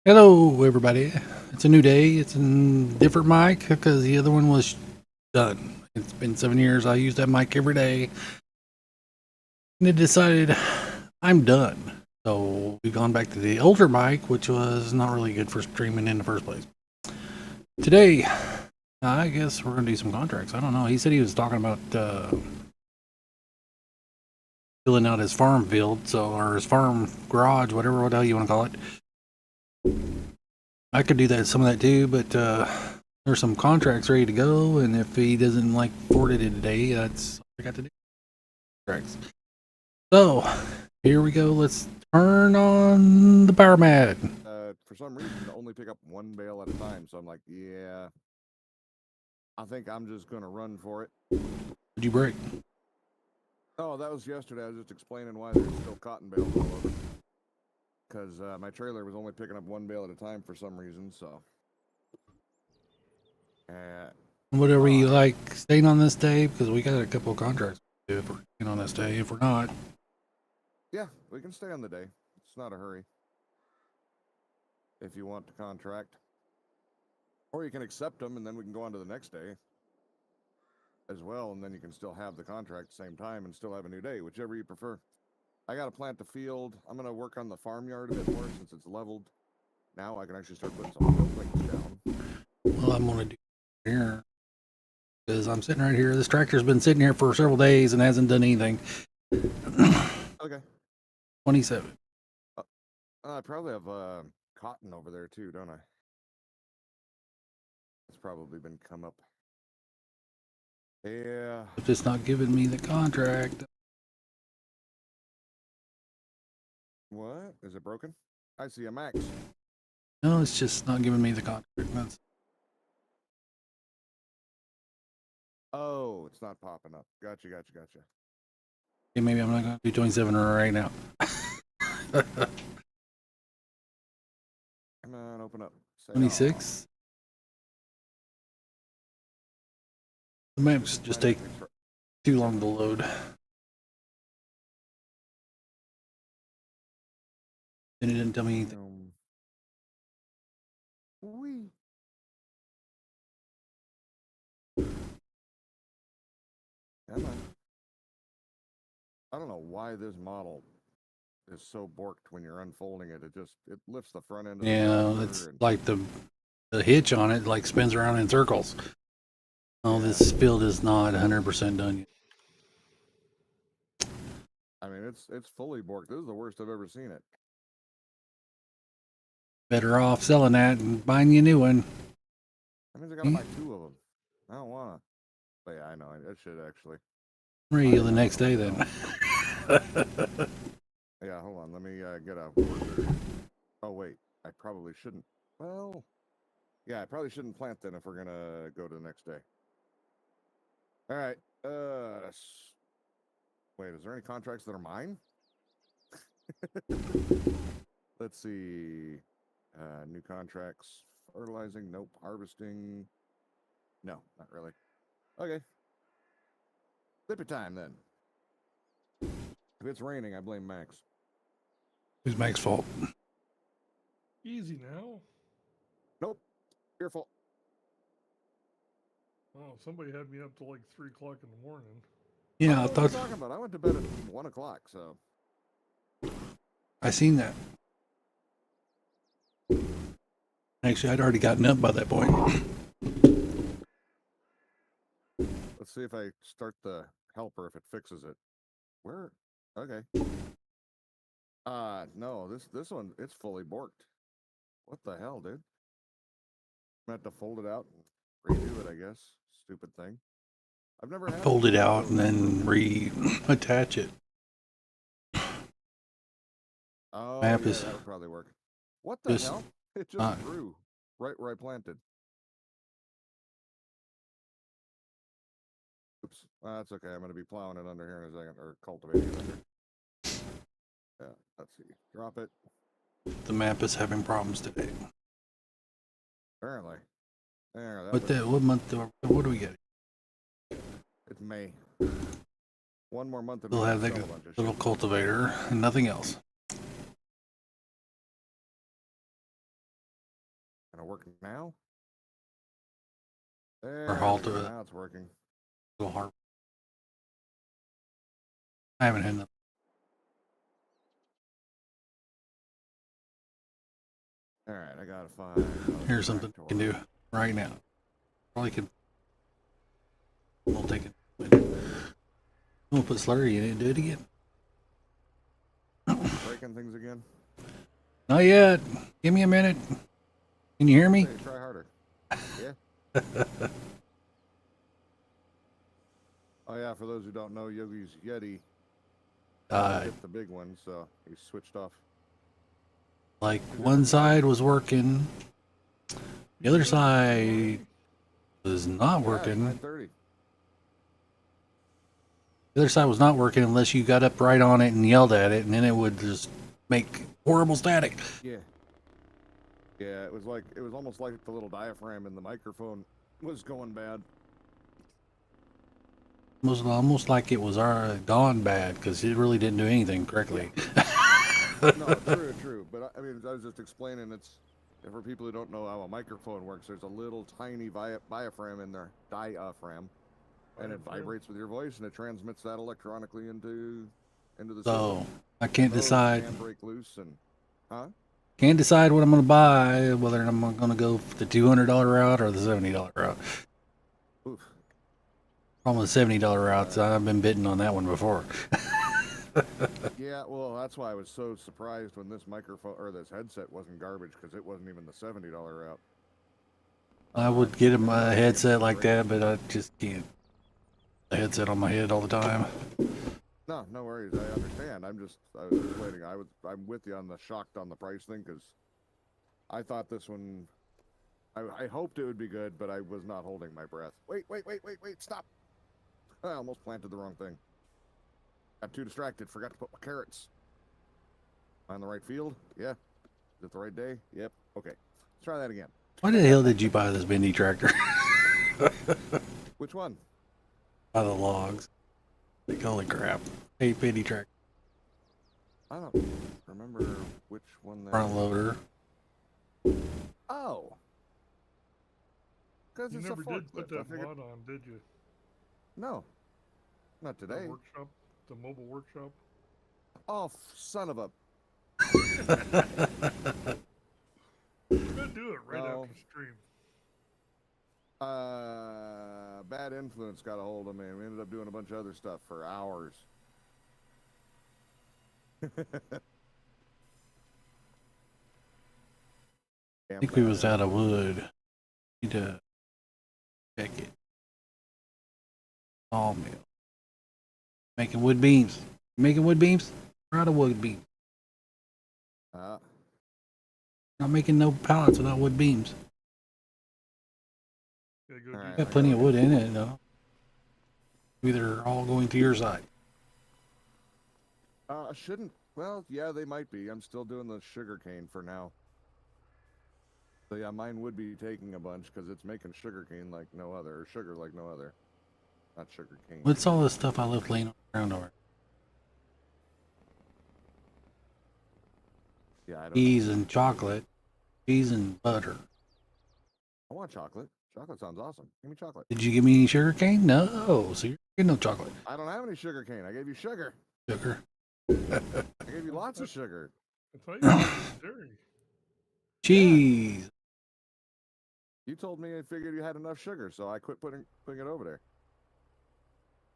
Hello, everybody. It's a new day. It's a different mic because the other one was done. It's been 7 years. I use that mic every day. And it decided I'm done. So we've gone back to the older mic, which was not really good for streaming in the first place. Today, I guess we're going to do some contracts. I don't know. He said he was talking about filling out his farm field, or his farm garage, whatever the hell you want to call it. I could do that, some of that too, but there's some contracts ready to go, and if he doesn't like forward it today, that's all I got to do. Contracts. So here we go. Let's turn on the power mat. For some reason, to only pick up one bale at a time. So I'm like, yeah, I think I'm just gonna run for it. Did you break? Oh, that was yesterday. I was just explaining why there's still cotton bales all over. Because my trailer was only picking up one bale at a time for some reason. So. Whatever you like, staying on this day because we got a couple of contracts to do if we're staying on this day. If we're not, yeah, we can stay on the day. It's not a hurry. If you want to contract, or you can accept them and then we can go on to the next day as well, and then you can still have the contract at the same time and still have a new day, whichever you prefer. I got to plant the field. I'm going to work on the farmyard a bit more since it's leveled. Now I can actually start putting some buildings down. well, I'm going to do here because I'm sitting right here. This tractor's been sitting here for several days and hasn't done anything. Okay. 27. I probably have cotton over there too, don't I? It's probably been come up. Yeah. If it's not giving me the contract. What? Is it broken? I see a max. No, it's just not giving me the contract. That's... Oh, it's not popping up. Gotcha. Okay, maybe I'm not going to do 27 right now. Come on, open up. Say 26. The maps just take too long to load. And it didn't tell me anything. Wee. Come on. I don't know why this model is so borked when you're unfolding it. It lifts the front end of the Yeah, it's like the hitch on it like spins around in circles. Oh, yeah. This field is not 100% done yet. I mean, it's fully borked. This is the worst I've ever seen it. Better off selling that and buying you a new one. That means I gotta buy two of them. I don't wanna. But yeah, I know. I should actually. Ready the next day then. Yeah, hold on. Let me get a. Oh wait, I probably shouldn't. Well, yeah, I probably shouldn't plant then if we're gonna go to the next day. All right. Wait, is there any contracts that are mine? Let's see. New contracts. Fertilizing. Nope. Harvesting. No, not really. Okay. Flip it time then. If it's raining, I blame Max. Who's Max's fault? Easy now. Nope. Your fault. Oh, somebody had me up till like 3 o'clock in the morning. Yeah, I thought. What are you talking about? I went to bed at 1 o'clock, so. I seen that. Actually, I'd already gotten up by that point. Let's see if I start the helper if it fixes it. Where? Okay. No, this one, it's fully borked. What the hell, dude? I'm gonna have to fold it out and redo it, I guess. Stupid thing. I've never had fold it out and then reattach it. Oh, map yeah, is that would probably work. What the hell? It just grew right where I planted. Oops. That's okay. I'm going to be plowing it under here in a second, or cultivating it under. Yeah, let's see. Drop it. The map is having problems today. Apparently. There, what month? What do we get? It's May. One more month. We'll have that little cultivator and nothing else. Gonna work now? Or halt we go, it. now it's working. Little hard. I haven't had enough. All right, I gotta find. Here's something you can do right now. Probably can. We'll take it. We'll put slurry in it and do it again. Breaking things again. Not yet. Give me a minute. Can you hear me? Hey, try harder. Yeah. Oh yeah, for those who don't know, Yogi's Yeti hit the big one, so he switched off. Like one side was working, the other side was not working. 9:30. The other side was not working unless you got up right on it and yelled at it, and then it would just make horrible static. Yeah. Yeah, it was almost like the little diaphragm in the microphone was going bad. Almost like it was gone bad because it really didn't do anything correctly. No, true. But I mean, I was just explaining and for people who don't know how a microphone works, there's a little tiny diaphragm in there, diaphragm, and it vibrates with your voice and it transmits that electronically into the So system. I can't Those decide. can break loose and Can't decide what I'm going to buy, whether I'm going to go the $200 route or the $70 route. Oof. On the $70 routes, I've been bitten on that one before. Yeah, well, that's why I was so surprised when this microphone or this headset wasn't garbage because it wasn't even the $70 route. I would get a headset like that, but I just can't. A headset on my head all the time. No worries. I understand. I was explaining. I'm with you on the shocked on the price thing because I thought this one. I hoped it would be good, but I was not holding my breath. Wait! Stop! I almost planted the wrong thing. Got too distracted. Forgot to put my carrots. Am I in the right field? Yeah. Is it the right day? Yep. Okay. Let's try that again. Why the hell did you buy this bendy tractor? Which one? By the logs. Like, holy crap. Hey, bendy tractor. I don't remember which one that. Front loader. Oh. Because You it's never a did put forklift. I that figured. mod on, did you? No. Not today. The workshop, the mobile workshop. Oh, son of a. We're gonna do it right No. after stream. Bad influence got a hold of me, and we ended up doing a bunch of other stuff for hours. I think we was out of wood. Need to check it. Sawmill. Making wood beams. Making wood beams? We're out of wood beams. Not making no pallets without wood beams. Gotta go All right. Got plenty of wood in it, though. Either all going to your side. Shouldn't. Well, yeah, they might be. I'm still doing the sugar cane for now. So yeah, mine would be taking a bunch because it's making sugar cane like no other, or sugar like no other. Not sugar cane. What's all this stuff I left laying on the ground over? Yeah, I don't. Cheese and chocolate. Cheese and butter. I want chocolate. Chocolate sounds awesome. Give me chocolate. Did you give me any sugar cane? No. So you're getting no chocolate. I don't have any sugar cane. I gave you sugar. Sugar. I gave you lots of sugar. I thought you were dairy. Cheese. You told me I figured you had enough sugar, so I quit putting it over there.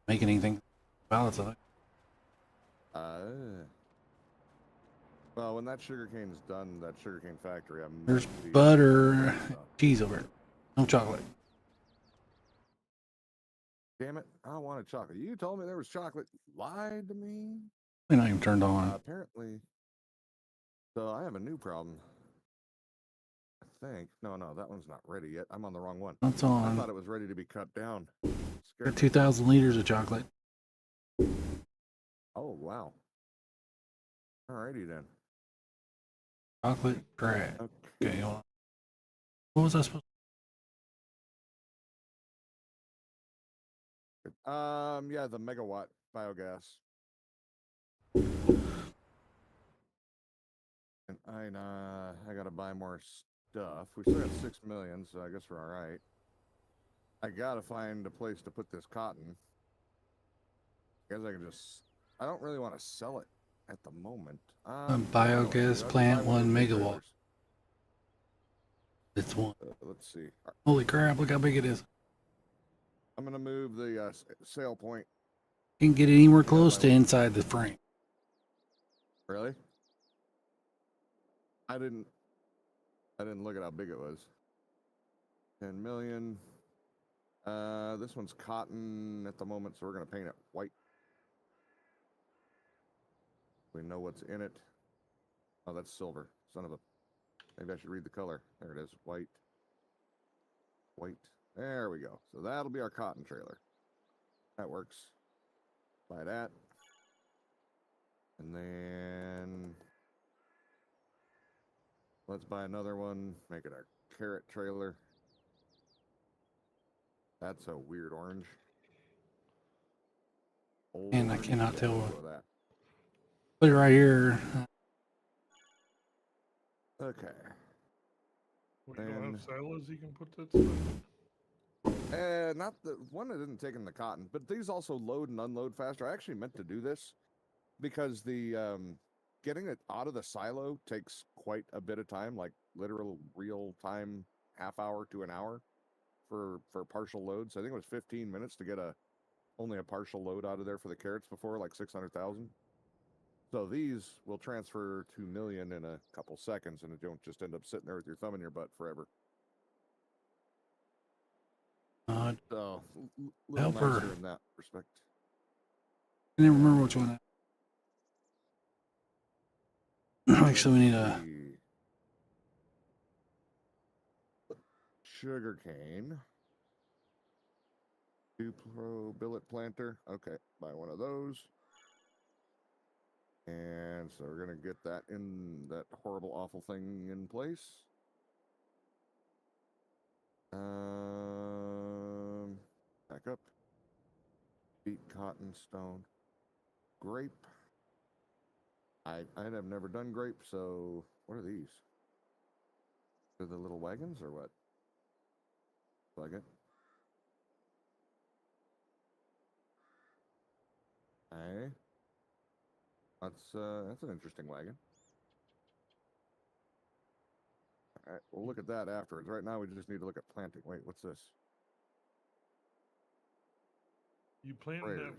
Making anything balance of it. Well, when that sugar cane's done, that sugar cane factory, I'm. There's butter. Cheese over it. No chocolate. Damn it! I wanted chocolate. You told me there was chocolate. Lied to me. They're not even turned on. Apparently. So I have a new problem. I think. No, that one's not ready yet. I'm on the wrong one. That's I on. thought it was ready to be cut down. Got 2,000 liters of chocolate. Oh wow. Alrighty then. Chocolate crack. Okay. Okay, hold on. What was I supposed Yeah, the megawatt biogas. And I gotta buy more stuff. We still got 6 million, so I guess we're all right. I gotta find a place to put this cotton. I guess I can just. I don't really want to sell it at the moment. Biogas plant, 1 megawatt. It's one. Let's see. Holy crap! Look how big it is. I'm gonna move the sale point. Can't get anywhere close to inside the frame. Really? I didn't look at how big it was. 10 million. This one's cotton at the moment, so we're gonna paint it white. We know what's in it. Oh, that's silver. Son of a. Maybe I should read the color. There it is. White. White. There we go. So that'll be our cotton trailer. That works. Buy that. And then let's buy another one. Make it our carrot trailer. That's a weird orange. And I cannot tell what that. Put it right here. Okay. We don't have silos you can put that stuff. Not the one that isn't taking the cotton, but these also load and unload faster. I actually meant to do this because the getting it out of the silo takes quite a bit of time, like literal real time, half hour to an hour for partial loads. I think it was 15 minutes to get only a partial load out of there for the carrots before, like 600,000. So these will transfer 2 million in a couple seconds, and it don't just end up sitting there with your thumb in your butt forever. So, little nicer in that respect. I can't remember which one. Actually, we need a sugar cane. 2 Pro billet planter. Okay, buy one of those. And so we're gonna get that horrible, awful thing in place. Back up. Beet cotton stone. Grape. I have never done grape, so what are these? Are the little wagons or what? Like it. Hey. That's an interesting wagon. All right, we'll look at that afterwards. Right now, we just need to look at planting. Wait, what's this? You planting that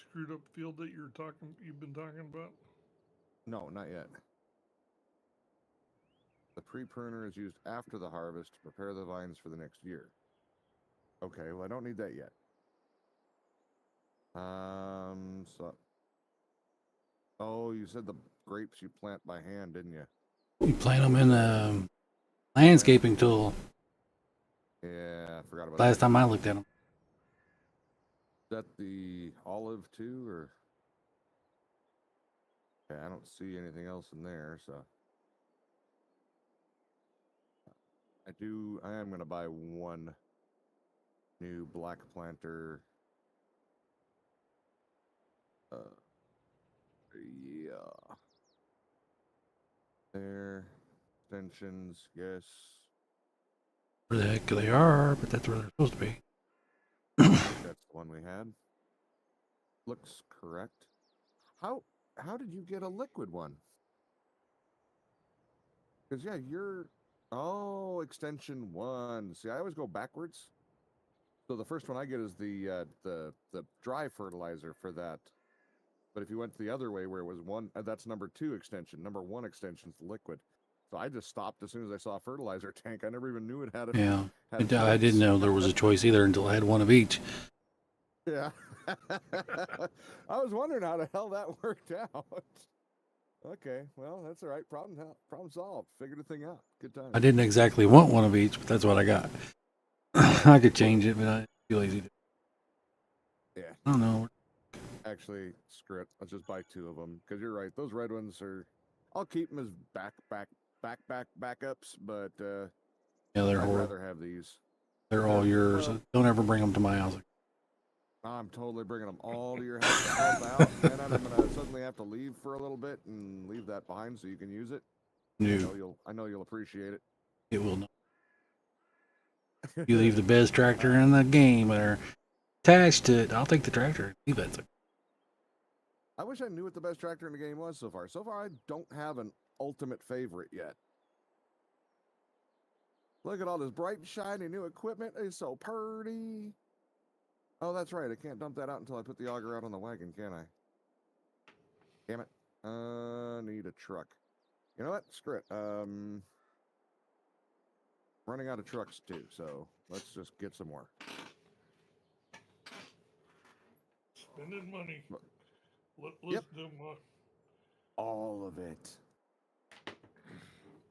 screwed up field that you've been talking about? No, not yet. The pre-pruner is used after the harvest to prepare the vines for the next year. Okay, well, I don't need that yet. So. Oh, you said the grapes you plant by hand, didn't you? You plant them in a landscaping tool. Yeah, I forgot about Last that. time I looked at them. Is that the olive too, or? Okay, I don't see anything else in there, so. I am going to buy one new black planter. Yeah. There. Extensions, yes. Where the heck they are, but that's where they're supposed to be. That's the one we had. Looks correct. How did you get a liquid one? Because yeah, oh, extension 1. See, I always go backwards. So the first one I get is the dry fertilizer for that. But if you went the other way where it was 1, that's number 2 extension. Number 1 extension's liquid. So I just stopped as soon as I saw a fertilizer tank. I never even knew it had a. Yeah, I didn't know there was a choice either until I had one of each. Yeah. I was wondering how the hell that worked out. Okay, well, that's all right. Problem solved. Figured a thing out. Good time. I didn't exactly want one of each, but that's what I got. I could change it, but I'd be lazy to. Yeah. I don't know. Actually, screw it. Let's just buy 2 of them. Because you're right. Those red ones are. I'll keep them as backups, but Yeah, they're I'd horrible. rather have these. They're all yours. Don't ever bring them to my house. I'm totally bringing them all to your house to help out, and then I'm gonna suddenly have to leave for a little bit and leave that behind so you can use it. No. I know you'll appreciate it. It will not. You leave the best tractor in the game or attached to it. I'll take the tractor. Leave that. I wish I knew what the best tractor in the game was so far. So far, I don't have an ultimate favorite yet. Look at all this bright, shiny new equipment. It's so pretty. Oh, that's right. I can't dump that out until I put the auger out on the wagon, can I? Damn it. Need a truck. You know what? Screw it. Running out of trucks too, so let's just get some more. Spending money. Yep. Them, All of it.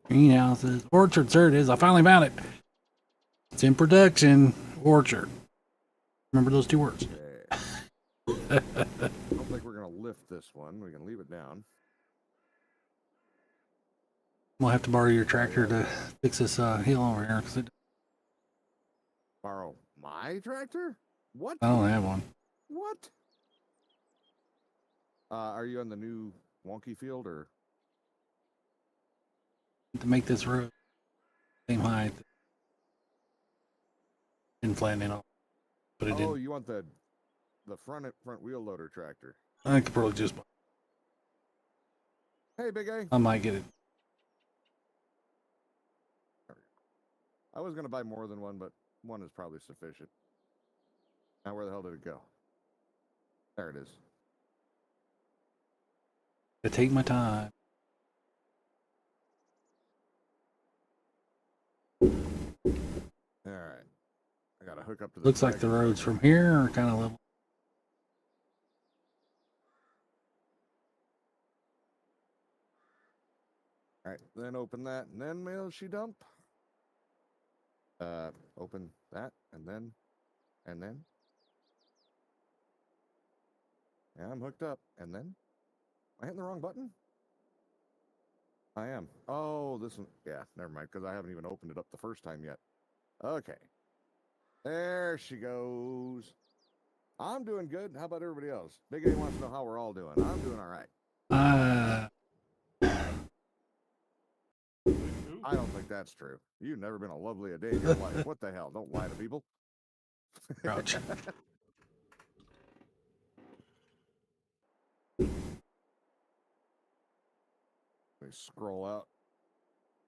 Greenhouses. Orchards. There it is. I finally found it. It's in production. Orchard. Remember those 2 words. Okay. I don't think we're going to lift this one. We can leave it down. We'll have to borrow your tractor to fix this hill over here. Cause Borrow my tractor? What? I don't have one. What? Are you on the new wonky field or? To make this road same height. Didn't flatten it off. But it Oh, did. you want the front wheel loader tractor? I could probably just. Hey, Big A. I might get it. I was going to buy more than one, but one is probably sufficient. Now, where the hell did it go? There it is. To take my time. All right. I got to hook up to the. Looks like the roads from here are kind of level. All right. Then open that, and then mail she dump. Open that, and then. Yeah, I'm hooked up, and then. Am I hitting the wrong button? I am. Oh, this one. Yeah, never mind, because I haven't even opened it up the first time yet. Okay. There she goes. I'm doing good. How about everybody else? Big A wants to know how we're all doing. I'm doing all right. I don't think that's true. You've never been a lovely a day in your life. What the hell? Don't lie to people. Ouch. Let me scroll out.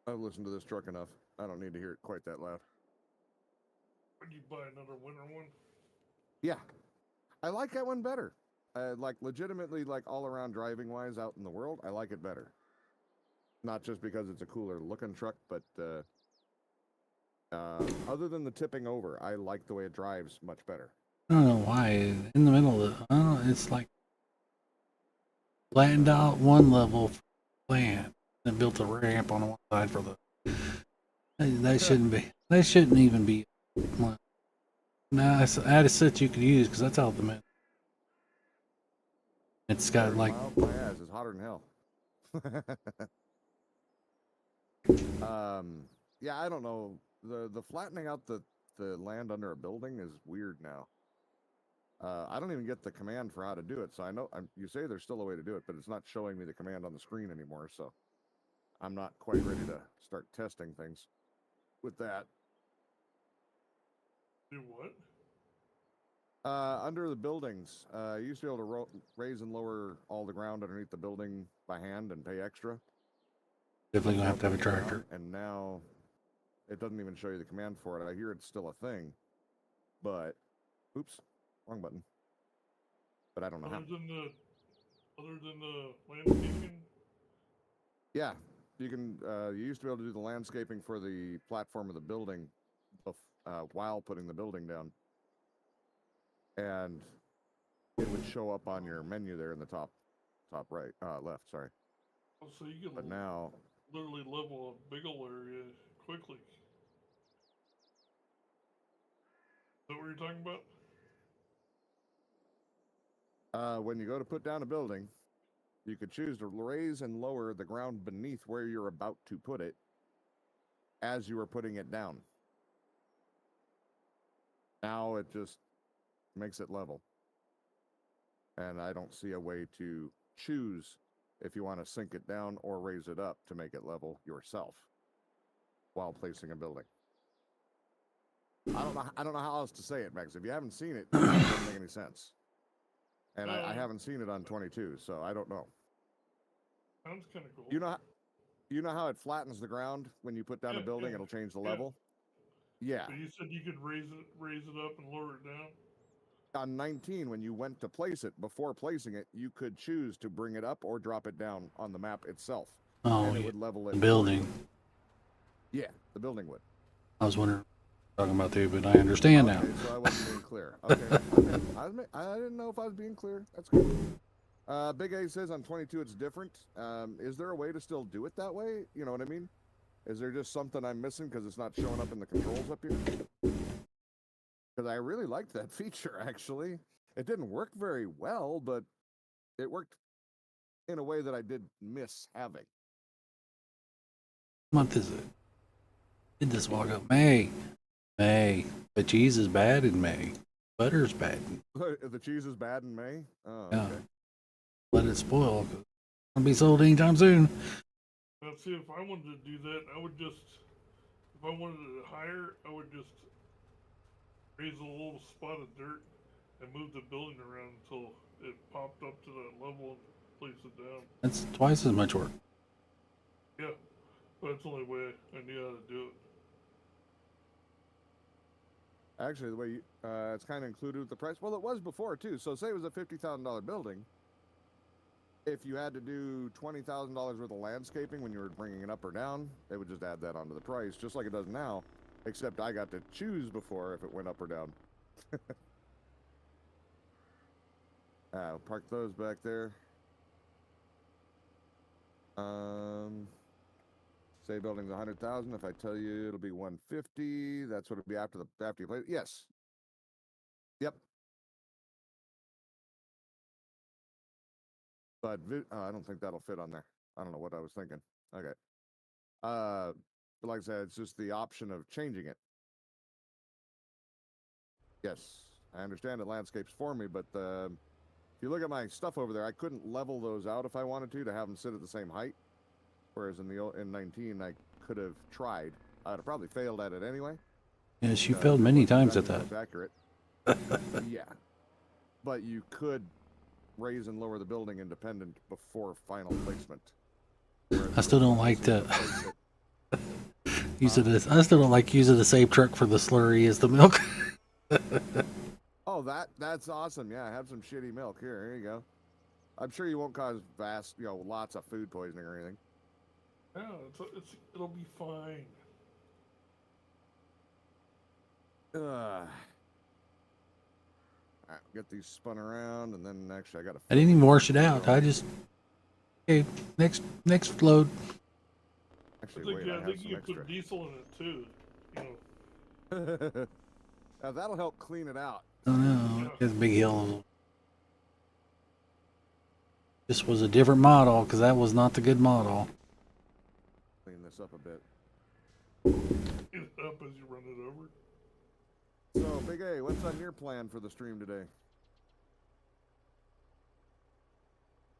I've listened to this truck enough. I don't need to hear it quite that loud. Would you buy another winter one? Yeah. I like that one better. Like legitimately, like all around driving wise out in the world, I like it better. Not just because it's a cooler looking truck, but other than the tipping over, I like the way it drives much better. I don't know why. In the middle of the, I don't know, it's like flattened out one level for plant and built a ramp on one side for the. That shouldn't be. That shouldn't even be. No, I had a set you could use because that's how the. It's got like. My ass is hotter than hell. Yeah, I don't know. The flattening out the land under a building is weird now. I don't even get the command for how to do it, so I know you say there's still a way to do it, but it's not showing me the command on the screen anymore, so I'm not quite ready to start testing things with that. Do what? Under the buildings, you used to be able to raise and lower all the ground underneath the building by hand and pay extra. Definitely gonna have to have a tractor. And now it doesn't even show you the command for it. I hear it's still a thing, but oops, wrong button. But I don't know how. Other than the landscaping. Yeah, you can. You used to be able to do the landscaping for the platform of the building, while putting the building down, and it would show up on your menu there in the top right, left. Sorry. Oh, so you can. But now. Literally level a big old area quickly. Is that what you're talking about? When you go to put down a building, you could choose to raise and lower the ground beneath where you're about to put it as you are putting it down. Now it just makes it level. And I don't see a way to choose if you want to sink it down or raise it up to make it level yourself. while placing a building. I don't know how else to say it, Max. If you haven't seen it, it doesn't make any sense. And I haven't seen it on 22, so I don't know. Sounds kind of cool. You know how it flattens the ground when you put down a building? Yeah. It'll change the level. Yeah. So you said you could raise it up and lower it down. On 19, when you went to place it, before placing it, you could choose to bring it up or drop it down on the map itself. Oh, and it yeah. would level it. The building. Yeah, the building would. I was wondering what you're talking about too, but I understand now. Okay, so I wasn't being clear. Okay. I didn't know if I was being clear. That's good. Big A says on 22 it's different. Is there a way to still do it that way? You know what I mean? Is there just something I'm missing because it's not showing up in the controls up here? Because I really liked that feature, actually. It didn't work very well, but it worked in a way that I did miss having. What month is it? Did this walk up? May. But cheese is bad in May. Butter's bad. The cheese is bad in May? Oh, Yeah. okay. Let it spoil. It's gonna be sold anytime soon. Now, see, if I wanted to do that, I would just, if I wanted it higher, I would just raise a little spot of dirt and move the building around until it popped up to that level and place it down. That's twice as much work. Yeah, but that's the only way I knew how to do it. Actually, the way you, it's kind of included with the price. Well, it was before, too. So say it was a $50,000 building. If you had to do $20,000 worth of landscaping when you were bringing it up or down, they would just add that onto the price, just like it does now, except I got to choose before if it went up or down. I'll park those back there. Say building's 100,000. If I tell you it'll be 150, that's what it'll be after you play it. Yes. Yep. But I don't think that'll fit on there. I don't know what I was thinking. Okay. But like I said, it's just the option of changing it. Yes, I understand it landscapes for me, but if you look at my stuff over there, I couldn't level those out if I wanted to have them sit at the same height. Whereas in 19, I could have tried. I'd have probably failed at it anyway. Yes, you failed many times at that. Accurate. Yeah, but you could raise and lower the building independent before final placement. I still don't like to use it as. I still don't like using the same truck for the slurry as the milk. Oh, that's awesome. Yeah, have some shitty milk here. Here you go. I'm sure you won't cause lots of food poisoning or anything. Yeah, it'll be fine. Alright, get these spun around, and then actually I got to. I didn't even wash it out. I just okay. Next load. Actually, wait, I think you extra. put diesel in it too. You know. Now that'll help clean it out. Oh no, it's a big hill. This was a different model because that was not the good model. Clean this up a bit. Get it up as you run it over. So, Big A, what's on your plan for the stream today?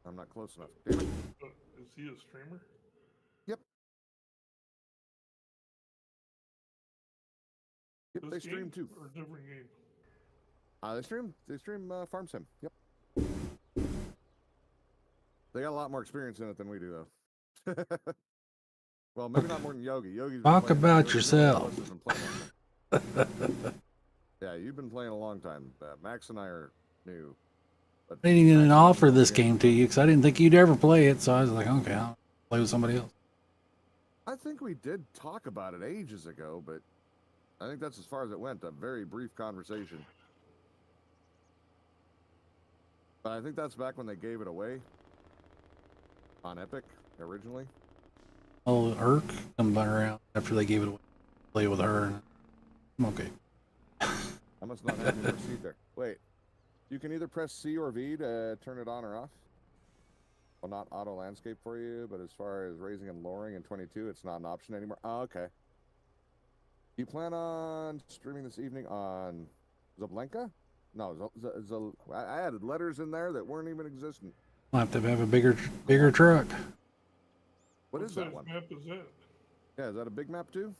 I'm not close enough. Damn it. Is he a streamer? Yep. Yep, This they stream game too. or a different game? They stream Farm Sim. Yep. They got a lot more experience in it than we do, though. Well, maybe not more than Yogi. Yogi's been Talk playing- about Yogi yourself. has been playing. Yeah, you've been playing a long time. Max and I are new. But I didn't even Max offer is- this game to you because I didn't think you'd ever play it. So I was like, okay, I'll play with somebody else. I think we did talk about it ages ago, but I think that's as far as it went. A very brief conversation. But I think that's back when they gave it away on Epic originally. Oh, Urk come back around after they gave it away. Play with her. And I'm okay. I must not have any receipt there. Wait, you can either press C or V to turn it on or off. Well, not auto landscape for you, but as far as raising and lowering in 22, it's not an option anymore. Oh, okay. You plan on streaming this evening on Zablenka? No, I added letters in there that weren't even existent. I'll have to have a bigger truck. What is that size one? map is that? Yeah, is that a big map too?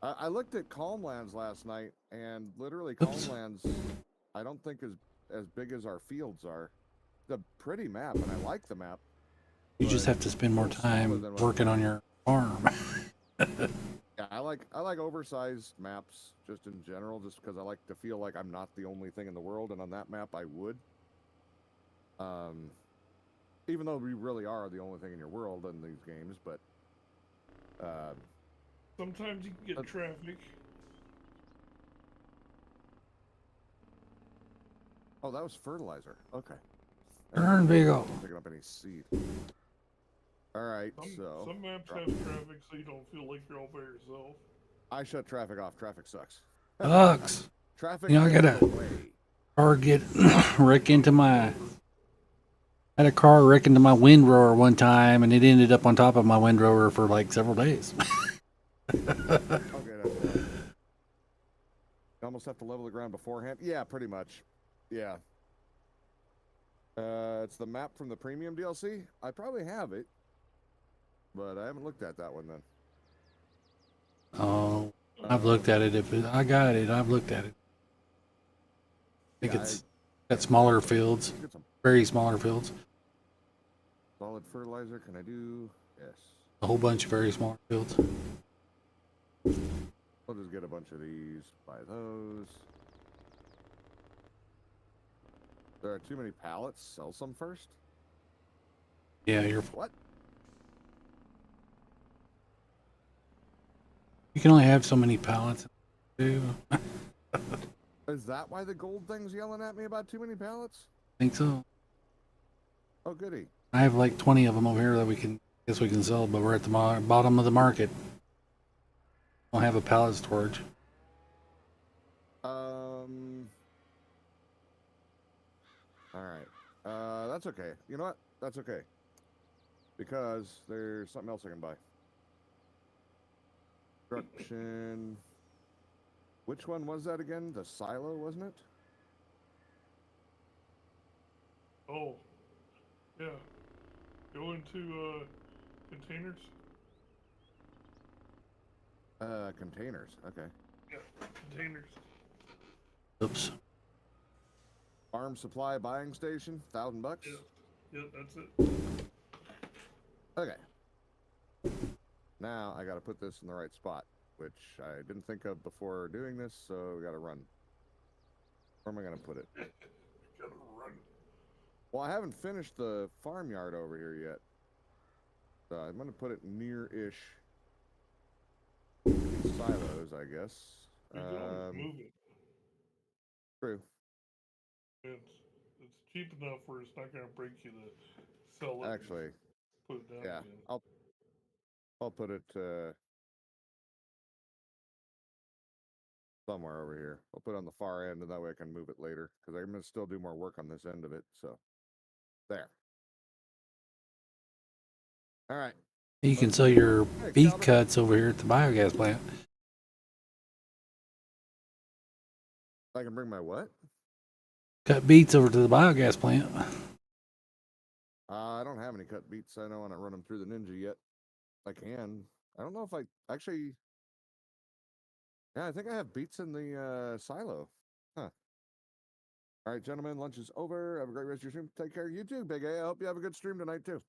I looked at Calmlands last night, and literally Oops. Calmlands, I don't think is as big as our fields are. It's a pretty map, and I like the map. You just but have to spend more a little smaller time than what working I on your farm. Yeah, I like oversized maps just in general, just because I like to feel like I'm not the only thing in the world, and on that map I would. Even though we really are the only thing in your world in these games, but Sometimes you can get traffic. oh, that was fertilizer. Okay. Turn, Vigo. Picking up any seed. All right, so Some maps have traffic, so you don't feel like you're all by yourself. I shut traffic off. Traffic sucks. Sucks. Traffic. You know, I gets got in the a way. car get wreck into my. Had a car wreck into my windrower one time, and it ended up on top of my windrower for like several days. Okay, that's fine. You almost have to level the ground beforehand. Yeah, pretty much. Yeah. It's the map from the premium DLC. I probably have it, but I haven't looked at that one then. Oh, I've looked at it. I got it, I've looked at it. I think Yeah, it's got smaller fields, Get some very smaller fields. solid fertilizer. Can I do? Yes. A whole bunch of very small fields. I'll just get a bunch of these. Buy those. There are too many pallets. Sell some first. Yeah, What? you can only have so many pallets. Too. I Is that why the gold thing's yelling at me about too many pallets? think so. Oh, goody. I have like 20 of them over here that guess we can sell, but we're at the bottom of the market. Don't have a pallet storage. All right. That's okay. You know what? That's okay. Because there's something else I can buy. Construction. Which one was that again? The silo, wasn't it? Oh, yeah. Go into containers. Containers. Okay. Yeah, containers. Oops. Farm supply buying station. $1,000. Yeah, that's it. Okay. Now I got to put this in the right spot, which I didn't think of before doing this, so we got to run. Where am I going to put it? Gotta run. Well, I haven't finished the farmyard over here yet. So I'm going to put it near-ish these silos, I guess. You can always move it. True. It's cheap enough where it's not gonna break you to sell it. Actually, Put it down yeah, again. I'll put it somewhere over here. I'll put it on the far end, and that way I can move it later, because I'm going to still do more work on this end of it, so. There. All right. You can sell your Hey, beet Calvert. cuts over here at the biogas plant. I can bring my what? Cut beets over to the biogas plant. I don't have any cut beets. I don't want to run them through the Ninja yet. I can. I don't know if I actually. Yeah, I think I have beets in the silo. Huh. All right, gentlemen, lunch is over. Have a great rest of your stream. Take care. You too, Big A. I hope you have a good stream tonight, too.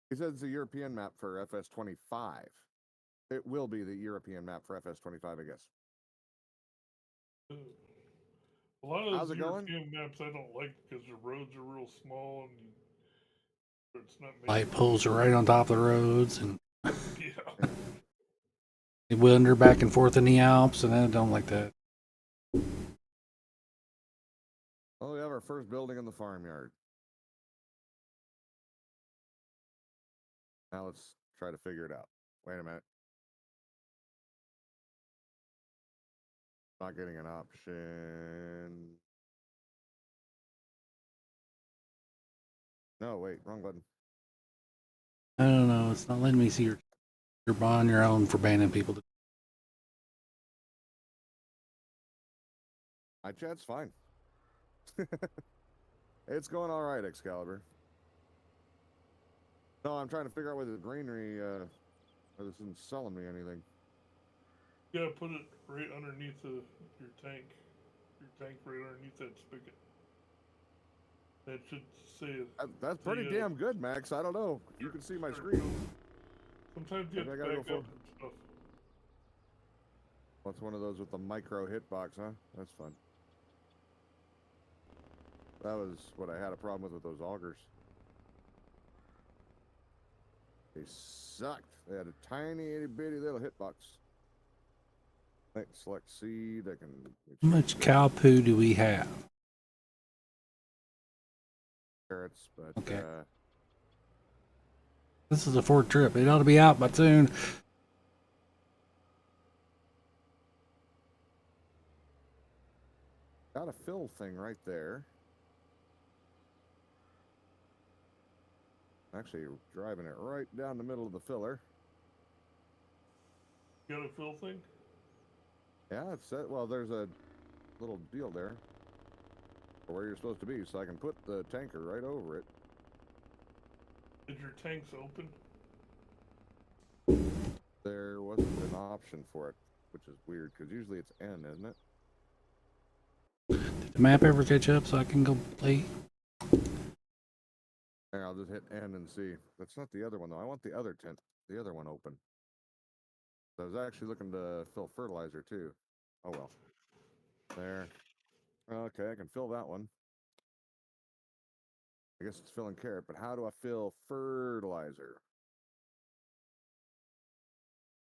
He says it's a European map for FS25. It will be the European map for FS25, I guess. A lot of How's those it going? European maps I don't like because the roads are real small and it's not made. Light poles are right on top of the roads, and Yeah. they wander back and forth in the Alps, and I don't like that. Oh, we have our first building in the farmyard. Now let's try to figure it out. Wait a minute. Not getting an option. No, wait, wrong button. I don't know. It's not letting me see your on your own for banning people. My chat's fine. It's going all right, Excalibur. No, I'm trying to figure out whether the greenery, this isn't selling me anything. You gotta put it right underneath your tank. Your tank right underneath that spigot. That should say. That's pretty say, damn good, Max. I don't know. You can see my screen. Sometimes you have Maybe to I gotta back go up and stuff. What's one of those with the micro hitbox, huh? That's fun. That was what I had a problem with those augers. They sucked. They had a tiny itty bitty little hitbox. Select seed. I can. How much cow poo do we have? Carrots, but Okay. This is a Ford trip. It ought to be out by soon. got a fill thing right there. Actually, driving it right down the middle of the filler. You got a fill thing? Yeah, it's set. Well, there's a little deal there for where you're supposed to be, so I can put the tanker right over it. Is your tanks open? There wasn't an option for it, which is weird because usually it's N, isn't it? Did the map ever catch up so I can go play? Here, I'll just hit N and see. That's not the other one though. I want the other tent, the other one open. I was actually looking to fill fertilizer too. Oh well. There. Okay, I can fill that one. I guess it's filling carrot, but how do I fill fertilizer?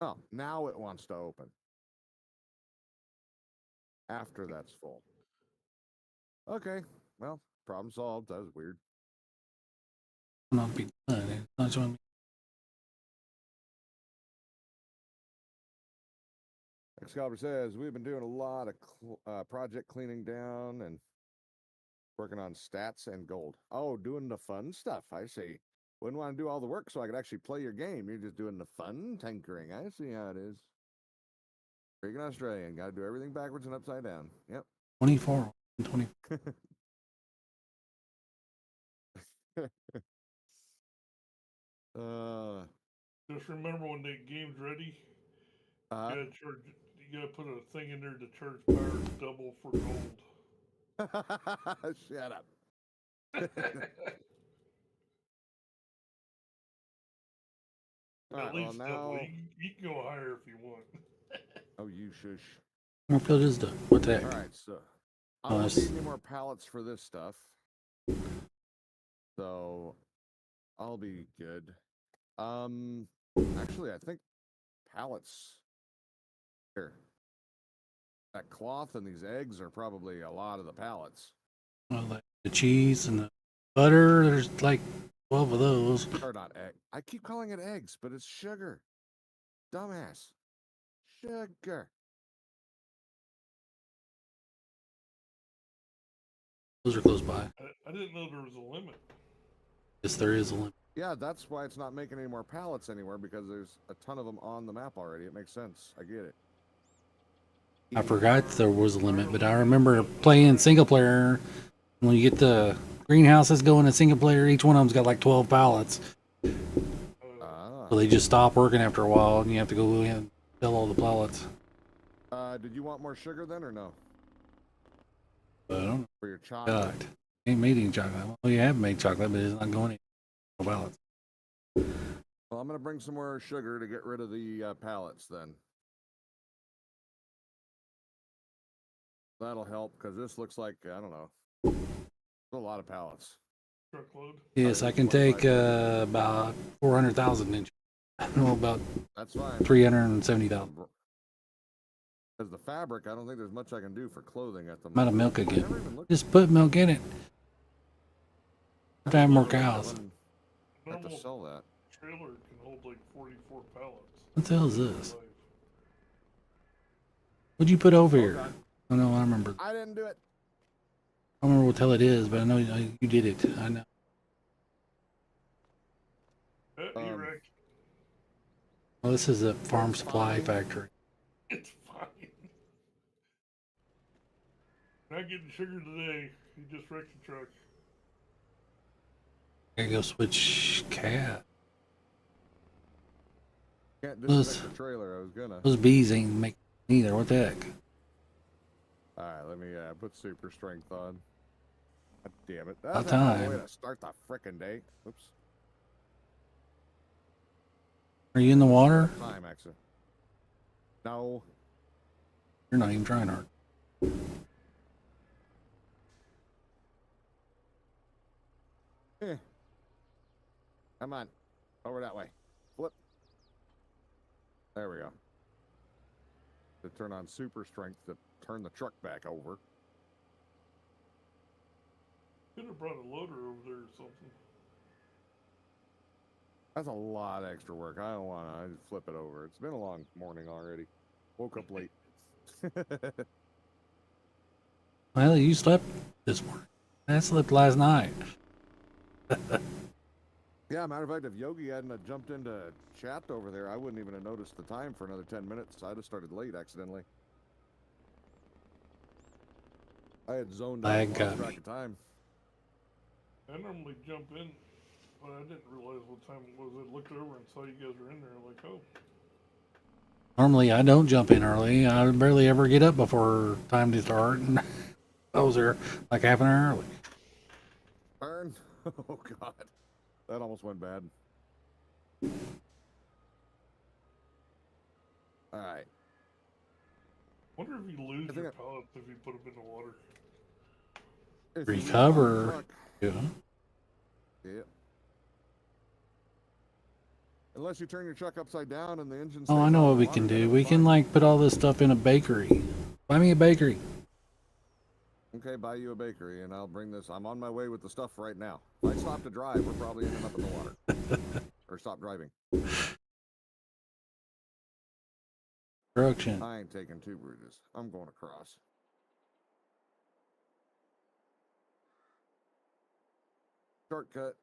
Oh, now it wants to open. After that's full. Okay, well, problem solved. That was weird. Not be done. It's not showing me. Excalibur says, we've been doing a lot of project cleaning down and working on stats and gold. Oh, doing the fun stuff. I see. Wouldn't want to do all the work so I could actually play your game. You're just doing the fun tinkering. I see how it is. Freaking Australian. Got to do everything backwards and upside down. Yep. 24 and 20. Just remember when the game's ready, you gotta put a thing in there to charge power double for gold. Shut up. At Right, least well, double. now... You can go higher if you want. Oh, you shush. More field is done. What the heck? All right, so I Oh, don't need any more pallets for this stuff. So I'll be good. Actually, I think pallets here. That cloth and these eggs are probably a lot of the pallets. Well, like the cheese and the butter, there's like 12 of those. Or not egg. I keep calling it eggs, but it's sugar. Dumbass. Sugar. Those are close by. I didn't know there was a limit. Yes, there is a limit. Yeah, that's why it's not making any more pallets anywhere, because there's a ton of them on the map already. It makes sense. I get it. I forgot there was a limit, but I remember playing single player. When you get the greenhouses going in single player, each one of them's got like 12 pallets. So they just stop working after a while, and you have to go in and fill all the pallets. Did you want more sugar then, or no? I don't know. For your chocolate? Ain't made any chocolate. Well, you have made chocolate, but it's not going in pallets. Well, I'm going to bring some more sugar to get rid of the pallets then. That'll help, because this looks like, I don't know, a lot of pallets. Truckload. Yes, I can take about 400,000 inches. No, about That's fine. 370,000. Because the fabric, I don't think there's much I can do for clothing at the Amount of moment. milk again. Just put milk in it. Have to have more cows. I have to sell that. Trailer can hold like 44 pallets. What the hell is this? What'd you put over here? Oh no, I remember. I didn't do it. I don't remember what the hell it is, but I know you did it. I know. Erect. Well, this is a farm supply factory. It's fine. Not getting sugar today. You just wrecked the truck. I gotta go switch cat. Can't Those- disconnect the trailer. I was gonna. Those bees ain't make either. What the heck? All right, let me put super strength on. God damn it! About That's not the way time. to start the frickin' day. Oops. Are you in the water? Time actually. No. You're not even trying hard. Come on. Over that way. Flip. There we go. To turn on super strength to turn the truck back over. Could have brought a loader over there or something. That's a lot of extra work. I don't want to. I just flip it over. It's been a long morning already. Woke up late. Well, you slept this morning. I slept last night. Yeah, matter of fact, if Yogi hadn't have jumped into chat over there, I wouldn't even have noticed the time for another 10 minutes. I'd have started late accidentally. I had zoned out Lag and got lost track me. of time. I normally jump in, but I didn't realize what time it was. I looked over and saw you guys were in there. Like, oh, Normally, I don't jump in early. I barely ever get up before time to start. And I was there like half an hour early. Burn. Oh, God. That almost went bad. All right. wonder if you lose I think your pallets if you put them in the water. If you leave Recover. it on the truck- Yeah. Yeah. Unless you turn your truck upside down and the engine. Oh, I stays know out what of we the can water, do. then We it's can fine. like put all this stuff in a bakery. Buy me a bakery. Okay, buy you a bakery, and I'll bring this. I'm on my way with the stuff right now. If I stop to drive, we're probably ending up in the water. Or stop driving. Construction. I ain't taking 2 bridges. I'm going across. Shortcut.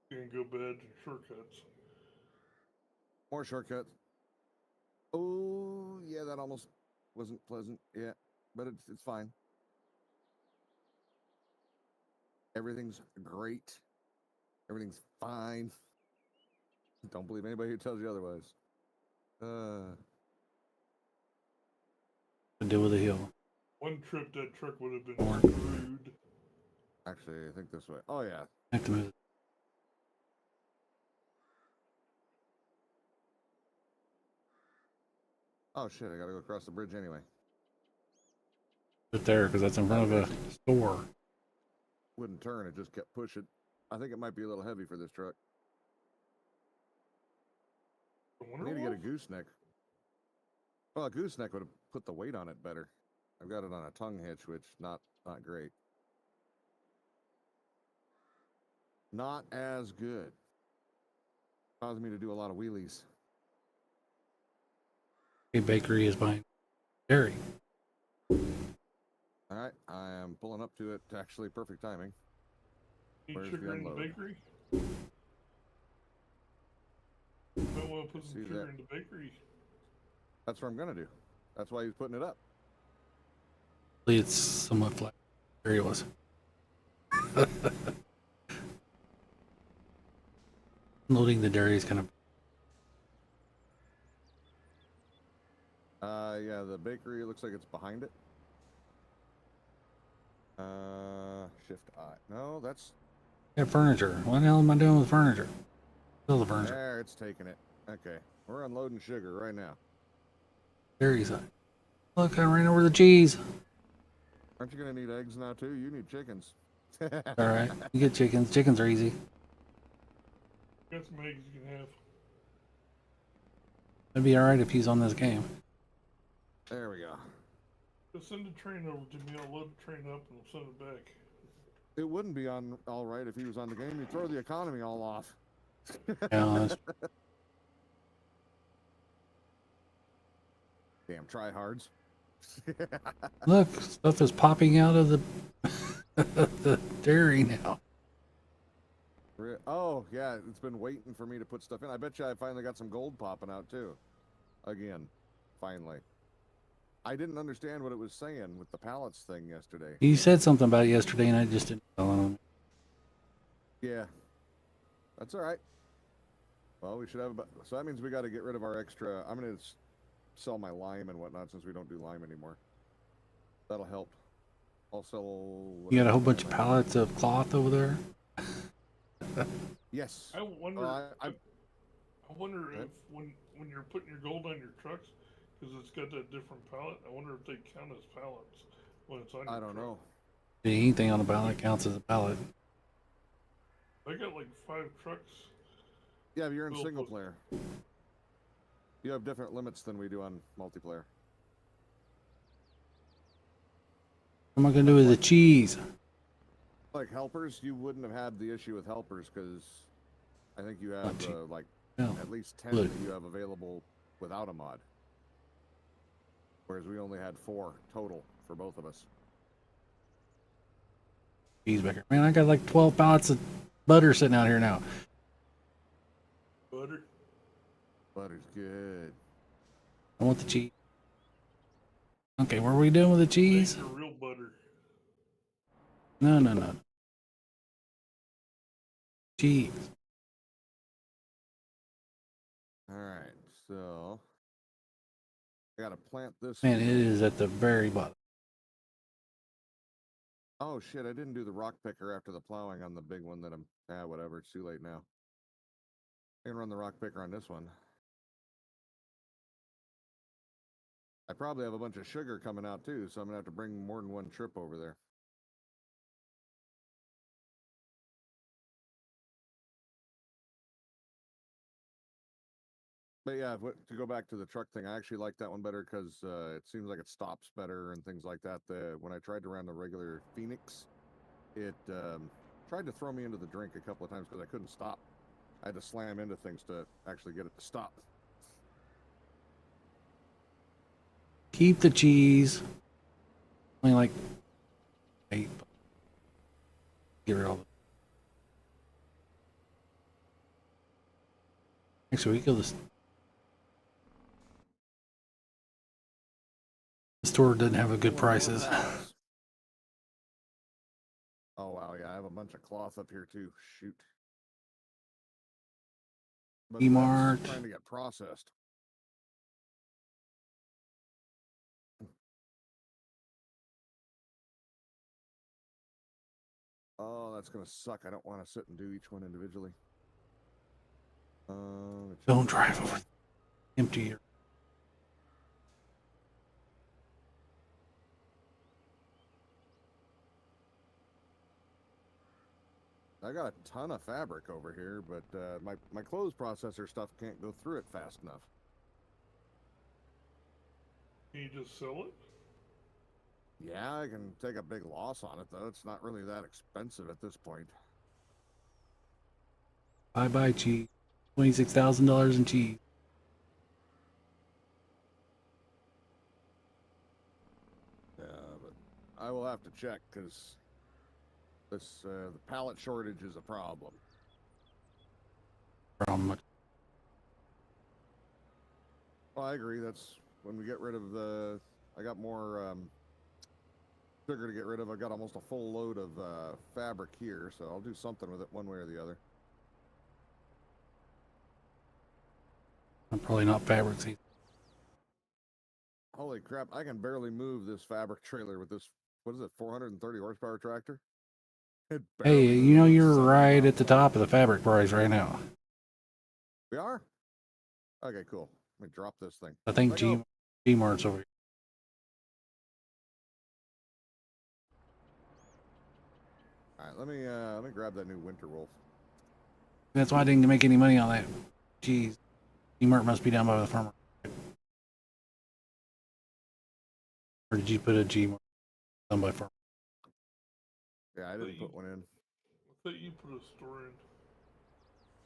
You can go bad shortcuts. More shortcuts. Oh, yeah, that almost wasn't pleasant. Yeah, but it's fine. Everything's great. Everything's fine. Don't believe anybody who tells you otherwise. To deal with the hill. One trip, that truck would have been Or- screwed. Actually, I think this way. Oh, yeah. I have to move Oh, shit, I gotta go across the bridge anyway. it there because that's in front of a store. Wouldn't turn, it just kept pushing. I think it might be a little heavy for this truck. I I wonder need to get a what? gooseneck. Well, a gooseneck would have put the weight on it better. I've got it on a tongue hitch, which not great. Not as good. Caused me to do a lot of wheelies. A bakery is behind dairy. All right, I am pulling up to it. Actually, perfect timing. Need Where's the sugar in the unload? bakery? Might want to put some See sugar that? in the bakery. That's what I'm gonna do. That's why he's putting it up. Hopefully it's somewhat flat. There he was. Loading the dairy is kind of. Yeah, the bakery looks like it's behind it. Shift I. No, that's Yeah, furniture. What the hell am I doing with furniture? Still the furniture. there. It's taking it. Okay, we're unloading sugar right now. Dairy side. Look, I ran over the cheese. Aren't you gonna need eggs now too? You need chickens. All right, you get chickens. Chickens are easy. Got some eggs you can have. It'd be all right if he's on this game. There we go. Just send the train over to me. I'll load the train up and I'll send it back. It wouldn't be on all right if he was on the game. You throw the economy all off. Yeah, that's- Damn tryhards. look, stuff is popping out of the the dairy now. Oh yeah, it's been waiting for me to put stuff in. I bet you I finally got some gold popping out too. Again, finally. I didn't understand what it was saying with the pallets thing yesterday. You said something about it yesterday, and I just didn't. Yeah, That's all right. Well, we should have about, so that means we got to get rid of our extra. I'm going to sell my lime and whatnot since we don't do lime anymore. That'll help. I'll sell. You got a whole whatever bunch of lime I pallets of cloth over there. Yes. I wonder. I I wonder Go ahead. if when you're putting your gold on your trucks, because it's got that different pallet. I wonder if they count as pallets when it's on. Your don't truck. know. Anything on a pallet counts as a pallet. I got like 5 trucks. Yeah, but you're in Well, single but- player. You have different limits than we do on multiplayer. What am I gonna do with the cheese? Like helpers, you wouldn't have had the issue with helpers because I think you have cheap. like No. at least 10 Good. that you have available without a mod. Whereas we only had 4 total for both of us. Cheeseburger. Man, I got like 12 pallets of butter sitting out here now. Butter. Butter's good. I want the cheese. Okay, what are we doing with the cheese? Make your real butter. No, no, no. Cheese. All right, so I gotta plant this. Man, it field. is at the very bottom. Oh shit! I didn't do the rock picker after the plowing on the big one that I'm. Whatever. It's too late now. I can run the rock picker on this one. I probably have a bunch of sugar coming out too, so I'm gonna have to bring more than one trip over there. But yeah, to go back to the truck thing, I actually like that one better because it seems like it stops better and things like that. When I tried to run the regular Phoenix, it tried to throw me into the drink a couple of times because I couldn't stop. I had to slam into things to actually get it to stop. Keep the cheese. Only like 8. Get rid of all the. Actually, we go this. The store doesn't have a good prices. Oh wow, yeah, I have a bunch of cloth up here too. Shoot. But that's Kmart. trying to get processed. Oh, that's gonna suck. I don't want to sit and do each one individually. Don't drive over. Empty your. I got a ton of fabric over here, but my clothes processor stuff can't go through it fast enough. Can you just sell it? Yeah, I can take a big loss on it though. It's not really that expensive at this point. Bye cheese. $26,000 in cheese. Yeah, but I will have to check because this the pallet shortage is a problem. From Well, I agree. That's when we get rid of the. I got more sugar to get rid of. I got almost a full load of fabric here, so I'll do something with it one way or the other. I'm probably not fabric seed. Holy crap! I can barely move this fabric trailer with this. What is it? 430 horsepower tractor. It Hey, barely you know moves you're 70 right miles at the an hour. top of the fabric price right now. We are. Okay, cool. Let me drop this thing. I think Let go. Gmart's over here. All right, let me grab that new Winter Wolf. That's why I didn't make any money on that. Jeez. Gmart must be down by the farmer. Or did you put a Gmart down by farmer? Yeah, I didn't put one in. I thought you put a store in.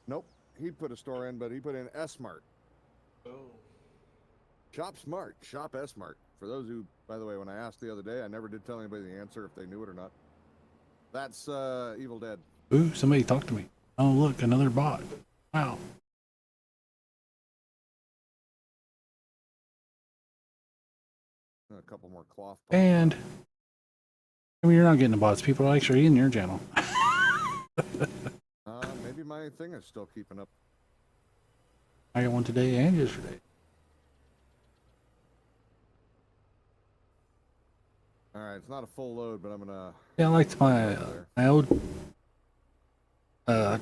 Nope, he put a store in, but he put in S-Mart. Oh. Shop Smart, Shop S-Mart. For those who, by the way, when I asked the other day, I never did tell anybody the answer if they knew it or not. That's Evil Dead. Ooh, somebody talked to me. Oh, look, another bot. Wow. A couple more cloth. And I mean, you're not getting the bots. People are actually in your channel. Maybe my my thing is still keeping up. I got one today and yesterday. All right, it's not a full load, but I'm gonna. Yeah, I liked my over there. my old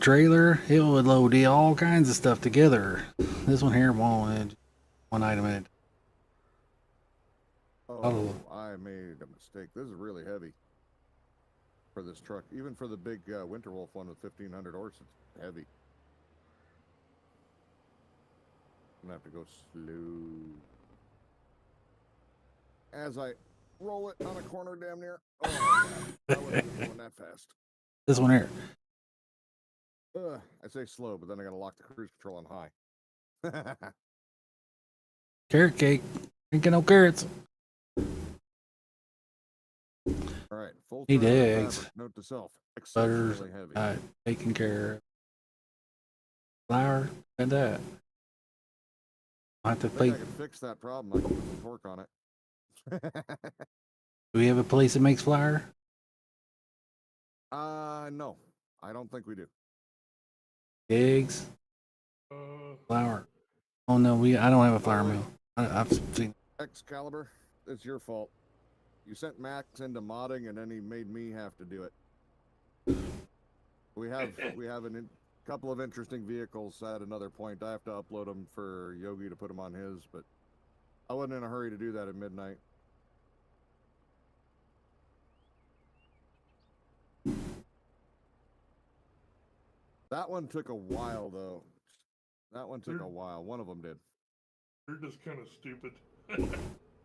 trailer. It would load all kinds of stuff together. This one here won't. One item at Oh, I made a mistake. This is really heavy for this truck. Even for the big Winterwolf one with 1,500 horse, it's heavy. I'm gonna have to go slow as I roll it on a corner, damn near. Oh my God. I wasn't going that fast. this one here. I say slow, but then I gotta lock the cruise control on high. Carrot cake. Ain't got no carrots. All right, full Need turn on eggs. fabric. Note to self: Butters. exceptionally heavy. Taking care of flour and that. I have to I think play. I can fix that problem. I can put some torque on it. Do we have a place that makes flour? No, I don't think we do. Eggs, Uh, flour. Oh no, I don't have a flour Oh, mill. I've seen. Excalibur, it's your fault. You sent Max into modding, and then he made me have to do it. We have a couple of interesting vehicles at another point. I have to upload them for Yogi to put them on his, but I wasn't in a hurry to do that at midnight. That one took a while, though. That one took a while. One of them did. they're just kind of stupid.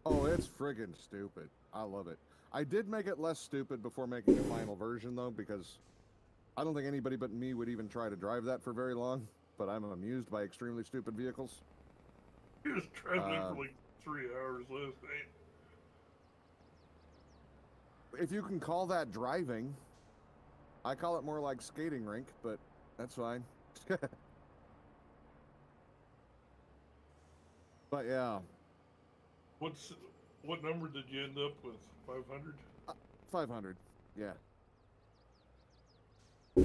Oh, it's friggin' stupid. I love it. I did make it less stupid before making a final version, though, because I don't think anybody but me would even try to drive that for very long, but I'm amused by extremely stupid vehicles. He was traveling for like 3 hours last night. If you can call that driving, I call it more like skating rink, but that's fine. But yeah, What number did you end up with? 500? 500, yeah. But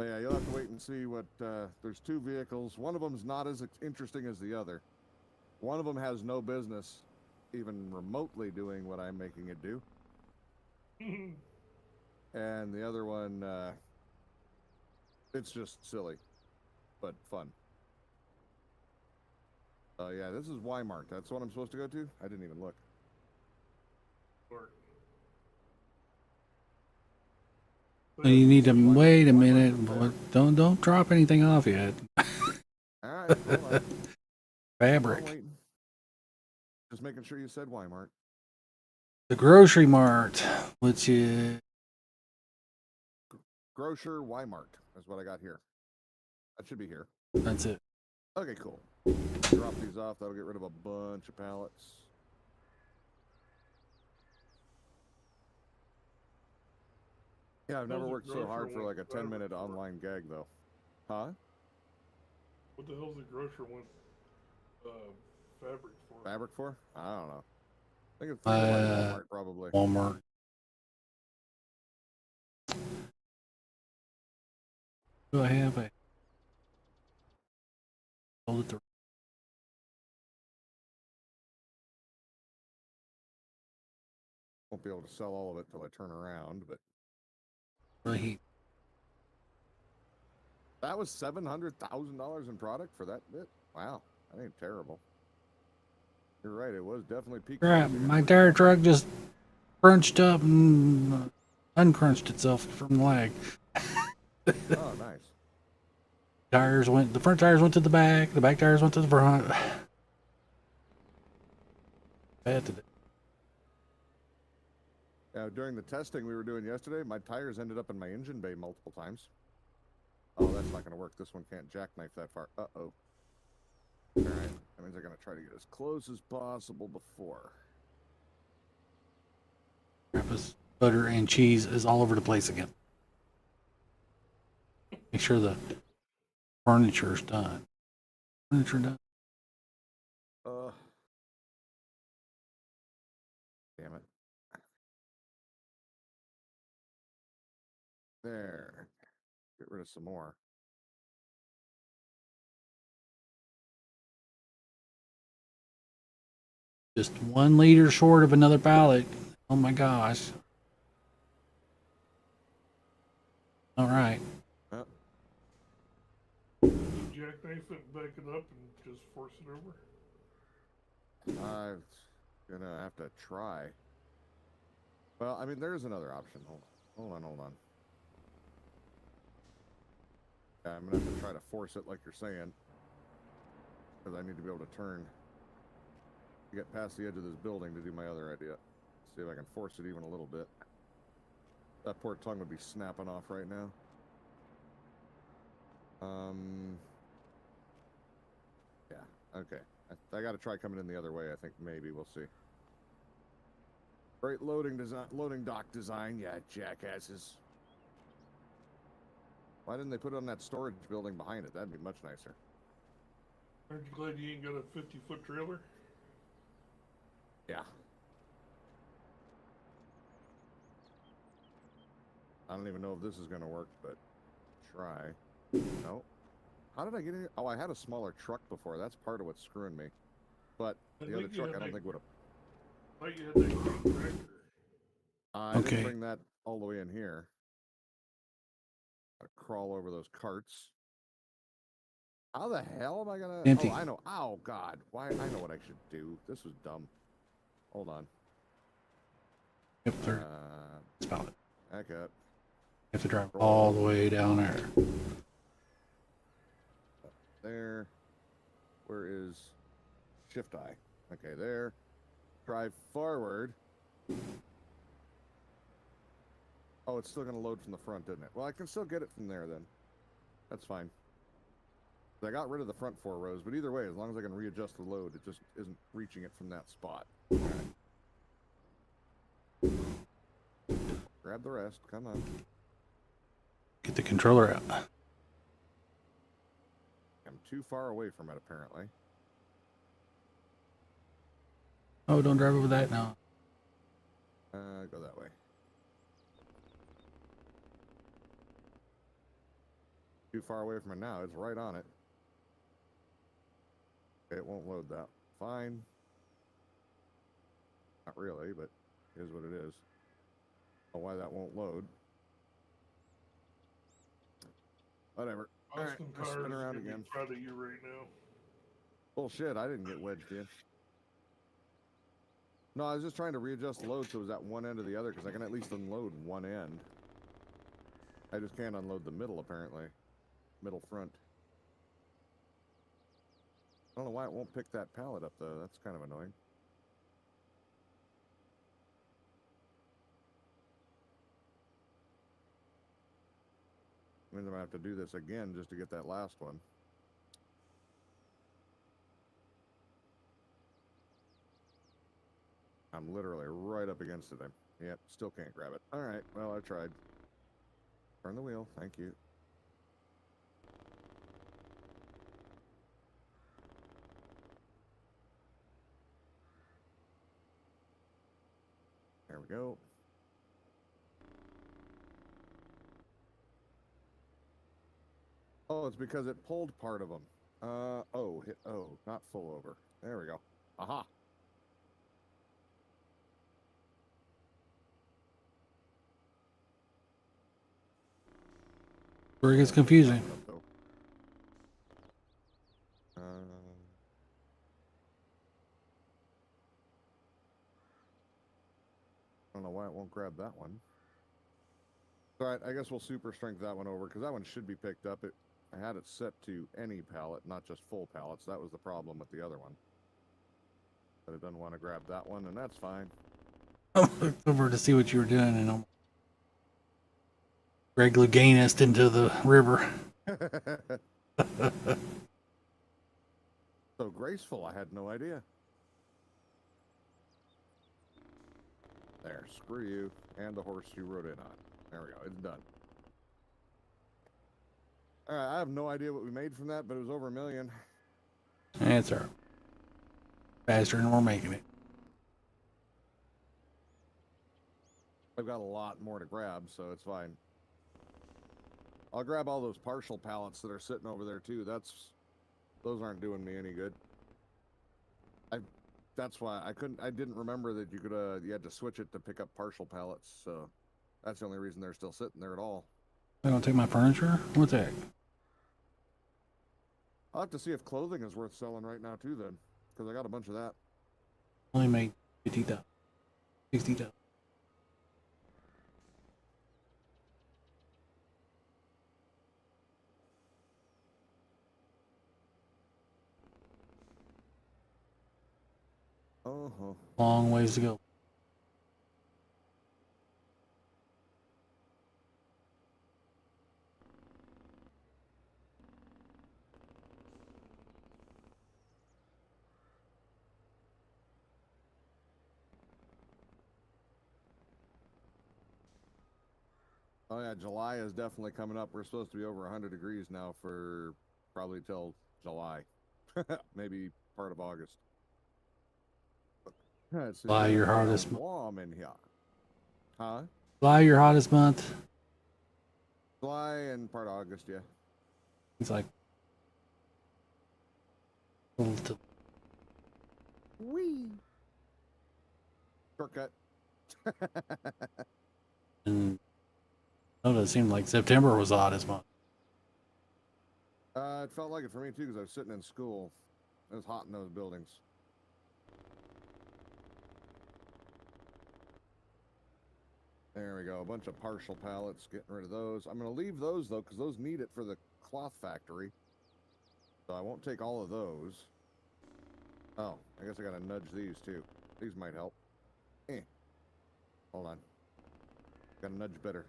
yeah, you'll have to wait and see what, there's two vehicles. One of them's not as interesting as the other. One of them has no business even remotely doing what I'm making it do. And the other one, it's just silly, but fun. Yeah, this is Weimar. That's what I'm supposed to go to? I didn't even look. You need to wait a minute. Don't drop anything off yet. All right, hold on. Fabric. I'm waiting. Just making sure you said Weimar. The grocery mart, which is Grocer Weimar is what I got here. That should be here. that's it. Okay, cool. Drop these off. That'll get rid of a bunch of pallets. Yeah, I've never How's the worked so grocer hard for want like a fabric 10-minute for? online gag, though. Huh? What the hell's the grocer want fabric for? Fabric for? I don't know. I think it's for Walmart, probably. Walmart. Do I have a? Hold it to Won't be able to sell all of it till I turn around, but heat. that was $700,000 in product for that bit. Wow, that ain't terrible. You're right. It was definitely peak. Crap! pricing. My tire truck just crunched up and uncrunched itself from the lag. Oh, nice. The front tires went to the back tires went to the front. Bad today. During the testing we were doing yesterday, my tires ended up in my engine bay multiple times. Oh, that's not going to work. This one can't jackknife that far. Uh-oh. All right. That means I'm going to try to get as close as possible before. Grandpa's butter and cheese is all over the place again. Make sure the furniture's done. Furniture done. Damn it. There. get rid of some more. Just 1 liter short of another pallet. Oh my gosh. All right. Yep. You jackknife it, back it up, and just force it over. I'm gonna have to try. Well, I mean, there's another option. Hold on. Yeah, I'm gonna have to try to force it like you're saying, because I need to be able to turn to get past the edge of this building to do my other idea. See if I can force it even a little bit. That poor tongue would be snapping off right now. Yeah, okay. I got to try coming in the other way. I think maybe we'll see. Great loading dock design, yeah, jackasses. Why didn't they put it on that storage building behind it? That'd be much nicer. Aren't you glad you ain't got a 50-foot trailer? Yeah. I don't even know if this is going to work, but try. No. How did I get in here? Oh, I had a smaller truck before. That's part of what's screwing me. But the other truck, I don't think would have. I thought you had that green tractor. I Okay. didn't bring that all the way in here. Gotta crawl over those carts. How the hell am I gonna? Empty. Oh, I know. Oh God! Why? I know what I should do. This was dumb. Hold on. Yep, third pallet. Back up. You have to drive all the way down there. There. Where is Shift I? Okay, there. Drive forward. Oh, it's still going to load from the front, isn't it? Well, I can still get it from there then. That's fine. I got rid of the front 4 rows, but either way, as long as I can readjust the load, it just isn't reaching it from that spot. All right. Grab the rest. Come on. Get the controller out. I'm too far away from it, apparently. Oh, don't drive over that now. Go that way. Too far away from it now. It's right on it. Okay, it won't load that. Fine. Not really, but it is what it is. I don't know why that won't load. Whatever. All right, Austin I'll Cars spin around is gonna again. be proud of you right now. Bullshit, I didn't get wedged in. No, I was just trying to readjust the load so it was at one end or the other, because I can at least unload one end. I just can't unload the middle, apparently. Middle front. I don't know why it won't pick that pallet up, though. That's kind of annoying. Means I'm gonna have to do this again just to get that last one. I'm literally right up against it. Yep, still can't grab it. All right, well, I tried. Turn the wheel, thank you. There we go. Oh, it's because it pulled part of them. Not full over. There we go. Aha. Where it gets confusing. I don't know why it won't grab that one. All right, I guess we'll super strength that one over, because that one should be picked up. I had it set to any pallet, not just full pallets. That was the problem with the other one. But it doesn't want to grab that one, and that's fine. I looked over to see what you were doing, and I'm Greg Louganis into the river. So graceful, I had no idea. There, screw you, and the horse you rode in on. There we go, it's done. Alright, I have no idea what we made from that, but it was over $1 million. That's all right. Faster than we're making it. I've got a lot more to grab, so it's fine. I'll grab all those partial pallets that are sitting over there too. Those aren't doing me any good. That's why I didn't remember that you had to switch it to pick up partial pallets. So that's the only reason they're still sitting there at all. I'm gonna take my furniture. What's that? I'll have to see if clothing is worth selling right now too then, because I got a bunch of that. Only made 50,000, 60,000. Uh-huh. Long ways to go. Oh yeah, July is definitely coming up. We're supposed to be over 100 degrees now for probably till July. Maybe part of August. It's July, your real hottest month. warm in here. Huh? July, your hottest month. July and part of August, yeah. It's like a little to Wee. Shortcut. and no, it seemed like September was the hottest month. It felt like it for me too because I was sitting in school. It was hot in those buildings. There we go. A bunch of partial pallets. Getting rid of those. I'm going to leave those though because those need it for the cloth factory. So I won't take all of those. Oh, I guess I got to nudge these too. These might help. Hold on. Got to nudge better.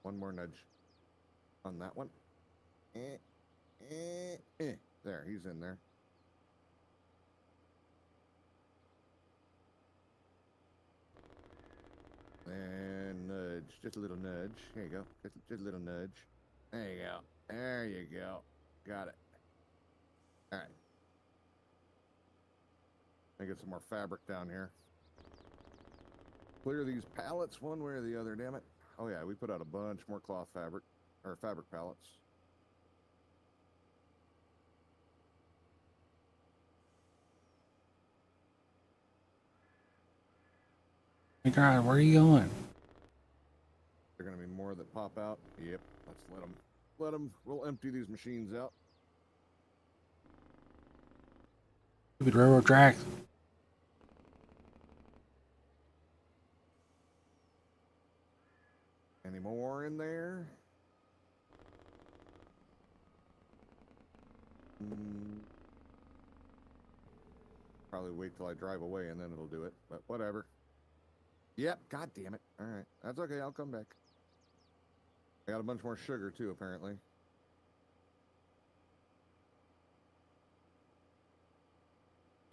One more nudge on that one. There, he's in there. And nudge, just a little nudge. There you go. Just a little nudge. There you go. There you go. Got it. All right. Let me get some more fabric down here. Clear these pallets one way or the other, damn it. Oh yeah, we put out a bunch more cloth fabric, or fabric pallets. My God, where are you going? There are gonna be more that pop out. Yep, let's let them. We'll empty these machines out. Stupid railroad tracks. Any more in there? Probably wait till I drive away and then it'll do it, but whatever. Yep, god damn it. Alright, that's okay, I'll come back. I got a bunch more sugar too, apparently.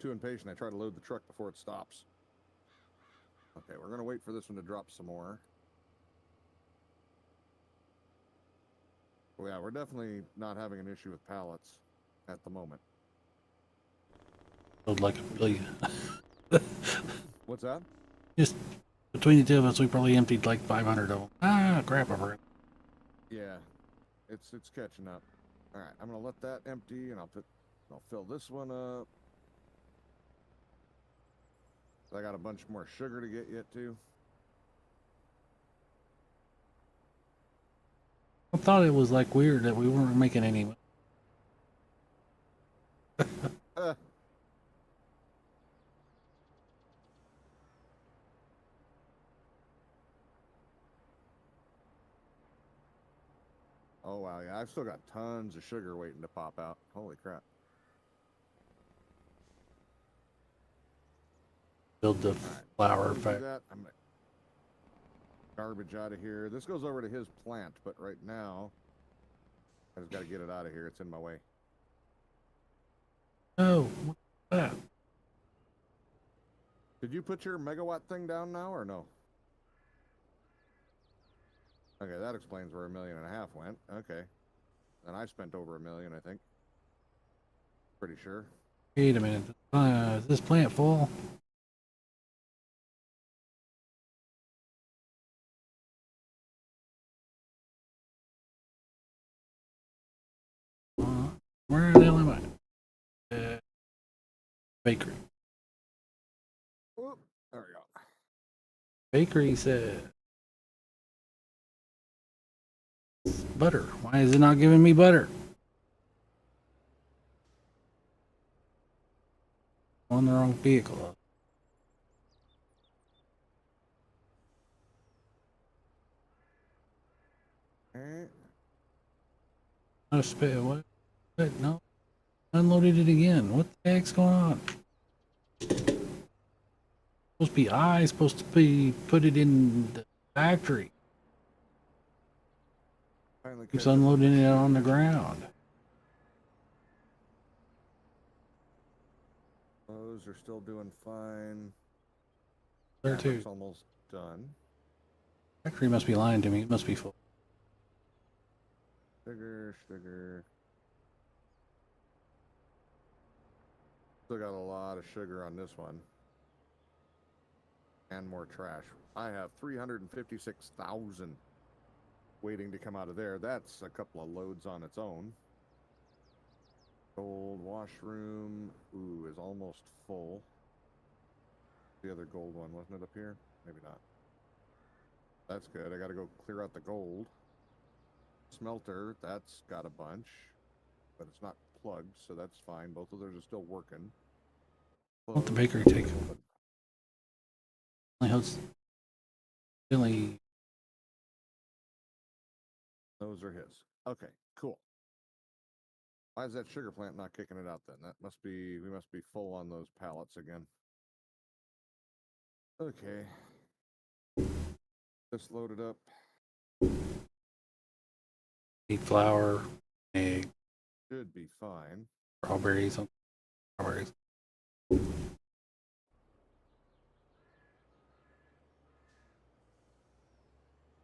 Too impatient, I try to load the truck before it stops. Okay, we're gonna wait for this one to drop some more. Well, yeah, we're definitely not having an issue with pallets at the moment. Load like a billion. What's that? Just between the two of us, we probably emptied like 500 of them. Ah, crap, I forgot. Yeah, it's catching up. All right, I'm gonna let that empty, and I'll fill this one up. I got a bunch more sugar to get yet too. I thought it was like weird that we weren't making any. Oh wow, yeah, I've still got tons of sugar waiting to pop out. Holy crap. Build the flour Do factory. that. I'm gonna garbage out of here. This goes over to his plant, but right now I just gotta get it out of here. It's in my way. Oh, what's that? Did you put your megawatt thing down now or no? Okay, that explains where $1.5 million went. Okay. And I spent over $1 million, I think. Pretty sure. Wait a minute. Is this plant full? Bakery. Whoop, there we go. Bakery said butter. Why is it not giving me butter? On the wrong vehicle. Alright. Not a spit. What? No. Unloaded it again. What the heck's going on? Supposed to be supposed to be put it in the factory. Finally Keeps catch up. unloading it on the ground. Those are still doing fine. There too. It's almost done. Factory must be lying to me. It must be full. Sugar. Still got a lot of sugar on this one. And more trash. I have 356,000 waiting to come out of there. That's a couple of loads on its own. Gold washroom, ooh, is almost full. The other gold one, wasn't it up here? Maybe not. That's good. I gotta go clear out the gold. Smelter, that's got a bunch, but it's not plugged, so that's fine. Both of those are still working. Let the bakery take it. Really. Those are his. Okay, cool. Why is that sugar plant not kicking it out then? That must be, we must be full on those pallets again. Okay. Just load it up. Need flour, egg, Should be fine. strawberries. Strawberries.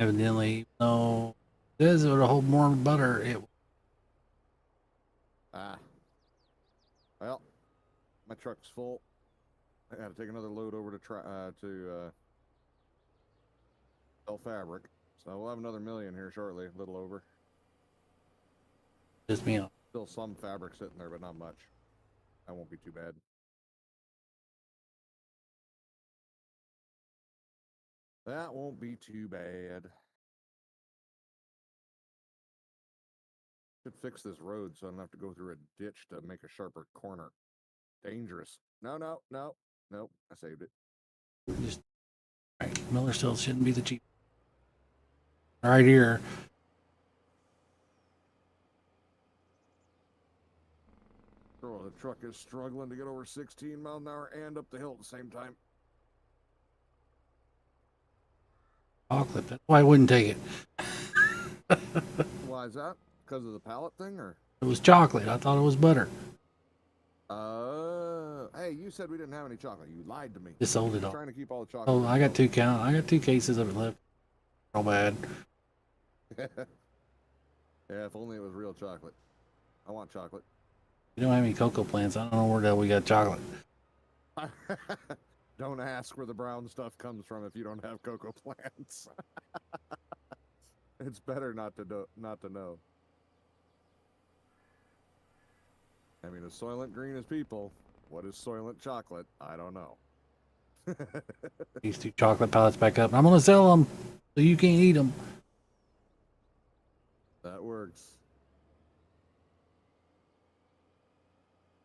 Evidently, no. It says it would hold more butter. It. Well, my truck's full. I gotta take another load over to sell fabric. So we'll have another million here shortly, a little over. Just me off. Still some fabric sitting there, but not much. That won't be too bad. That won't be too bad. Should fix this road so I don't have to go through a ditch to make a sharper corner. Dangerous. No. I saved it. Just right. Miller still shouldn't be the cheap. Right here. Oh, the truck is struggling to get over 16 miles an hour and up the hill at the same time. Chocolate. That's why I wouldn't take it. Why is that? Because of the pallet thing, or? It was chocolate. I thought it was butter. Hey, you said we didn't have any chocolate. You lied to me. Just sold it I'm all. trying to keep all the chocolate. Oh, I got two cases of it left. All bad. Yeah, if only it was real chocolate. I want chocolate. You don't have any cocoa plants. I don't know where the hell we got chocolate. Don't ask where the brown stuff comes from if you don't have cocoa plants. It's better not to know. I mean, as Soylent Green as people, what is Soylent chocolate? I don't know. These two chocolate pallets back up. I'm gonna sell them so you can't eat them. That works.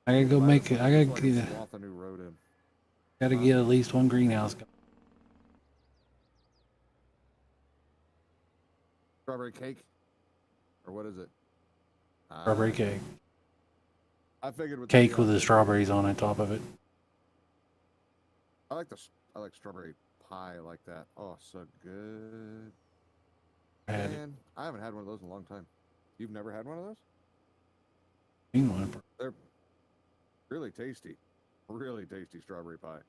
I gotta go make it. I gotta get. Swath a new road in. Gotta get at least one greenhouse. Strawberry cake, or what is it? Strawberry cake. I figured with Cake with the strawberries on the top of it. I like strawberry pie like that. Oh, so good. Man, I haven't had one of those in a long time. You've never had one of those? They're really tasty. Really tasty strawberry pie.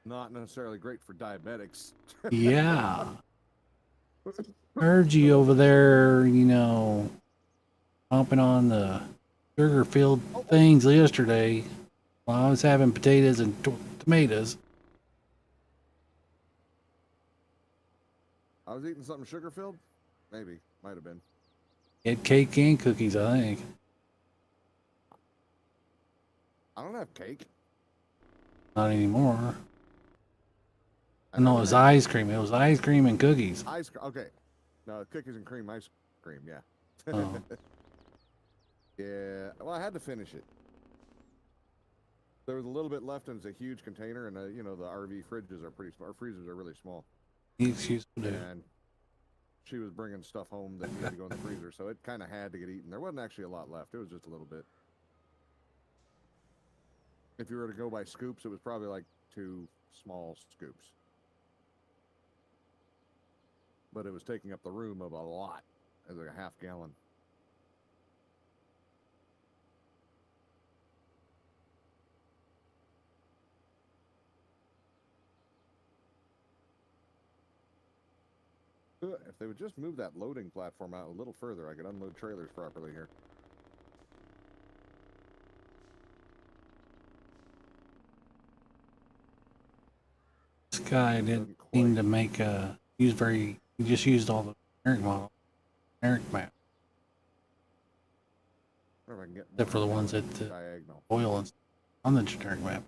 Not necessarily great for diabetics. Yeah. Heard you over there, hopping on the sugar filled things yesterday while I was having potatoes and tomatoes. I was eating something sugar filled? Maybe. Might have been. Had cake and cookies, I think. I don't have cake. Not anymore. I No, never it was had ice cream. It was ice cream and cookies. ice cream. Okay. No, cookies and cream ice cream. Yeah. Oh. Yeah. Well, I had to finish it. There was a little bit left, and it's a huge container, and you know the RV fridges are pretty small. Our freezers are really small. Excuse me. And she was bringing stuff home that needed to go in the freezer, so it kind of had to get eaten. There wasn't actually a lot left. It was just a little bit. If you were to go by scoops, it was probably like 2 small scoops. But it was taking up the room of a lot. It was like a half gallon. If they would just move that loading platform out a little further, I could unload trailers properly here. This guy didn't Doesn't seem quite. to make he just used all the generic model, generic map, I wonder if I can get except for the more ones at the diagonal. oil and on the generic map.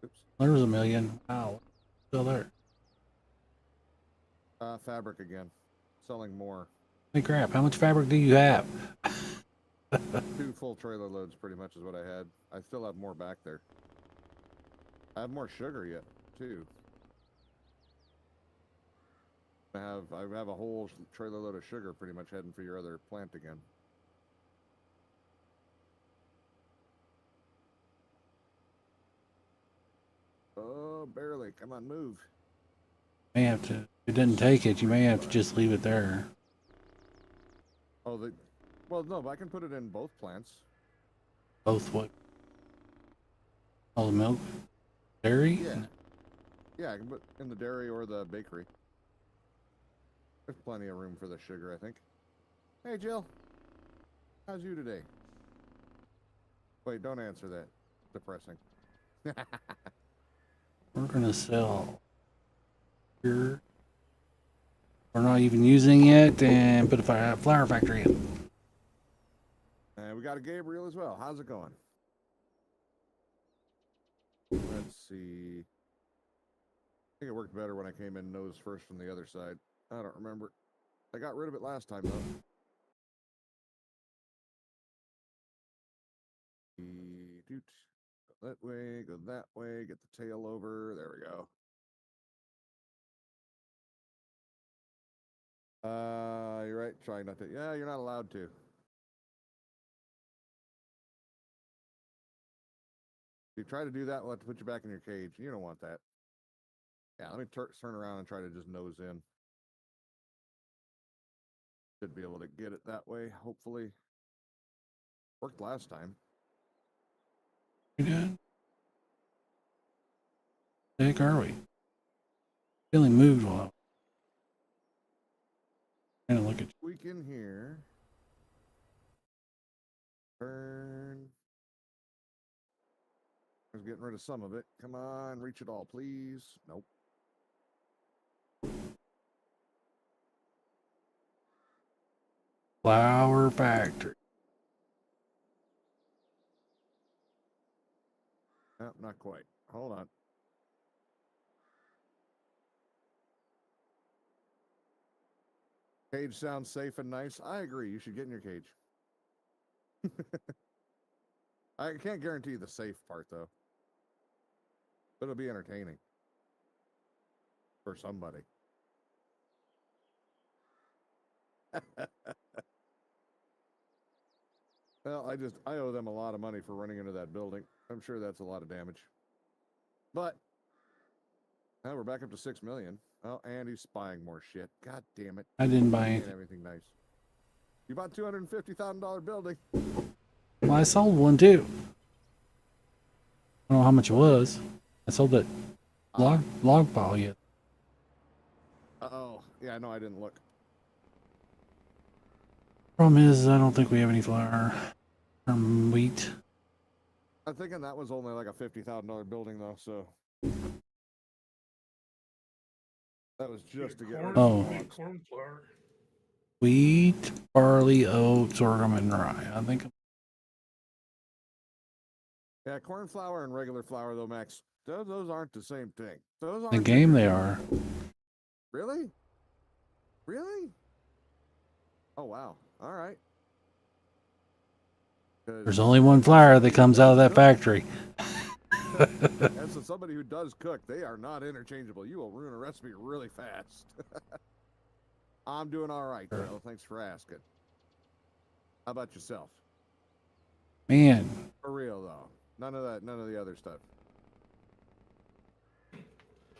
Oops. There was a million. Wow, still there. Fabric again. Selling more. Holy crap! How much fabric do you have? 2 full trailer loads pretty much is what I had. I still have more back there. I have more sugar yet, too. I have a whole trailer load of sugar pretty much heading for your other plant again. Oh, barely. Come on, move. May have to. If it didn't take it, you may have to just leave it there. Oh, well, no, but I can put it in both plants. Both what? All the milk, dairy. Yeah. Yeah, I can put in the dairy or the bakery. There's plenty of room for the sugar, I think. Hey, Jill. How's you today? Wait, don't answer that. Depressing. We're gonna sell here. We're not even using it, and put a flower factory in. And we got a Gabriel as well. How's it going? Let's see. I think it worked better when I came in nose first from the other side. I don't remember. I got rid of it last time, though. Doot. Go that way, go that way, get the tail over. There we go. You're right. Try not to. Yeah, you're not allowed to. If you try to do that, we'll have to put you back in your cage. You don't want that. Yeah, let me turn around and try to just nose in. Should be able to get it that way, hopefully. Worked last time. We good? The heck are we? Really moved while I'm trying to look at you. We can here. Turn. I was getting rid of some of it. Come on, reach it all, please. Nope. Flower factory. No, not quite. Hold on. Cage sounds safe and nice. I agree. You should get in your cage. I can't guarantee the safe part, though. But it'll be entertaining. For somebody. Well, I owe them a lot of money for running into that building. I'm sure that's a lot of damage. But now we're back up to 6 million. Oh, and he's spying more shit. God damn it. I didn't buy Ain't anything. everything nice. You bought $250,000 building. Well, I sold one too. I don't know how much it was. I sold that log pile yet. Uh-oh. Yeah, no, I didn't look. Problem is, I don't think we have any flour or wheat. I'm thinking that was only like a $50,000 building, though, so. That was just to get rid of Oh. the logs. Corn flour. Wheat, barley, oats, sorghum, and rye. I think Yeah, corn flour and regular flour though, Max. Those aren't the same thing. Those In aren't game, sugar. they are. Really? Really? Oh wow. All right. There's only one flour that comes out of that factory. As somebody who does cook, they are not interchangeable. You will ruin a recipe really fast. I'm doing all right, Bill. Thanks for asking. How about yourself? Man, For real though. None of that. None of the other stuff.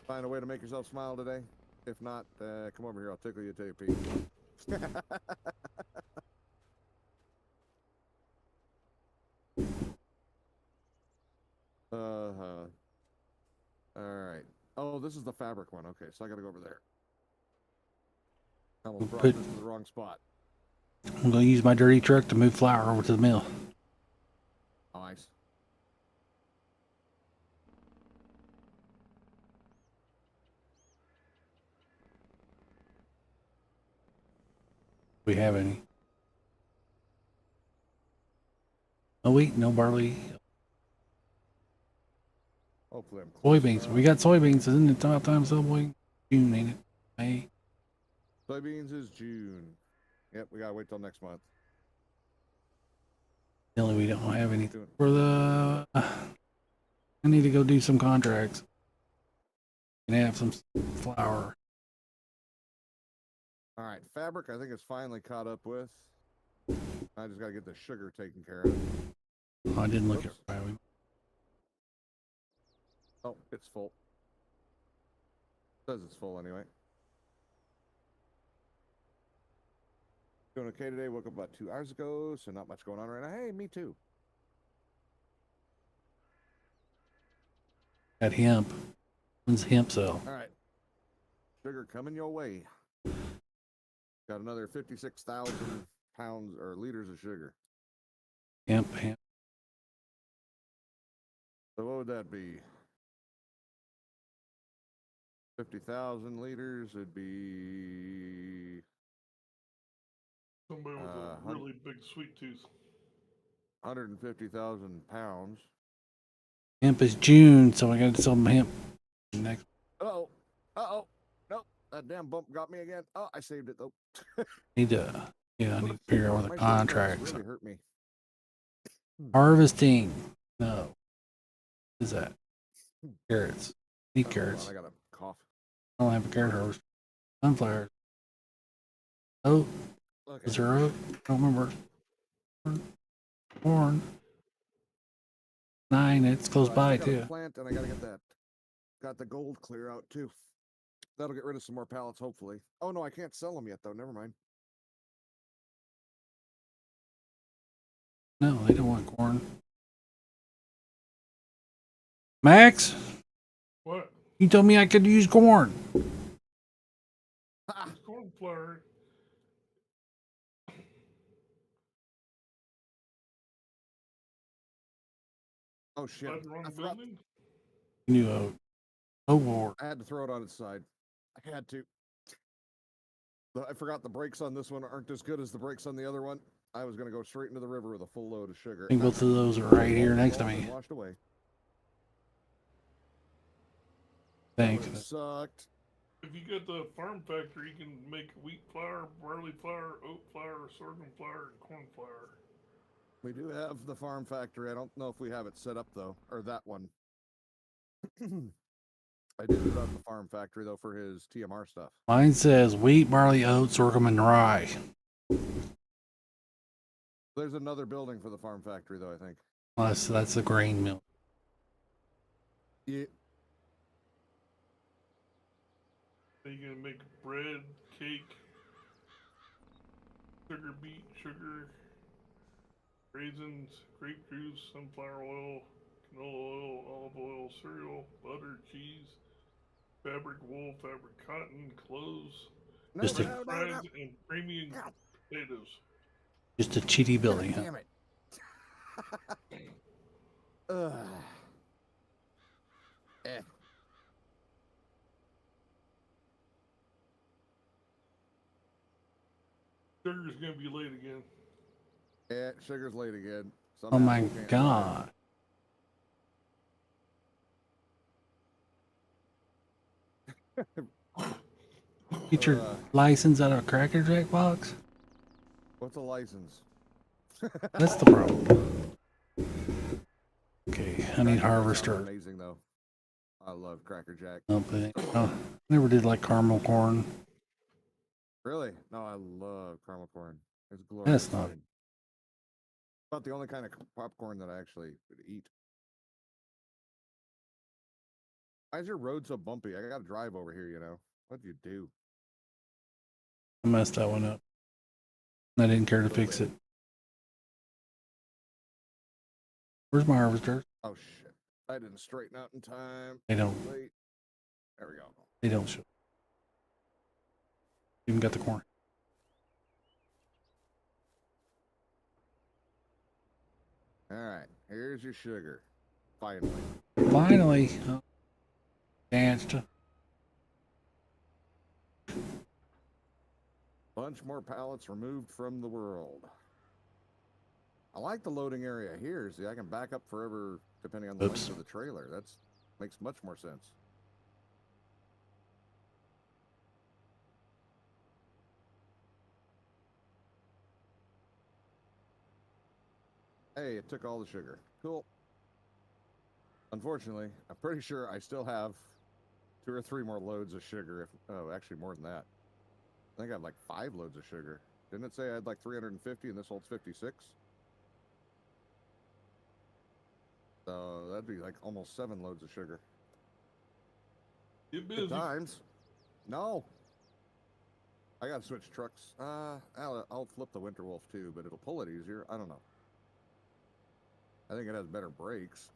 Find a way to make yourself smile today. If not, come over here. I'll tickle you till you pee. Uh-huh. All right. Oh, this is the fabric one. Okay, so I gotta go over there. I almost brought this to the wrong spot. I'm going to use my dirty truck to move flour over to the mill. Nice. Do we have any? No wheat, no barley. Hopefully I'm close Soybeans. enough. We got soybeans. Isn't it about time someone? June, ain't it? May. Soybeans is June. Yep, we gotta wait till next month. Really, we don't have anything for the. I need to go do some contracts and have some flour. All right, fabric I think is finally caught up with. I just gotta get the sugar taken care of. Oh, I didn't look Oops. at it. Oh, it's full. Says it's full anyway. Doing okay today. Woke up about 2 hours ago, so not much going on right now. Hey, me too. Got hemp. When's hemp sell? All right. Sugar coming your way. Got another 56,000 pounds or liters of sugar. Hemp. So what would that be? 50,000 liters would be Somebody with a really big sweet tooth. 150,000 pounds. Hemp is June, so I got to sell some hemp next. Uh-oh. Uh-oh. Nope. That damn bump got me again. Oh, I saved it, though. Need to, I need to figure out what the contracts. Really hurt me. Harvesting. No. What is that? Carrots. Need carrots. I got a cough. I don't have a carrot harvest. Sunflower. Oh, Okay. is there oat? I don't remember. Corn. 9. It's close by I gotta too. plant, and I gotta get that. Got the gold clear out too. That'll get rid of some more pallets, hopefully. Oh no, I can't sell them yet though. Never mind. No, they don't want corn. Max, What? you told me I could use corn. It's corn flour. Oh shit! Is that the wrong building? New oat. Oh Lord. I had to throw it on its side. I had to. I forgot the brakes on this one aren't as good as the brakes on the other one. I was gonna go straight into the river with a full load of sugar. I think both of those are right here next to me. Washed away. Thanks. Sucked. If you get the farm factory, you can make wheat flour, barley flour, oat flour, sorghum flour, and corn flour. We do have the farm factory. I don't know if we have it set up though, or that one. I did put up the farm factory though for his TMR stuff. Mine says wheat, barley, oat, sorghum, and rye. There's another building for the farm factory though, I think. Well, that's the grain mill. Yeah. Then you can make bread, cake, sugar beet, sugar, raisins, grape juice, sunflower oil, canola oil, olive oil, cereal, butter, cheese, fabric wool, fabric cotton, clothes, Just French fries, and creamy potatoes. Just a cheaty building, huh? Damn it. Ugh. Eh. Sugar's gonna be late again. Yeah, sugar's late again. Oh my God. Get your license out of a Cracker Jack box? What's a license? That's the problem. Okay, I need Cracker Jack sounds harvester. Amazing though. I love Cracker Jack. I never did like caramel corn. Really? No, I love caramel corn. It's glorious. That's not. About the only kind of popcorn that I actually would eat. Why is your road so bumpy? I gotta drive over here, you know. What'd you do? I messed that one up. I didn't care to fix it. Where's my harvester? Oh shit. I didn't straighten out in time. They don't. Wait. There we go. They don't show. Even got the corn. Alright. Here's your sugar. Finally. Finally. Oh, danced. Bunch more pallets removed from the world. I like the loading area here. See, I can back up forever depending on the length of the trailer. That's makes much more sense. Hey, it took all the sugar. Cool. Unfortunately, I'm pretty sure I still have 2 or 3 more loads of sugar. Oh, actually more than that. I think I have like 5 loads of sugar. Didn't it say I had like 350 and this holds 56? So that'd be like almost 7 loads of sugar. Get Good busy. times. No. I gotta switch trucks. I'll flip the Winter Wolf too, but it'll pull it easier. I don't know. I think it has better brakes.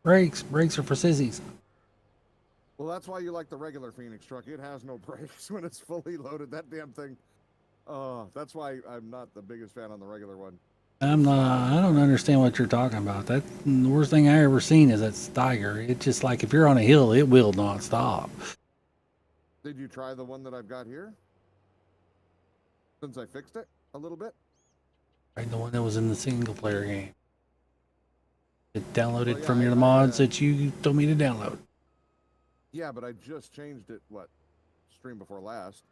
Brakes are for sissies. Well, that's why you like the regular Phoenix truck. It has no brakes when it's fully loaded. That damn thing. That's why I'm not the biggest fan on the regular one. I'm not. I don't understand what you're talking about. That the worst thing I ever seen is that Steiger. It's just like if you're on a hill, it will not stop. Did you try the one that I've got here? Since I fixed it a little bit? Right, the one that was in the single player game. It downloaded Well, yeah, from your mods that you told me to download. Yeah, but I just changed it, stream before last.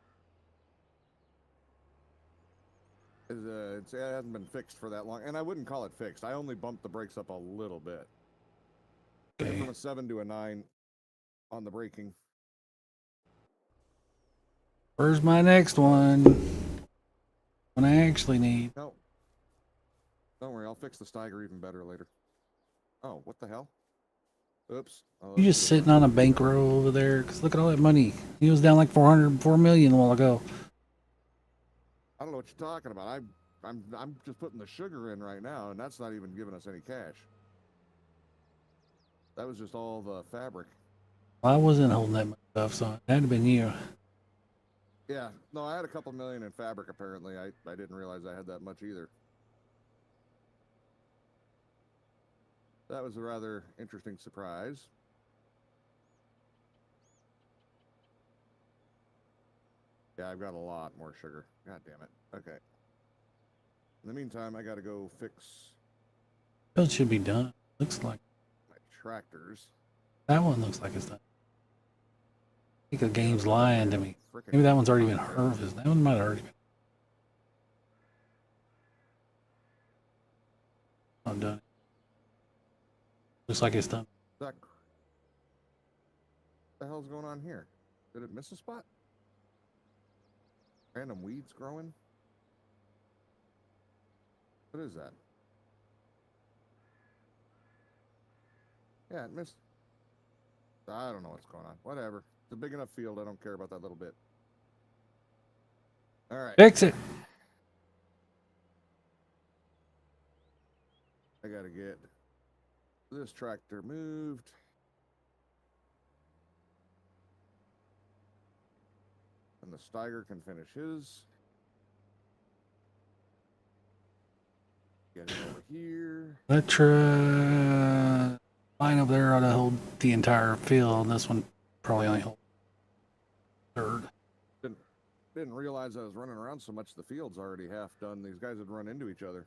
It hasn't been fixed for that long, and I wouldn't call it fixed. I only bumped the brakes up a little bit. Okay. From a 7 to a 9 on the braking. Where's my next one? One I actually need. No. Don't worry, I'll fix the Steiger even better later. Oh, what the hell? Oops. You just sitting on a bankroll over there? Cause look at all that money. He was down like 4 million a while ago. I don't know what you're talking about. I'm just putting the sugar in right now, and that's not even giving us any cash. That was just all the fabric. Well, I wasn't holding that much stuff, so it had to been you. Yeah, no, I had a couple million in fabric apparently. I didn't realize I had that much either. That was a rather interesting surprise. Yeah, I've got a lot more sugar. God damn it. Okay. In the meantime, I gotta go fix It should be done. Looks like my tractors. that one looks like it's done. I think the game's lying to me. Maybe that one's already been harvested. That one might have already been. I'm done. Looks like it's done. What the hell's going on here? Did it miss a spot? Random weeds growing? What is that? Yeah, it missed. I don't know what's going on. Whatever. It's a big enough field. I don't care about that little bit. All right. Fix it. I gotta get this tractor moved. And the Steiger can finish his. Get it over here. That line over there ought to hold the entire field. This one probably only holds third. Didn't realize I was running around so much. The field's already half done. These guys had run into each other.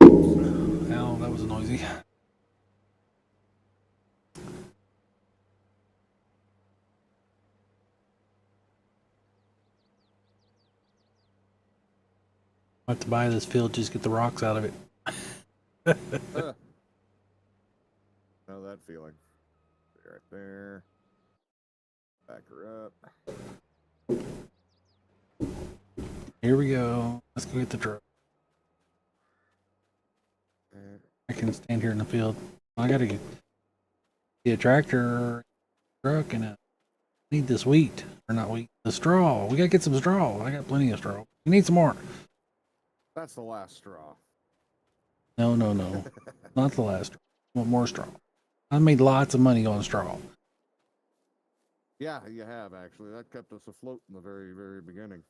Ow, that was noisy. I have to buy this field, just get the rocks out of it. Know that feeling. Right there. Back her up. Here we go. Let's go get the truck. And I can stand here in the field. I gotta get a tractor, truck, and I need this wheat. Or not wheat, the straw. We gotta get some straw. I got plenty of straw. We need some more. that's the last straw. No. Not the last straw. I want more straw. I made lots of money on straw. Yeah, you have actually. That kept us afloat in the very, very beginning.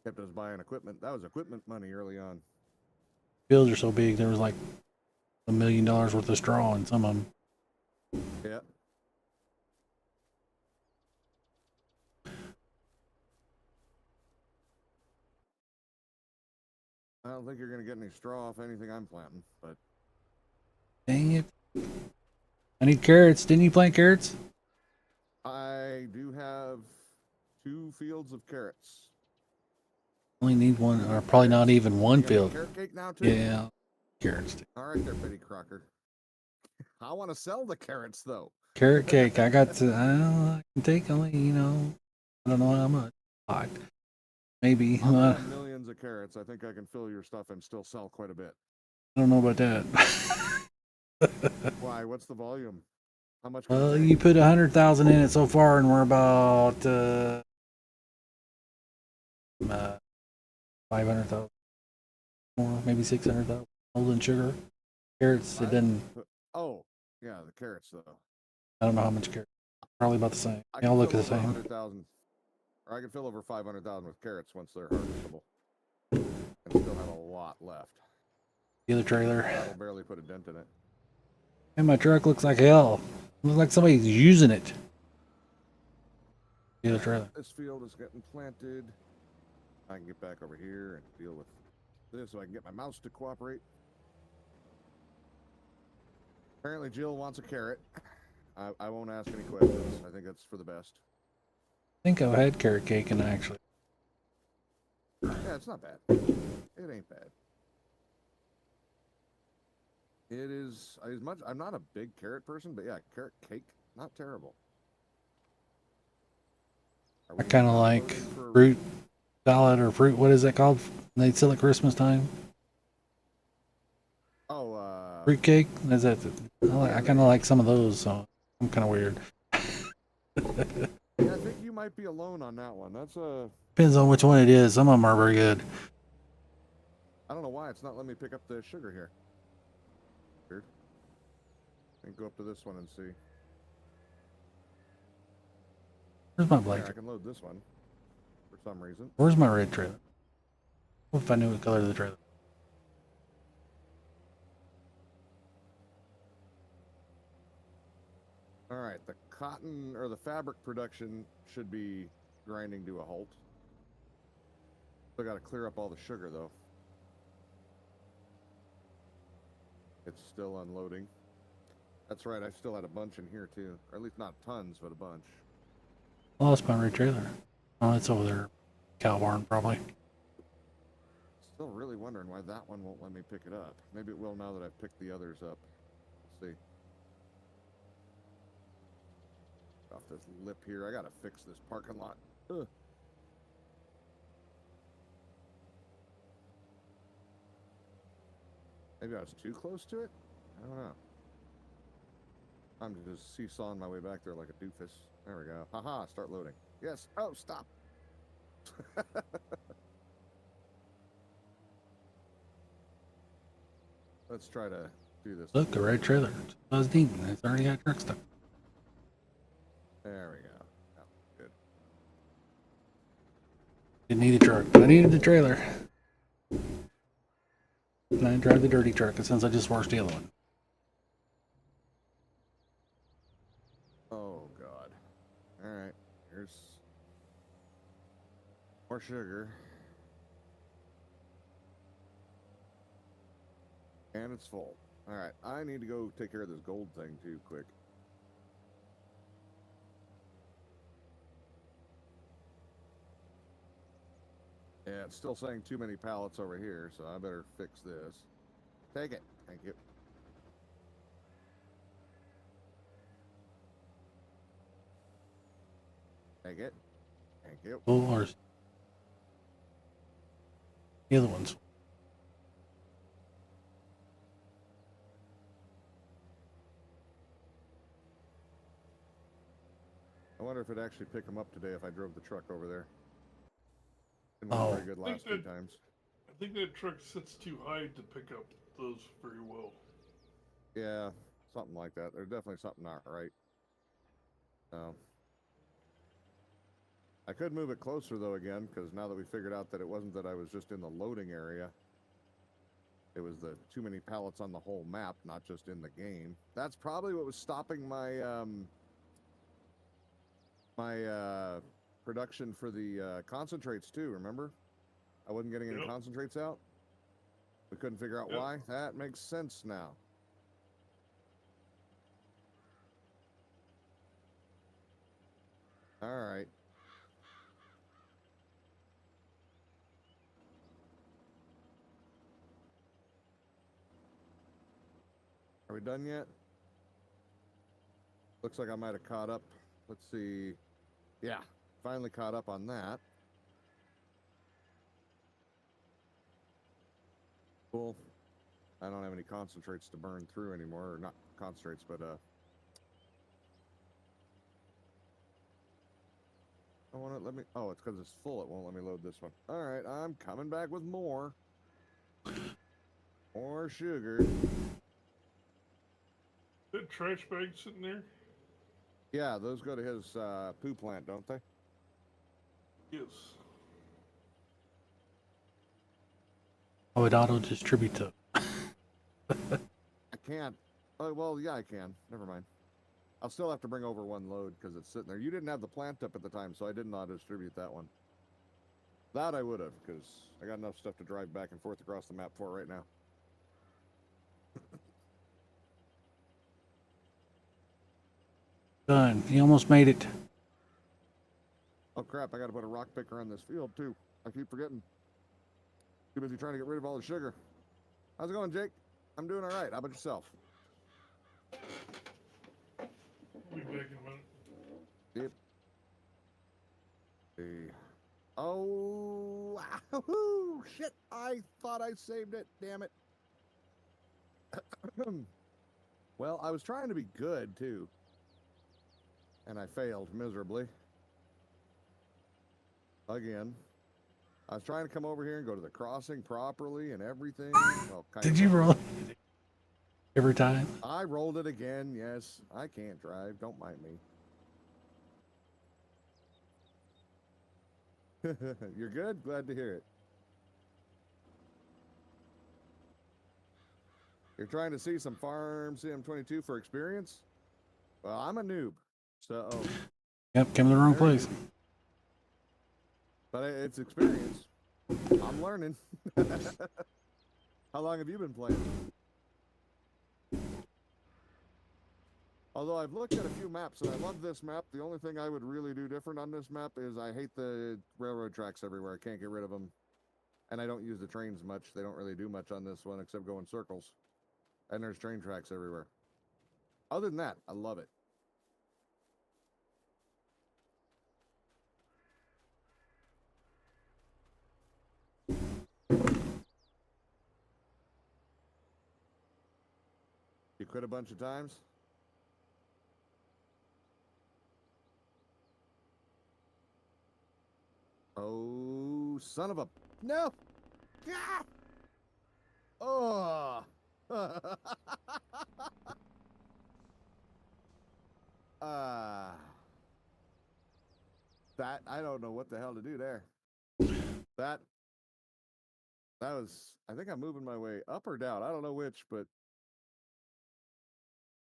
Kept us buying equipment. That was equipment money early on. Fields are so big, there was like $1 million worth of straw in some of them. Yeah. I don't think you're going to get any straw off anything I'm planting, but Dang it. I need carrots. Didn't you plant carrots? I do have 2 fields of carrots. Only need one, or probably not even one You got any field. carrot cake now too? Yeah, carrots. All right there, Betty Crocker. I want to sell the carrots though. Carrot cake. I got to. I can take only, I don't know how much. Lot. Maybe. I'll I have millions of carrots. I think I can fill your stuff and still sell quite a bit. don't know about that. Why? What's the volume? How much? Well, you put 100,000 in it so far, and we're about 500,000 more, maybe 600,000. Holding sugar, carrots. It doesn't. Oh, yeah, the carrots though. I don't know how much carrots. Probably about the same. I They all can look fill the over same. 100,000, or I can fill over 500,000 with carrots once they're harvestable, and still have a lot left. The other trailer. That'll barely put a dent in it. And my truck looks like hell. Looks like somebody's using it. The other trailer. This field is getting planted. I can get back over here and deal with this so I can get my mouse to cooperate. Apparently Jill wants a carrot. I won't ask any questions. I think that's for the best. I think I've had carrot cake and actually. Yeah, it's not bad. It ain't bad. It is as much. I'm not a big carrot person, but yeah, carrot cake, not terrible. I kind of like fruit salad or fruit. What is that called? They sell at Christmas time. Oh, Fruit cake. Is that? I kind of like some of those. So I'm kind of weird. yeah, I think you might be alone on that one. That's Depends on which one it is. Some of them are very good. I don't know why it's not letting me pick up the sugar here. Weird. I can go up to this one and see. Where's my Yeah, black? I can load this one for some reason. Where's my red trailer? What if I knew what color of the trailer? All right, the cotton or the fabric production should be grinding to a halt. Still got to clear up all the sugar though. It's still unloading. That's right, I still had a bunch in here too. Or at least not tons, but a bunch. Lost my red trailer. Oh, it's over there. Cow barn, probably. Still really wondering why that one won't let me pick it up. Maybe it will now that I've picked the others up. Let's see. Off this lip here. I gotta fix this parking lot. Ugh. Maybe I was too close to it? I don't know. I'm just seesawing my way back there like a doofus. There we go. Haha, start loading. Yes. Oh, stop. Let's try to do this. Look, a red trailer. I was needing. It's already got truck stuff. There we go. Oh, good. Didn't need a truck, but I needed the trailer. And I drive the dirty truck, and since I just washed the other one. Oh, God. All right. Here's more sugar. And it's full. All right. I need to go take care of this gold thing, too, quick. Yeah, it's still saying too many pallets over here, so I better fix this. Take it. Thank you. Take it. Thank you. Or the other ones. I wonder if it'd actually pick them up today if I drove the truck over there. Didn't look Oh. very good last few times. I think that truck sits too high to pick up those very well. Yeah, something like that. There's definitely something not right. I could move it closer though again, because now that we figured out that it wasn't that I was just in the loading area, it was the too many pallets on the whole map, not just in the game. That's probably what was stopping my production for the concentrates too. Remember, I wasn't getting any concentrates out. We couldn't figure out why. That makes sense now. All right. Are we done yet? Looks like I might have caught up. Let's see. Yeah, finally caught up on that. Cool. I don't have any concentrates to burn through anymore, or not concentrates, but I want to let me. Oh, it's because it's full. It won't let me load this one. All right, I'm coming back with more. More sugar. That trash bag sitting there? Yeah, those go to his poo plant, don't they? Yes. I would auto distribute to. I can't. Oh, well, yeah, I can. Never mind. I'll still have to bring over one load because it's sitting there. You didn't have the plant up at the time, so I didn't auto distribute that one. That I would have, because I got enough stuff to drive back and forth across the map for right now. Done. You almost made it. Oh crap, I gotta put a rock picker on this field too. I keep forgetting. Too busy trying to get rid of all the sugar. How's it going, Jake? I'm doing all right. How about yourself? We'll be back in a minute. Yep. Hey. Oh, wahoo, shit. I thought I saved it. Damn it. Well, I was trying to be good too. And I failed miserably. Again. I was trying to come over here and go to the crossing properly and everything. Well, Did you roll every time? I rolled it again, yes. I can't drive. Don't mind me. You're good? Glad to hear it. You're trying to see some Farm Sim 22 for experience? Well, I'm a noob, so... Yep, came to the wrong place. Newbie. But it's experience. I'm learning. How long have you been playing? Although I've looked at a few maps, and I love this map. The only thing I would really do different on this map is I hate the railroad tracks everywhere. I can't get rid of them. And I don't use the trains much. They don't really do much on this one except go in circles. And there's train tracks everywhere. Other than that, I love it. You quit a bunch of times? Oh, son of a... No! Ah! Oh! That, I don't know what the hell to do there. That was... I think I'm moving my way up or down. I don't know which, but...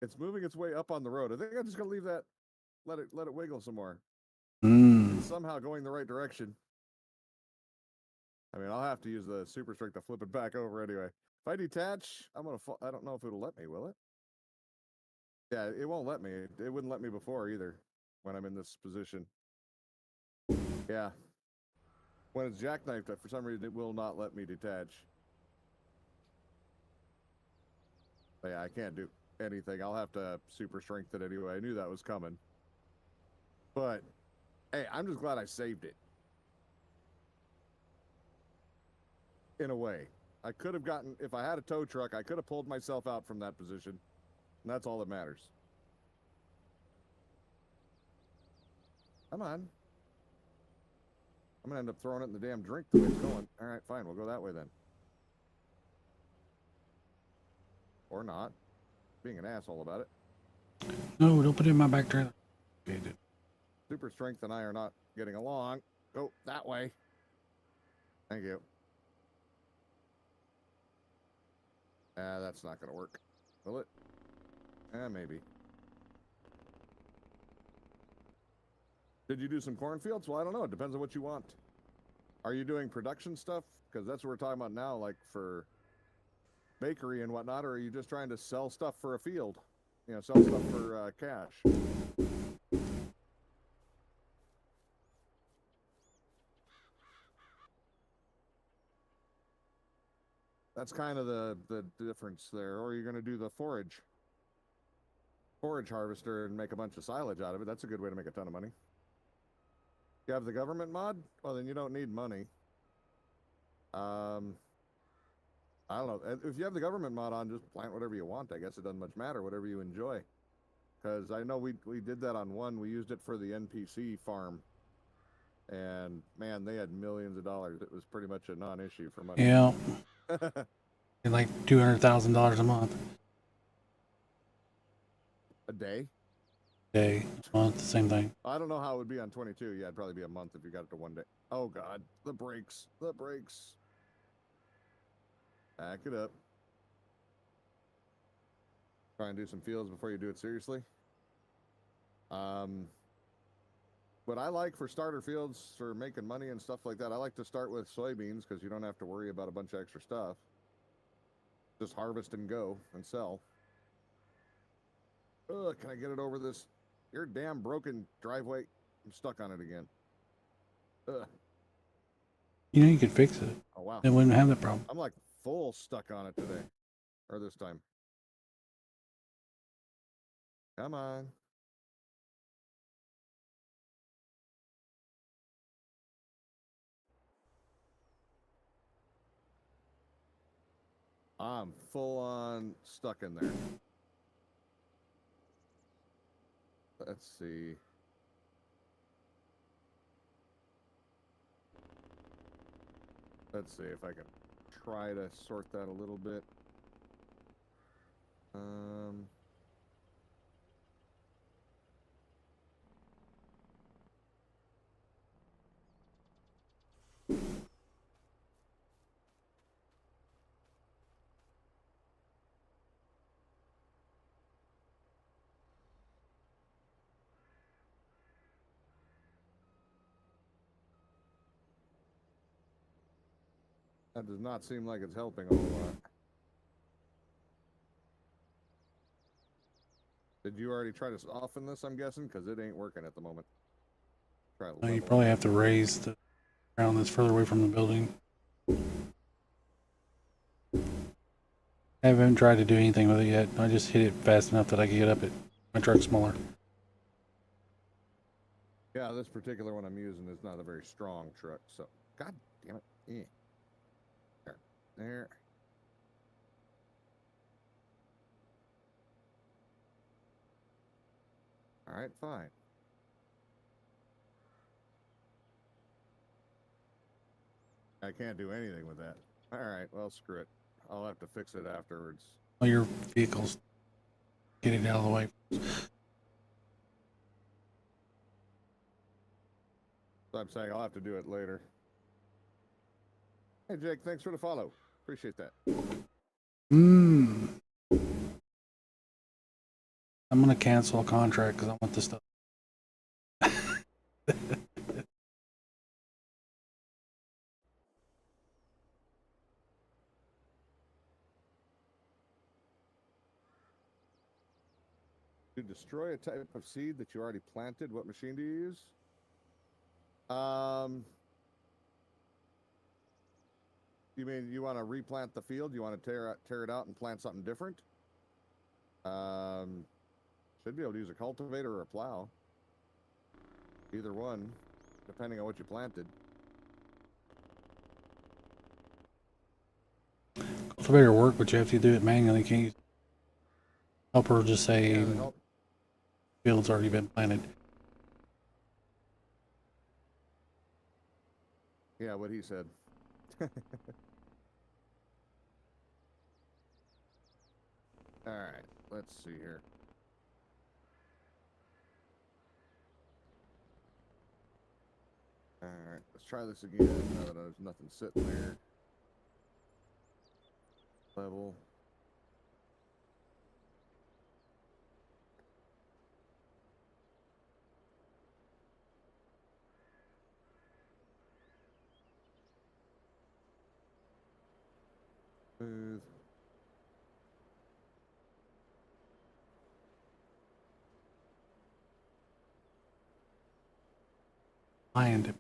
It's moving its way up on the road. I think I'm just going to leave that... Let it wiggle some more. It's somehow going the right direction. I mean, I'll have to use the super strike to flip it back over anyway. If I detach, I'm gonna fall. I don't know if it'll let me, will it? Yeah, it won't let me. It wouldn't let me before either when I'm in this position. Yeah. When it's jackknifed, for some reason it will not let me detach. But yeah, I can't do anything. I'll have to super strength it anyway. I knew that was coming. But hey, I'm just glad I saved it. In a way. I could have gotten, if I had a tow truck, I could have pulled myself out from that position. And that's all that matters. Come on. I'm going to end up throwing it in the damn drink the way it's going. All right, fine. We'll go that way then. Or not. Being an asshole about it. No, don't put it in my back trailer. Okay, dude. Super strength and I are not getting along. Go that way. Thank you. That's not going to work. Will it? Maybe. Did you do some cornfields? Well, I don't know. It depends on what you want. Are you doing production stuff? Because that's what we're talking about now, like for bakery and whatnot, or are you just trying to sell stuff for a field? You know, sell stuff for cash. That's kind of the difference there. Or you're going to do the forage harvester and make a bunch of silage out of it. That's a good way to make a ton of money. You have the government mod? Well, then you don't need money. I don't know. If you have the government mod on, just plant whatever you want. I guess it doesn't much matter, whatever you enjoy. Because I know we did that on one. We used it for the NPC farm. And, man, they had millions of dollars. It was pretty much a non-issue for money. Yeah. And like $200,000 a month. A day? Day, a month, the same thing. I don't know how it would be on 22. Yeah, it'd probably be a month if you got it to one day. Oh, God. The brakes. The brakes. Back it up. Try and do some fields before you do it seriously. What I like for starter fields for making money and stuff like that, I like to start with soybeans because you don't have to worry about a bunch of extra stuff. Just harvest and go and sell. Ugh, can I get it over this? Your damn broken driveway. I'm stuck on it again. Ugh. You know, you could fix it. Oh, wow. They wouldn't have that problem. I'm like full stuck on it today. Or this time. Come on. I'm full on stuck in there. Let's see. Let's see if I can try to sort that a little bit. That does not seem like it's helping a whole lot. Did you already try to soften this, I'm guessing? Because it ain't working at the moment. Try to You level probably it. have to raise the ground that's further away from the building. I haven't tried to do anything with it yet. I just hit it fast enough that I can get up it. My truck's smaller. Yeah, this particular one I'm using is not a very strong truck, so... God damn it. Yeah. There. There. Alright, fine. I can't do anything with that. Alright, well, screw it. I'll have to fix it afterwards. Well, your vehicle's get it out of the way. So I'm saying I'll have to do it later. Hey, Jake, thanks for the follow. Appreciate that. I'm gonna cancel a contract because I want this stuff. To destroy a type of seed that you already planted, what machine do you use? You mean you want to replant the field? You want to tear it out and plant something different? Should be able to use a cultivator or a plow. Either one, depending on what you planted. Cultivator work, but you have to do it manually. Can't you helper just say Yeah, the help. field's already been planted? Yeah, what he said. All right, let's see here. All right, let's try this again. Now that there's nothing sitting there. Level. Smooth. Land.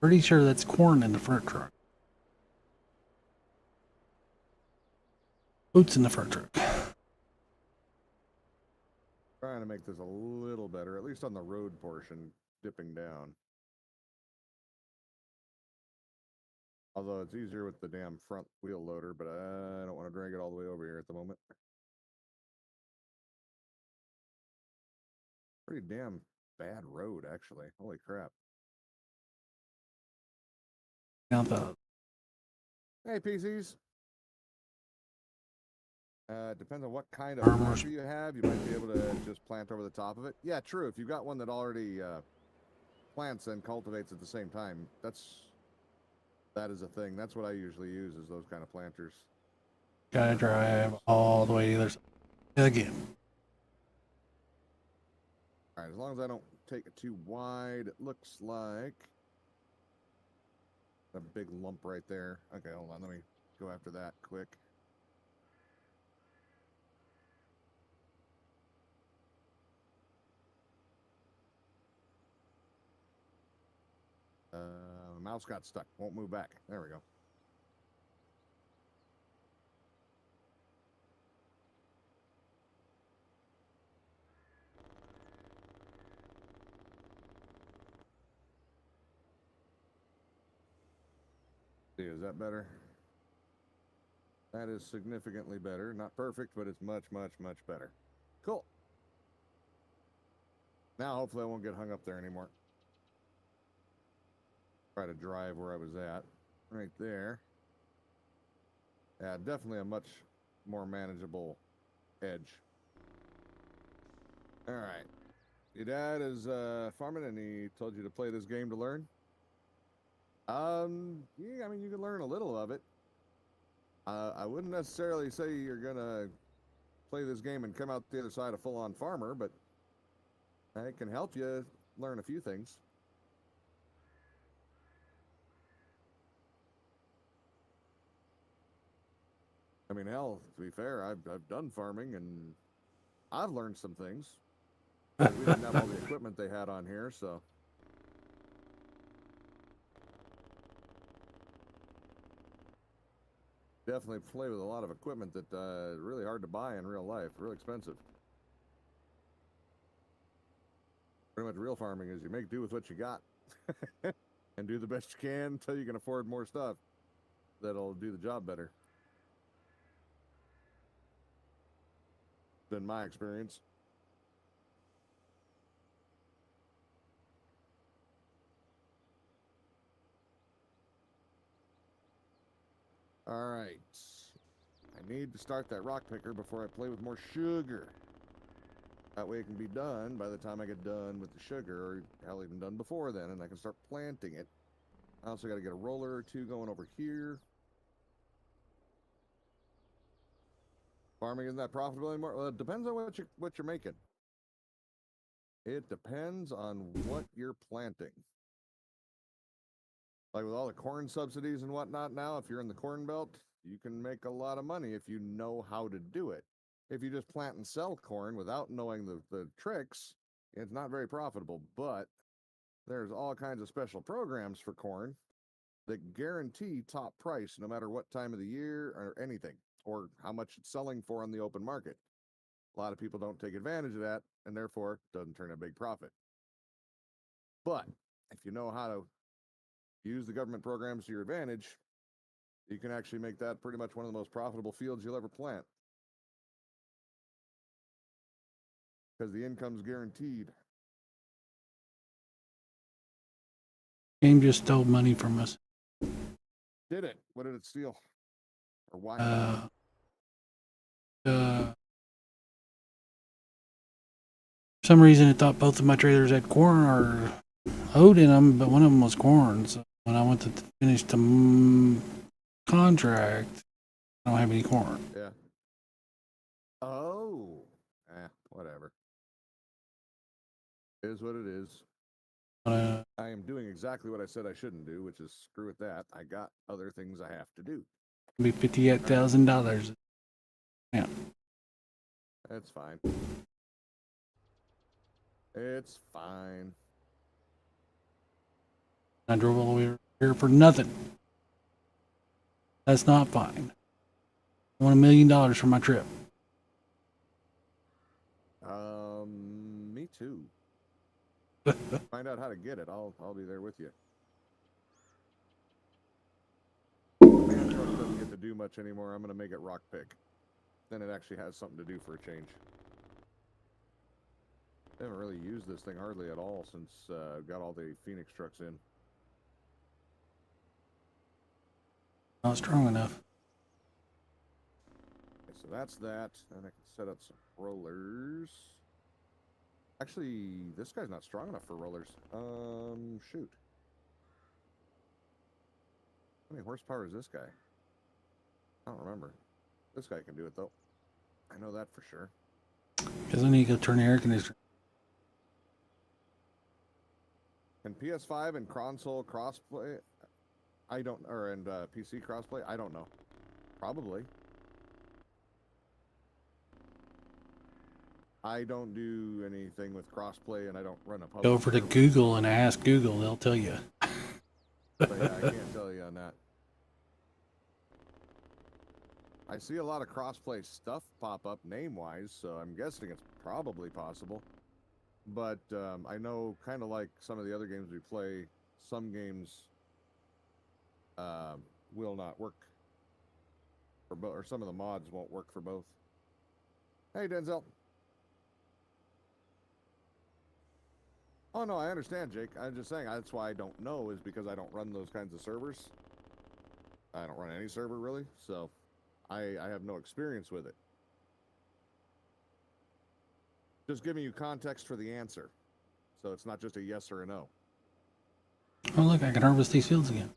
Pretty sure that's corn in the front truck. Boots in the front truck. Trying to make this a little better, at least on the road portion, dipping down. Although it's easier with the damn front wheel loader, but I don't want to drag it all the way over here at the moment. Pretty damn bad road, actually. Holy crap. Now the Hey, PCs. Depends on what kind of Farmers. planter you have. You might be able to just plant over the top of it. Yeah, true. If you've got one that already plants and cultivates at the same time, that is a thing. That's what I usually use, is those kind of planters. gotta drive all the way to the other side again. All right, as long as I don't take it too wide, it looks like a big lump right there. Okay, hold on. Let me go after that quick. Mouse got stuck. Won't move back. There we go. See, is that better? That is significantly better. Not perfect, but it's much, much, much better. Cool. Now, hopefully I won't get hung up there anymore. Try to drive where I was at. Right there. Yeah, definitely a much more manageable edge. All right. Your dad is farming, and he told you to play this game to learn? Yeah, I mean, you can learn a little of it. I wouldn't necessarily say you're gonna play this game and come out the other side a full-on farmer, but it can help you learn a few things. I mean, hell, to be fair, I've done farming and I've learned some things. But we didn't have all the equipment they had on here, so. Definitely play with a lot of equipment that really hard to buy in real life, real expensive. Pretty much real farming is you make do with what you got and do the best you can until you can afford more stuff that'll do the job better. Been my experience. All right. I need to start that rock picker before I play with more sugar. That way it can be done by the time I get done with the sugar, or hell, even done before then, and I can start planting it. I also got to get a roller or two going over here. Farming isn't that profitable anymore? Well, it depends on what you're making. It depends on what you're planting. Like with all the corn subsidies and whatnot now, if you're in the corn belt, you can make a lot of money if you know how to do it. If you just plant and sell corn without knowing the tricks, it's not very profitable. But there's all kinds of special programs for corn that guarantee top price no matter what time of the year or anything, or how much it's selling for on the open market. A lot of people don't take advantage of that, and therefore doesn't turn a big profit. But if you know how to use the government programs to your advantage, you can actually make that pretty much one of the most profitable fields you'll ever plant. Because the income's guaranteed. Game just stole money from us. Did it? What did it steal? Or why? For some reason, it thought both of my trailers had corn or oat in them, but one of them was corn. So when I went to finish the contract, I don't have any corn. Yeah. Oh. Whatever. It is what it is. I am doing exactly what I said I shouldn't do, which is screw at that. I got other things I have to do. Be $58,000. Yeah. That's fine. It's fine. I drove all the way here for nothing. That's not fine. I want $1 million for my trip. Me too. Find out how to get it. I'll be there with you. Man truck doesn't get to do much anymore. I'm gonna make it rock pick. Then it actually has something to do for a change. I haven't really used this thing hardly at all since got all the Phoenix trucks in. Not strong enough. Okay, so that's that. And I can set up some rollers. Actually, this guy's not strong enough for rollers. Shoot. How many horsepower is this guy? I don't remember. This guy can do it, though. I know that for sure. Because then you go turn the air conditioner. Can PS5 and console crossplay? I don't, and PC crossplay? I don't know. Probably. I don't do anything with crossplay, and I don't run a public. Go over to server. Google and ask Google. They'll tell you. But yeah, I can't tell you on that. I see a lot of crossplay stuff pop up name-wise, so I'm guessing it's probably possible. But I know, kind of like some of the other games we play, some games will not work for both, or some of the mods won't work for both. Hey, Denzel. Oh, no, I understand, Jake. I'm just saying, that's why I don't know, is because I don't run those kinds of servers. I don't run any server, really, so I have no experience with it. Just giving you context for the answer. So it's not just a yes or a no. Oh, look, I can harvest these fields again.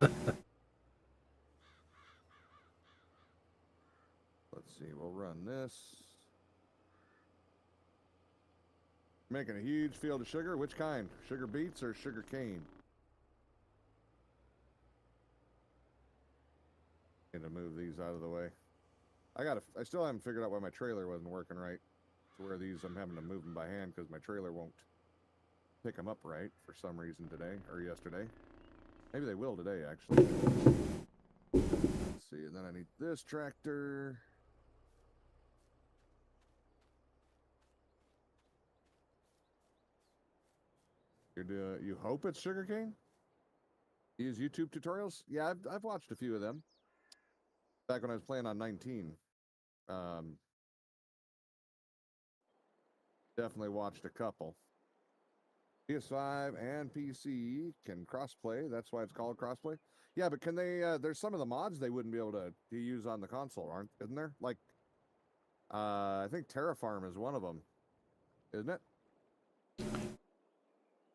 Let's see, we'll run this. Making a huge field of sugar. Which kind? Sugar beets or sugar cane? Need to move these out of the way. I still haven't figured out why my trailer wasn't working right. To where these, I'm having to move them by hand because my trailer won't pick them up right for some reason today or yesterday. Maybe they will today, actually. Let's see, and then I need this tractor. You hope it's sugarcane? You use YouTube tutorials? Yeah, I've watched a few of them. Back when I was playing on 19. Definitely watched a couple. PS5 and PC can crossplay. That's why it's called crossplay. Yeah, but can they? There's some of the mods they wouldn't be able to use on the console, isn't there? Like, I think Terraform is one of them, isn't it?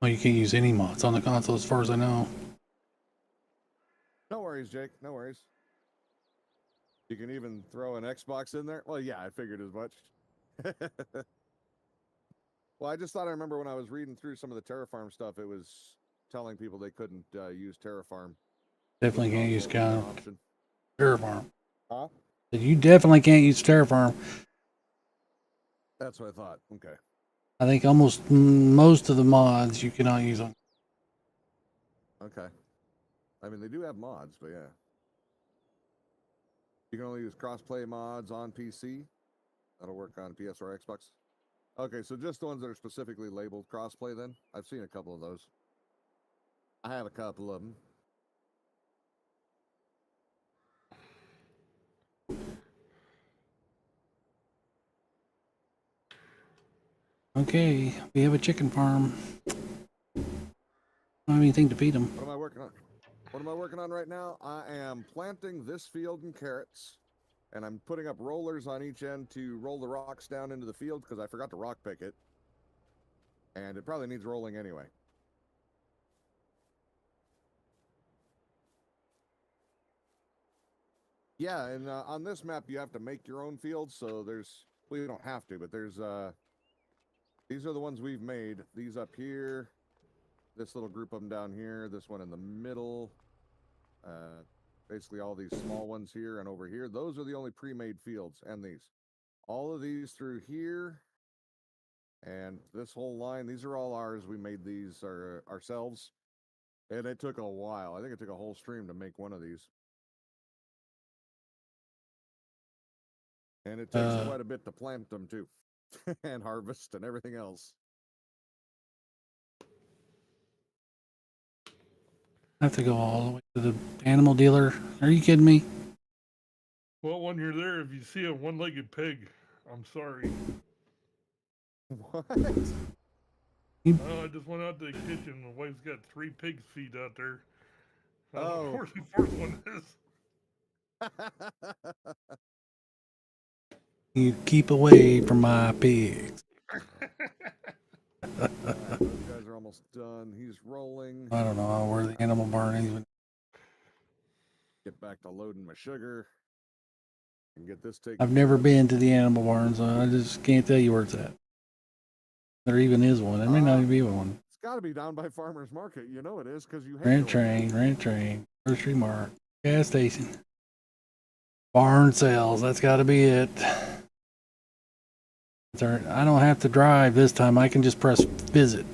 Well, you can't use any mods on the console as far as I know. No worries, Jake. No worries. You can even throw an Xbox in there. Well, yeah, I figured as much. Well, I just thought I remember when I was reading through some of the Terraform stuff, it was telling people they couldn't use Terraform. Definitely can't use Terraform. Huh? You definitely can't use Terraform. That's what I thought. Okay. I think almost most of the mods you cannot use on. Okay. I mean, they do have mods, but yeah. You can only use cross-play mods on PC. That'll work on PS or Xbox. Okay, so just the ones that are specifically labeled cross-play then? I've seen a couple of those. I have a couple of them. Okay, we have a chicken farm. Don't have anything to feed them. What am I working on? What am I working on right now? I am planting this field in carrots, and I'm putting up rollers on each end to roll the rocks down into the field because I forgot to rock pick it. And it probably needs rolling anyway. Yeah, and on this map you have to make your own fields, so there's, well, you don't have to, but there's these are the ones we've made. These up here, this little group of them down here, this one in the middle, basically all these small ones here and over here. Those are the only pre-made fields, and these. All of these through here, and this whole line, these are all ours. We made these ourselves, and it took a while. I think it took a whole stream to make one of these. And it takes quite a bit to plant them too, and harvest and everything else. I have to go all the way to the animal dealer. Are you kidding me? Well, when you're there, if you see a one-legged pig, I'm sorry. What? I just went out to the kitchen. The wife's got 3 pig's feet out there. I don't know where the fourth one is. You keep away from my pigs. Those guys are almost done. He's rolling. I don't know where the animal barn is. Get back to loading my sugar. And get this taken. I've never been to the animal barn, so I just can't tell you where it's at. There even is one. There may not even be one. It's got to be down by Farmer's Market. You know it is because you Rent train, grocery mart, gas station, barn sales. That's got to be it. I don't have to drive this time. I can just press visit.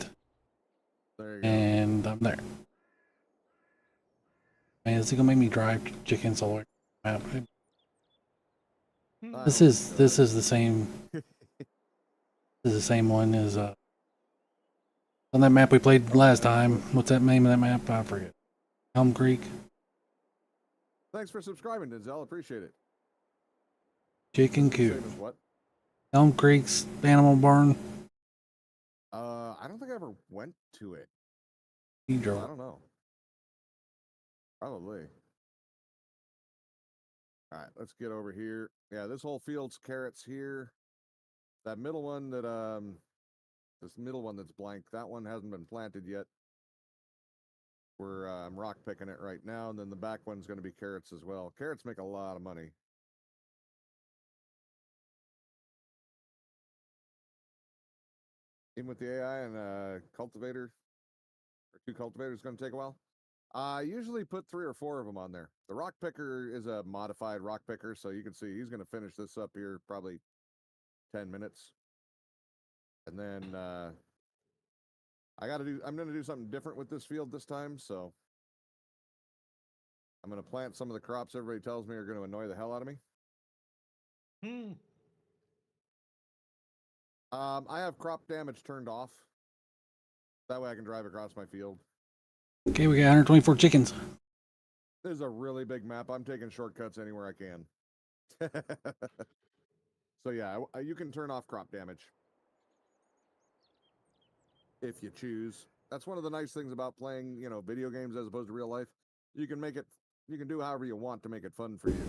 There you go. And I'm there. Man, is it gonna make me drive chickens all the way around the map? This is the same. This is the same one as on that map we played last time. What's that name of that map? I forget. Elm Creek. Thanks for subscribing, Denzel. Appreciate it. Chicken Same coop. as what? Elm Creek's animal barn. I don't think I ever went to it. You I drove. don't know. Probably. All right, let's get over here. Yeah, this whole field's carrots here. That middle one that this middle one that's blank, that one hasn't been planted yet. I'm rock picking it right now, and then the back one's going to be carrots as well. Carrots make a lot of money. Even with the AI and cultivator, or 2 cultivators, is going to take a while. I usually put 3 or 4 of them on there. The rock picker is a modified rock picker, so you can see he's going to finish this up here probably 10 minutes. And then I'm going to do something different with this field this time, so I'm going to plant some of the crops everybody tells me are going to annoy the hell out of me. I have crop damage turned off. That way I can drive across my field. Okay, we got 124 chickens. This is a really big map. I'm taking shortcuts anywhere I can. So yeah, you can turn off crop damage if you choose. That's one of the nice things about playing, video games as opposed to real life. You can do however you want to make it fun for you.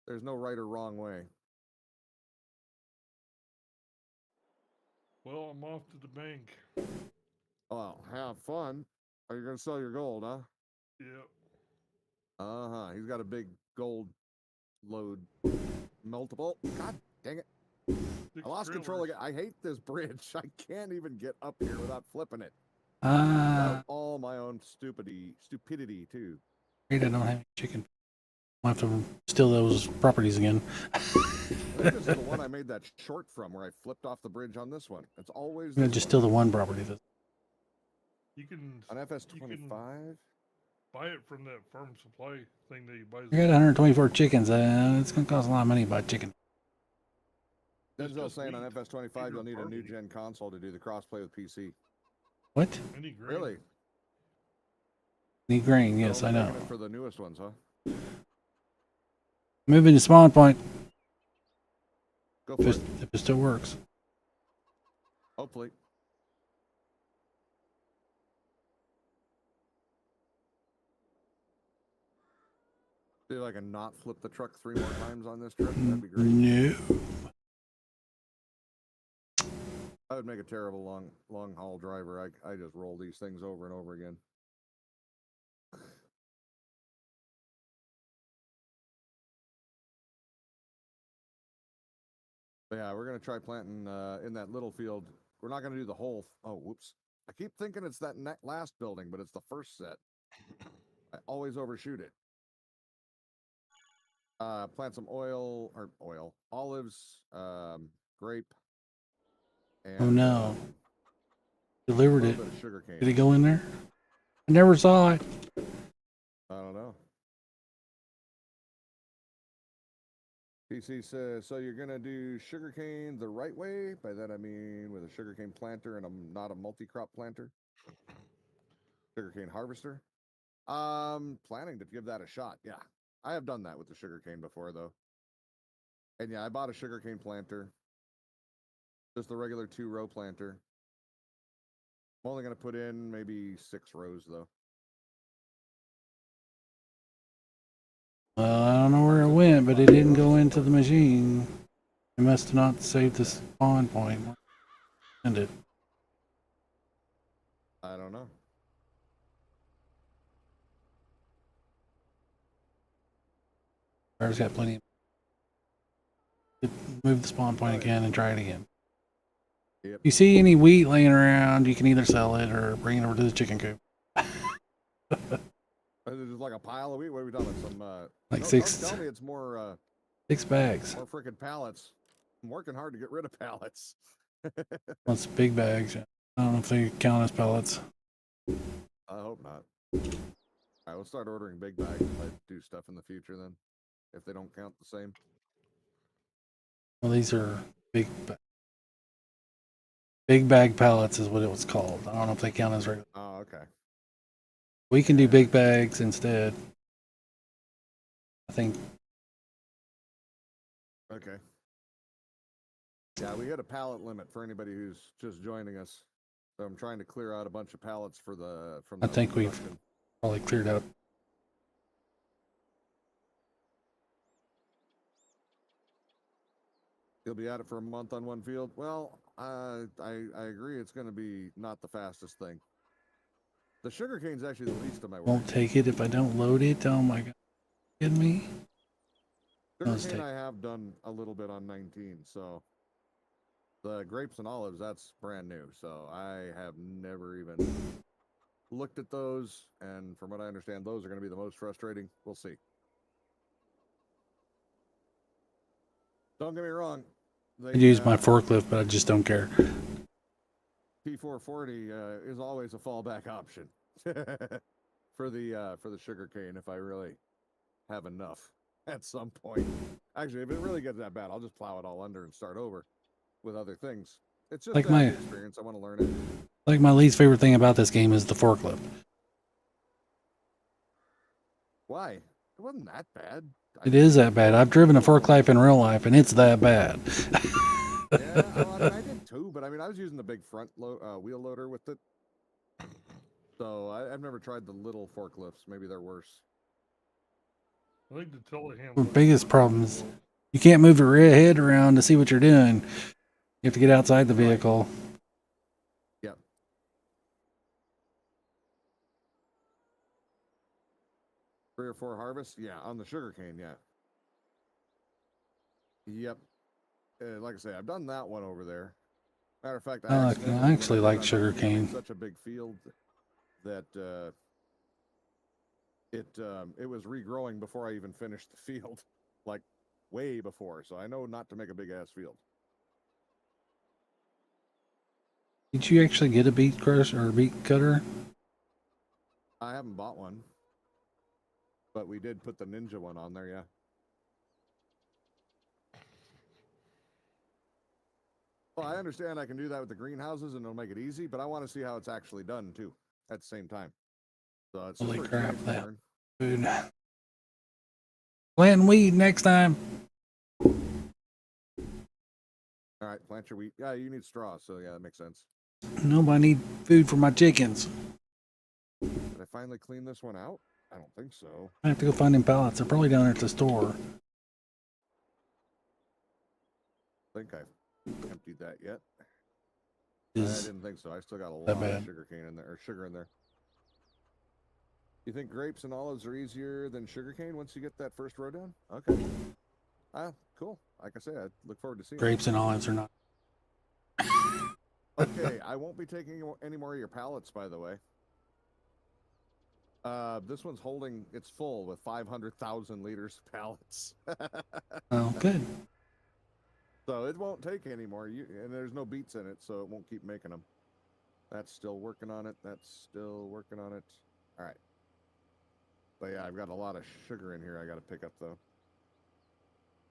There's no right or wrong way. Well, I'm off to the bank. Oh, have fun. Are you going to sell your gold, huh? Yep. Uh-huh. He's got a big gold load multiple. God dang it. I lost control again. I hate this bridge. I can't even get up here without flipping it. All my own stupidity too. I don't have any chicken. I'll have to steal those properties again. I think this is the one I made that short from, where I flipped off the bridge on this one. It's always. I'm gonna just steal the one property. You can on FS22. buy it from that farm supply thing that you buy. I got 124 chickens. It's gonna cost a lot of money to buy chicken. It's Denzel's just saying on meat. FS25 Bigger you'll need a new party. gen console to do the crossplay with PC. What? Any grain. Really? Need grain? They're Yes, only I know. making it for the newest ones, huh? Moving to spawn point Go for if it. it still works. Hopefully. See if I can not flip the truck 3 more times on this trip. That'd be great. No. I would make a terrible long haul driver. I just roll these things over and over again. But yeah, we're gonna try planting in that little field. We're not gonna do the whole. Oh, whoops! I keep thinking it's that last building, but it's the first set. I always overshoot it. Plant some olives, grape, and Oh no. Delivered a it. little bit of sugar cane. Did it go in there? I never saw it. I don't know. PC says, so you're gonna do sugarcane the right way? By that I mean with a sugarcane planter and not a multi-crop planter. Sugarcane harvester. Planning to give that a shot. Yeah, I have done that with the sugarcane before though. And yeah, I bought a sugarcane planter. Just the regular 2-row planter. I'm only gonna put in maybe 6 rows though. Well, I don't know where it went, but it didn't go into the machine. It must have not saved the spawn point. Send it. I don't know. I've got plenty. Move the spawn point again and try it again. Yep. You see any wheat laying around, you can either sell it or bring it over to the chicken coop. Is it just like a pile of wheat? What are we talking about? Some Like don't 6 tell me it's more 6 bags. more freaking pallets. I'm working hard to get rid of pallets. That's big bags. I don't know if they count as pellets. I hope not. All right, we'll start ordering big bags if I do stuff in the future then, if they don't count the same. Well, these are big bag pallets is what it was called. I don't know if they count as regular. Oh, okay. We can do big bags instead. I think. Okay. Yeah, we got a pallet limit for anybody who's just joining us. So I'm trying to clear out a bunch of pallets from I the think we've production. probably cleared out. You'll be at it for a month on one field. Well, I agree. It's going to be not the fastest thing. The sugarcane's actually the least of my worries. Won't take it if I don't load it. Oh my god. Kidding me? Sugarcane I have done a little bit on 19, so the grapes and olives, that's brand new. So I have never even looked at those, and from what I understand, those are going to be the most frustrating. We'll see. Don't get me wrong. I'd use my forklift, but I just don't care. P440 is always a fallback option for the sugarcane if I really have enough at some point. Actually, if it really gets that bad, I'll just plow it all under and start over with other things. It's just Like my experience. I want to learn it. Like my least favorite thing about this game is the forklift. Why? It wasn't that bad. It is that bad. I've driven a forklift in real life, and it's that bad. Yeah, well, I mean, I did too, but I mean, I was using the big front wheel loader with it. So I've never tried the little forklifts. Maybe they're worse. I think the telehandler. The biggest problem is you can't move your rear head around to see what you're doing. You have to get outside the vehicle. Yep. 3 or 4 harvests? Yeah, on the sugarcane, yeah. Yep. Like I say, I've done that one over there. Matter of fact, I actually like sugarcane. Such a big field that it was regrowing before I even finished the field, like way before. So I know not to make a big ass field. Did you actually get a beet crusher or a beet cutter? I haven't bought one. But we did put the Ninja one on there, yeah. Well, I understand I can do that with the greenhouses and it'll make it easy, but I want to see how it's actually done too at the same time. So it's Holy super crap, exciting to that learn. food. Planting weed next time. All right, plant your wheat. Yeah, you need straw, so yeah, that makes sense. Nope, I need food for my chickens. Did I finally clean this one out? I don't think so. I have to go find them pallets. They're probably down there at the store. I think I've emptied that yet. I Is didn't think so. I still got a that lot bad? of sugar cane in there, or sugar in there. You think grapes and olives are easier than sugarcane once you get that first row down? Okay. Ah, cool. Like I said, I look forward to seeing it. Grapes and olives are not. Okay, I won't be taking any more of your pallets, by the way. This one's holding, it's full with 500,000 liters of pallets. Oh, good. So it won't take any more. And there's no beets in it, so it won't keep making them. That's still working on it. That's still working on it. All right. But yeah, I've got a lot of sugar in here I got to pick up, though.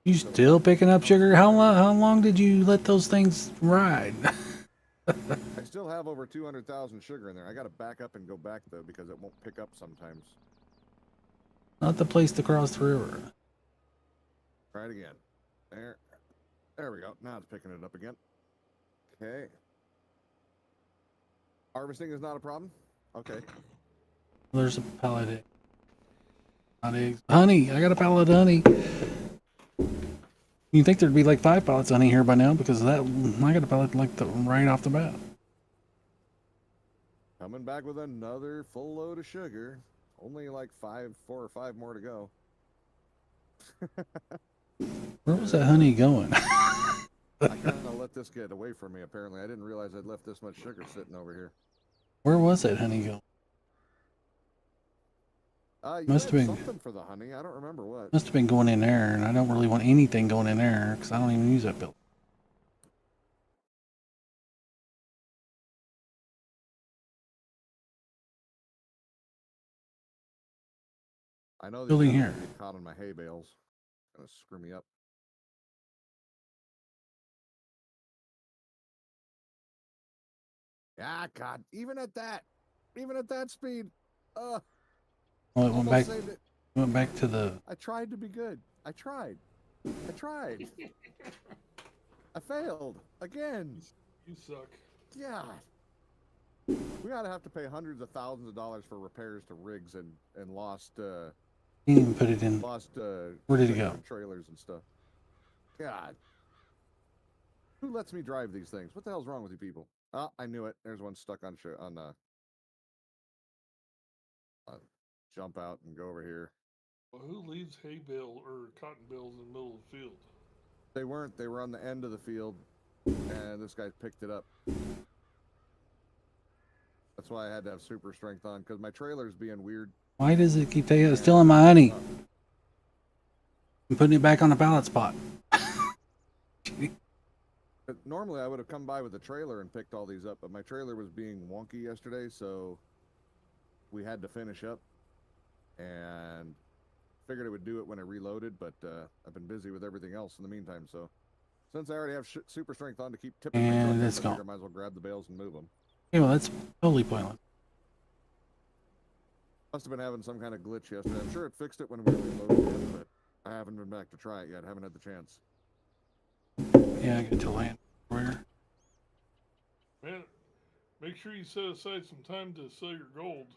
You still picking up sugar? How long did you let those things ride? I still have over 200,000 sugar in there. I got to back up and go back, though, because it won't pick up sometimes. Not the place to cross the river. Try it again. There we go. Now it's picking it up again. Okay. Harvesting is not a problem? Okay. There's a pallet of not eggs. Honey, I got a pallet of honey. You'd think there'd be like 5 pallets of honey here by now because of that. I got a pallet like right off the bat. Coming back with another full load of sugar. Only like 4 or 5 more to go. Where was that honey going? I kind of let this get away from me, apparently. I didn't realize I'd left this much sugar sitting over here. Where was that honey going? You Must had have been- something for the honey. I don't remember what. Must have been going in there, and I don't really want anything going in there because I don't even use that building. I know these Building guys are here. gonna get caught on my hay bales. Gonna screw me up. Yeah, God. Even at that speed. Well, it went Almost back. saved it. Went back to the. I tried to be good. I tried. I failed again. You suck. God. We gotta have to pay hundreds of thousands of dollars for repairs to rigs and lost Didn't even put it in. Where did it go? trailers and stuff. God. Who lets me drive these things? What the hell's wrong with you people? Oh, I knew it. There's one stuck on jump out and go over here. Well, who leaves hay bale or cotton bales in the middle of the field? They weren't. They were on the end of the field, and this guy picked it up. That's why I had to have super strength on, because my trailer's being weird. Why does it keep stealing my honey? I'm putting it back on the pallet spot. But normally I would have come by with a trailer and picked all these up, but my trailer was being wonky yesterday, so we had to finish up. And figured it would do it when I reloaded, but I've been busy with everything else in the meantime, so since I already have super strength on to keep tipping my And truck, it's I figured I gone. might as well grab the bales and move them. Okay, well, that's totally pointless. Must have been having some kind of glitch yesterday. I'm sure it fixed it when we reloaded it, but I haven't been back to try it yet. I haven't had the chance. Yeah, I get to land. Where? Man, make sure you set aside some time to sell your gold.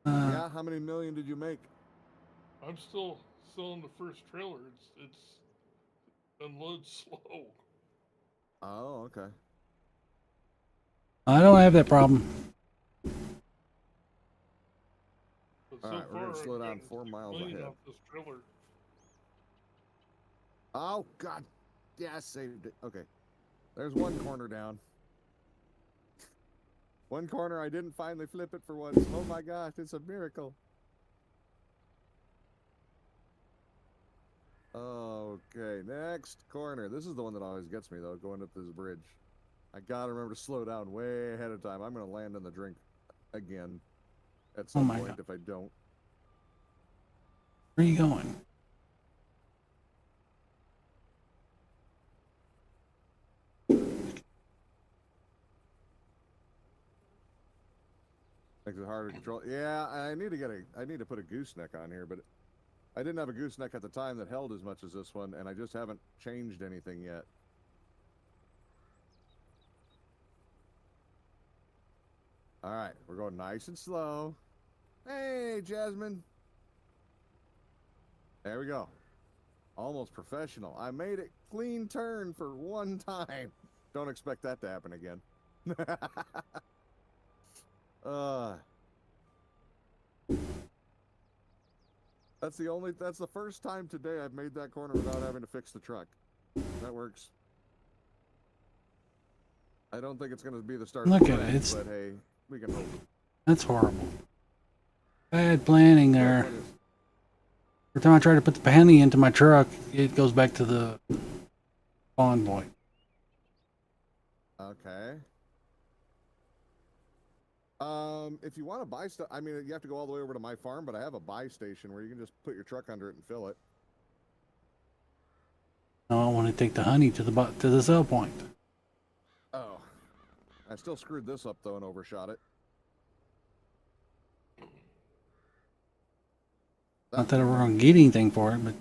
Yeah, how many million did you make? I'm still selling the first trailer. It's unloads slow. Oh, okay. I don't have that problem. But All so right, we're far, gonna slow I've down gotten 4 $6 miles million ahead. off this trailer. Oh, God. Yeah, I saved it. Okay. There's one corner down. One corner, I didn't finally flip it for once. Oh my gosh, it's a miracle. Okay, next corner. This is the one that always gets me, though, going up this bridge. I gotta remember to slow down way ahead of time. I'm gonna land in the drink again at some point if I don't. Where are you going? Makes it harder to control. Yeah, I need to put a gooseneck on here, but I didn't have a gooseneck at the time that held as much as this one, and I just haven't changed anything yet. All right, we're going nice and slow. Hey, Jasmine. There we go. Almost professional. I made it clean turn for one time. Don't expect that to happen again. That's the first time today I've made that corner without having to fix the truck. That works. I don't think it's going to be the start Look of the at it, trend, it's- but hey, we can hope. That's horrible. Bad planning there. Every time I try to put the penny into my truck, it goes back to the spawn point. Okay. If you want to buy stuff, I mean, you have to go all the way over to my farm, but I have a buy station where you can just put your truck under it and fill it. No, I want to take the honey to the sell point. Oh. I still screwed this up, though, and overshot it. Not that we're going to get anything for it, but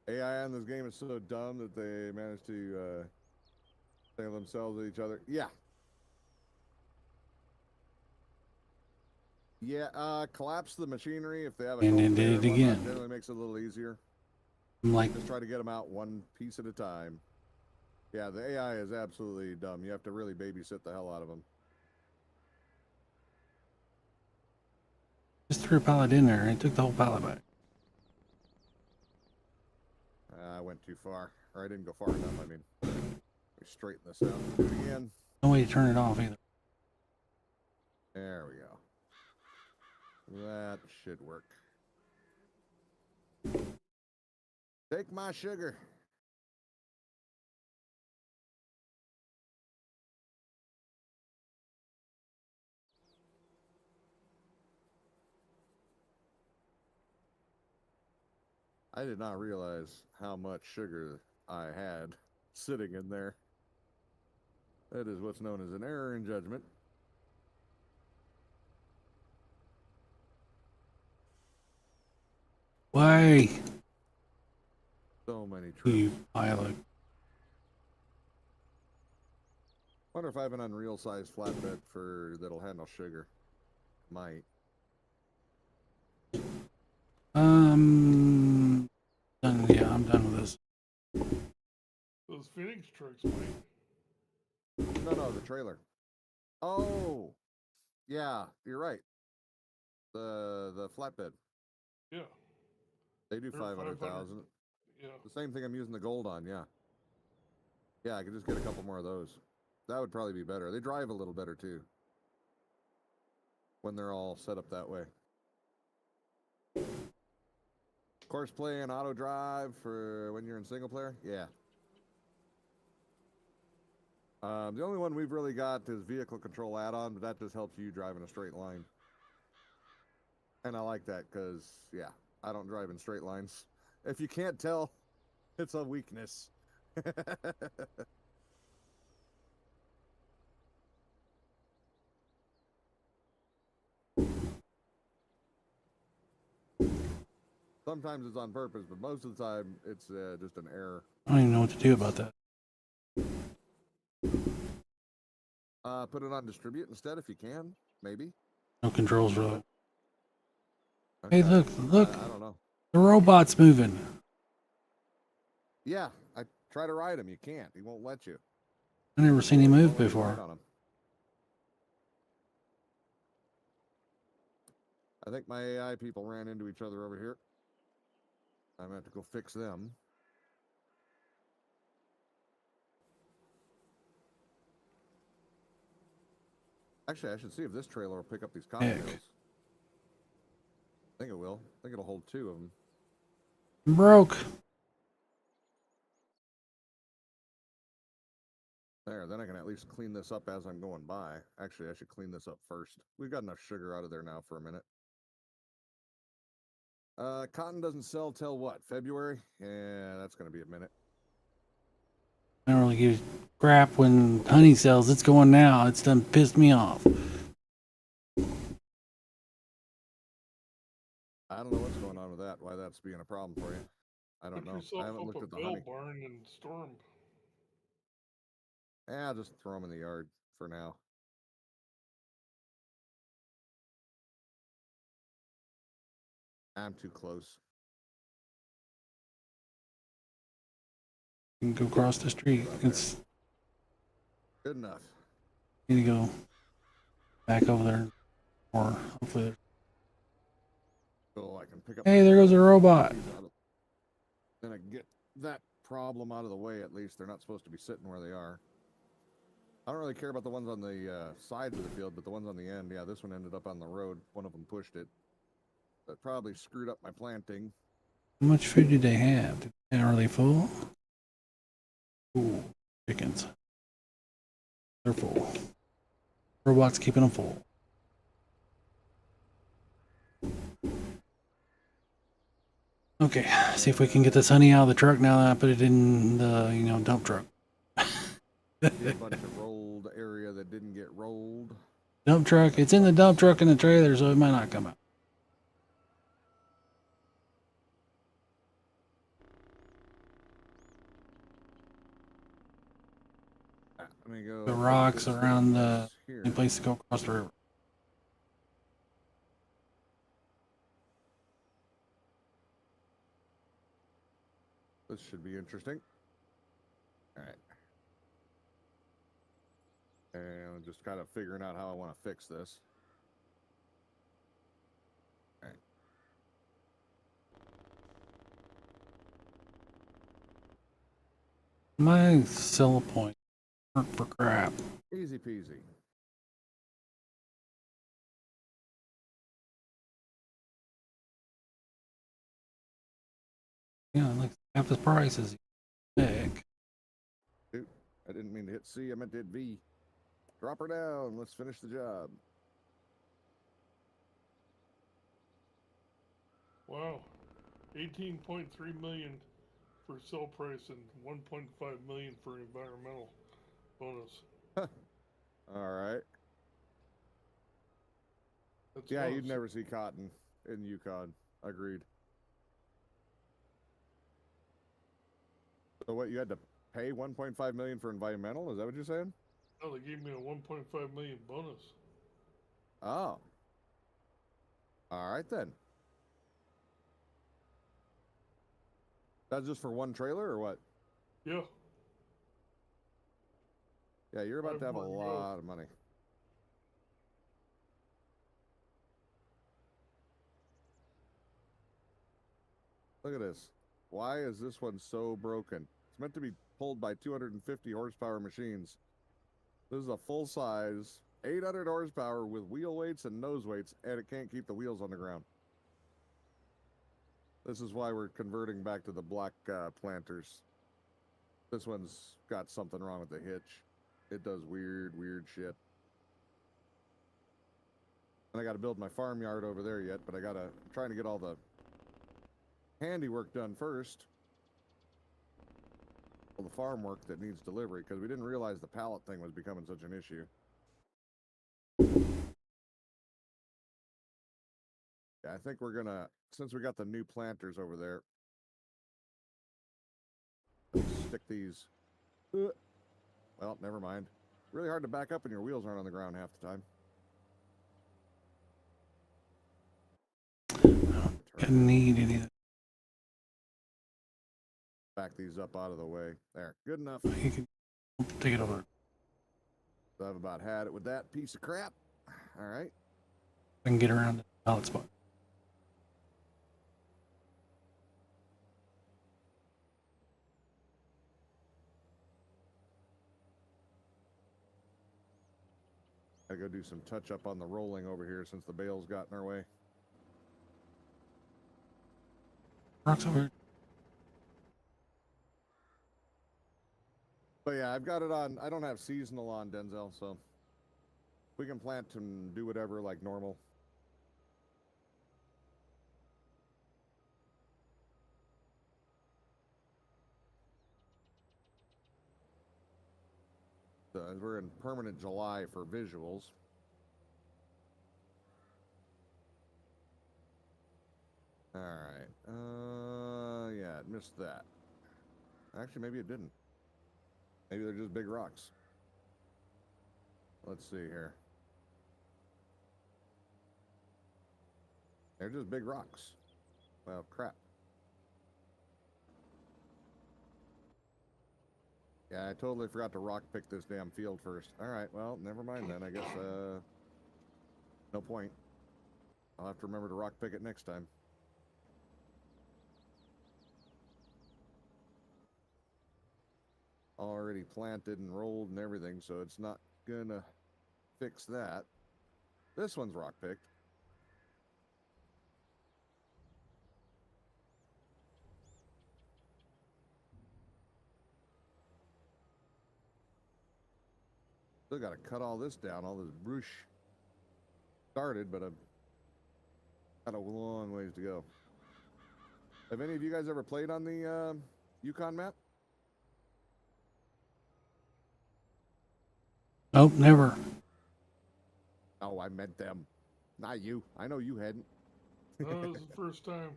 AI on this game is so dumb that they managed to sell themselves at each other. Yeah. Yeah, collapse the machinery if they have a And then cultivator did it and whatnot, again. generally makes it a little easier. I'm like, Just try to get them out one piece at a time. Yeah, the AI is absolutely dumb. You have to really babysit the hell out of them. just threw a pallet in there and it took the whole pallet back. I went too far. Or I didn't go far enough, I mean. Let me straighten this out. Do it again. No way to turn it off either. There we go. That should work. Take my sugar. I did not realize how much sugar I had sitting in there. That is what's known as an error in judgment. Why, So many you trips. pilot? Wonder if I have an unreal sized flatbed that'll handle sugar. Might. Yeah, I'm done with this. Those Phoenix trucks, Mike. No, the trailer. Oh, yeah, you're right. The flatbed. Yeah. They do They're 500,000. Yeah. The same thing I'm using the gold on. Yeah. Yeah, I could just get a couple more of those. That would probably be better. They drive a little better too when they're all set up that way. Of course, play and auto drive for when you're in single player. Yeah. The only one we've really got is vehicle control add-on, but that just helps you drive in a straight line. And I like that because, yeah, I don't drive in straight lines. If you can't tell, it's a weakness. Sometimes it's on purpose, but most of the time it's just an error. I don't even know what to do about that. Put it on distribute instead if you can, maybe. No controls for that. Okay. Hey, look, I don't know. the robot's moving. Yeah, I try to ride him. You can't. He won't let you. I never seen him move Won't let you before. ride on him. I think my AI people ran into each other over here. I'm gonna have to go fix them. Actually, I should see if this trailer will pick up these cocktails. I think it will. I think it'll hold 2 of them. I'm broke. There, then I can at least clean this up as I'm going by. Actually, I should clean this up first. We've got enough sugar out of there now for a minute. Cotton doesn't sell till what? February? Yeah, that's gonna be a minute. I don't really give a crap when honey sells. It's going now. It's done pissed me off. I don't know what's going on with that. Why that's being a problem for you? I don't Put know. I yourself haven't up looked a at the bale honey. barn and store 'em. Yeah, I'll just throw them in the yard for now. I'm too close. You can go across the street. It's Good enough. need to go back over there, or hopefully. So I can pick up. Hey, my there goes a barrels. robot. Then I can get that problem out of the way. At least they're not supposed to be sitting where they are. I don't really care about the ones on the sides of the field, but the ones on the end, yeah, this one ended up on the road. One of them pushed it. That probably screwed up my planting. How much food do they have? Are they full? Ooh, chickens. They're full. Robot's keeping them full. Okay, see if we can get this honey out of the truck now that I put it in the, dump truck. See a bunch of rolled area that didn't get rolled. Dump truck, it's in the dump truck in the trailer, so it might not come out. Let me go. The put rocks this around the here. any place to go across the river. This should be interesting. All right. And I'm just kind of figuring out how I want to fix this. All right. My sell point aren't for crap. Easy peasy. Like half the price is heck. Dude, I didn't mean to hit C. I meant to hit V. Drop her down. Let's finish the job. Wow, 18.3 million for sale price and 1.5 million for environmental bonus. All right. That's Yeah, lots. you'd never see cotton in Yukon. Agreed. So what, you had to pay 1.5 million for environmental? Is that what you're saying? No, they gave me a 1.5 million bonus. Oh. All right then. That's just for one trailer or what? Yeah. Yeah, you're about to have a more to go. lot of money. Look at this. Why is this one so broken? It's meant to be pulled by 250 horsepower machines. This is a full size 800 horsepower with wheel weights and nose weights, and it can't keep the wheels on the ground. This is why we're converting back to the black planters. This one's got something wrong with the hitch. It does weird shit. And I got to build my farmyard over there yet, but I'm trying to get all the handiwork done first. All the farm work that needs delivery, because we didn't realize the pallet thing was becoming such an issue. Yeah, I think we're gonna, since we got the new planters over there, stick these. Well, never mind. Really hard to back up when your wheels aren't on the ground half the time. I need any of that. Back these up out of the way. There, good enough. You can take it over. So I've about had it with that piece of crap. All right. I can get around the pallet spot. I go do some touch up on the rolling over here since the bales got in our way. Rocks over here. But yeah, I've got it on. I don't have seasonal on, Denzel, so we can plant and do whatever like normal. as we're in permanent July for visuals. All right. Yeah, it missed that. Actually, maybe it didn't. Maybe they're just big rocks. Let's see here. They're just big rocks. Well, crap. Yeah, I totally forgot to rock pick this damn field first. All right, well, never mind then. I guess, no point. I'll have to remember to rock pick it next time. Already planted and rolled and everything, so it's not gonna fix that. This one's rock picked. Still got to cut all this down. All this brush started, but I've got a long ways to go. Have any of you guys ever played on the Yukon map? Nope, never. Oh, I meant them. Not you. I know you hadn't. That was the first time.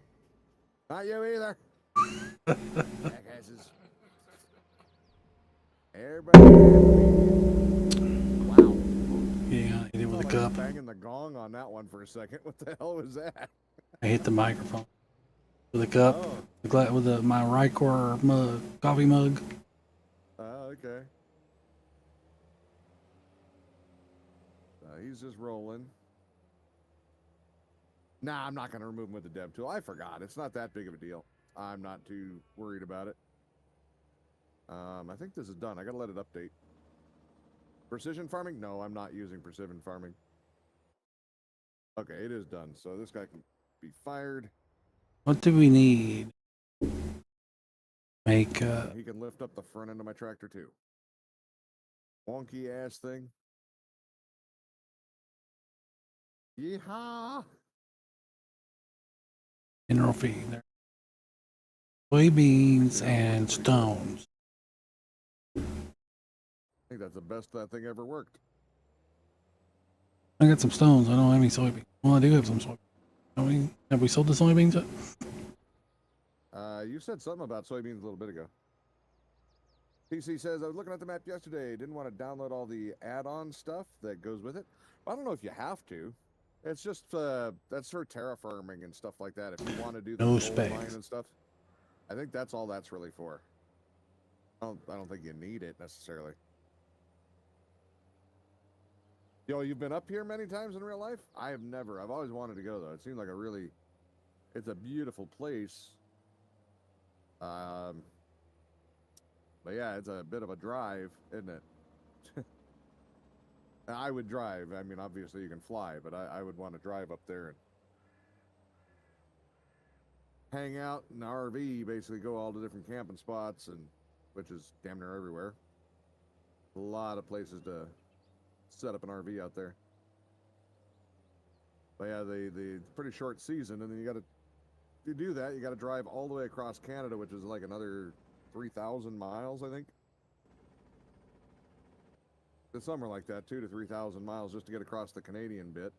Not you either. Jackasses. Everybody. Wow. Yeah, I hit it with a cup. Banging the gong on that one for a second. What the hell was that? I hit the microphone with a cup. Oh. With my Rycor mug, coffee mug. Oh, okay. He's just rolling. Nah, I'm not going to remove him with the dev tool. I forgot. It's not that big of a deal. I'm not too worried about it. I think this is done. I got to let it update. Precision farming? No, I'm not using precision farming. Okay, it is done. So this guy can be fired. What do we need? Make He can lift up the front end of my tractor too. Wonky ass thing. Yeehaw! mineral feed there. Soybeans and stones. I think that's the best that thing ever worked. I got some stones. I don't have any soybeans. Well, I do have some soybeans. I mean, have we sold the soybeans yet? You said something about soybeans a little bit ago. PC says, I was looking at the map yesterday. Didn't want to download all the add-on stuff that goes with it. I don't know if you have to. It's just, that's for terraforming and stuff like that. If you want to do the No coal mine specs. and stuff. I think that's all that's really for. I don't think you need it necessarily. Yo, you've been up here many times in real life? I have never. I've always wanted to go, though. It seems like it's a beautiful place. But yeah, it's a bit of a drive, isn't it? I would drive. I mean, obviously you can fly, but I would want to drive up there and hang out in an RV, basically go all the different camping spots, and which is damn near everywhere. A lot of places to set up an RV out there. But yeah, the pretty short season, and then to do that, you got to drive all the way across Canada, which is like another 3,000 miles, I think. It's somewhere like that, 2,000 to 3,000 miles just to get across the Canadian bit.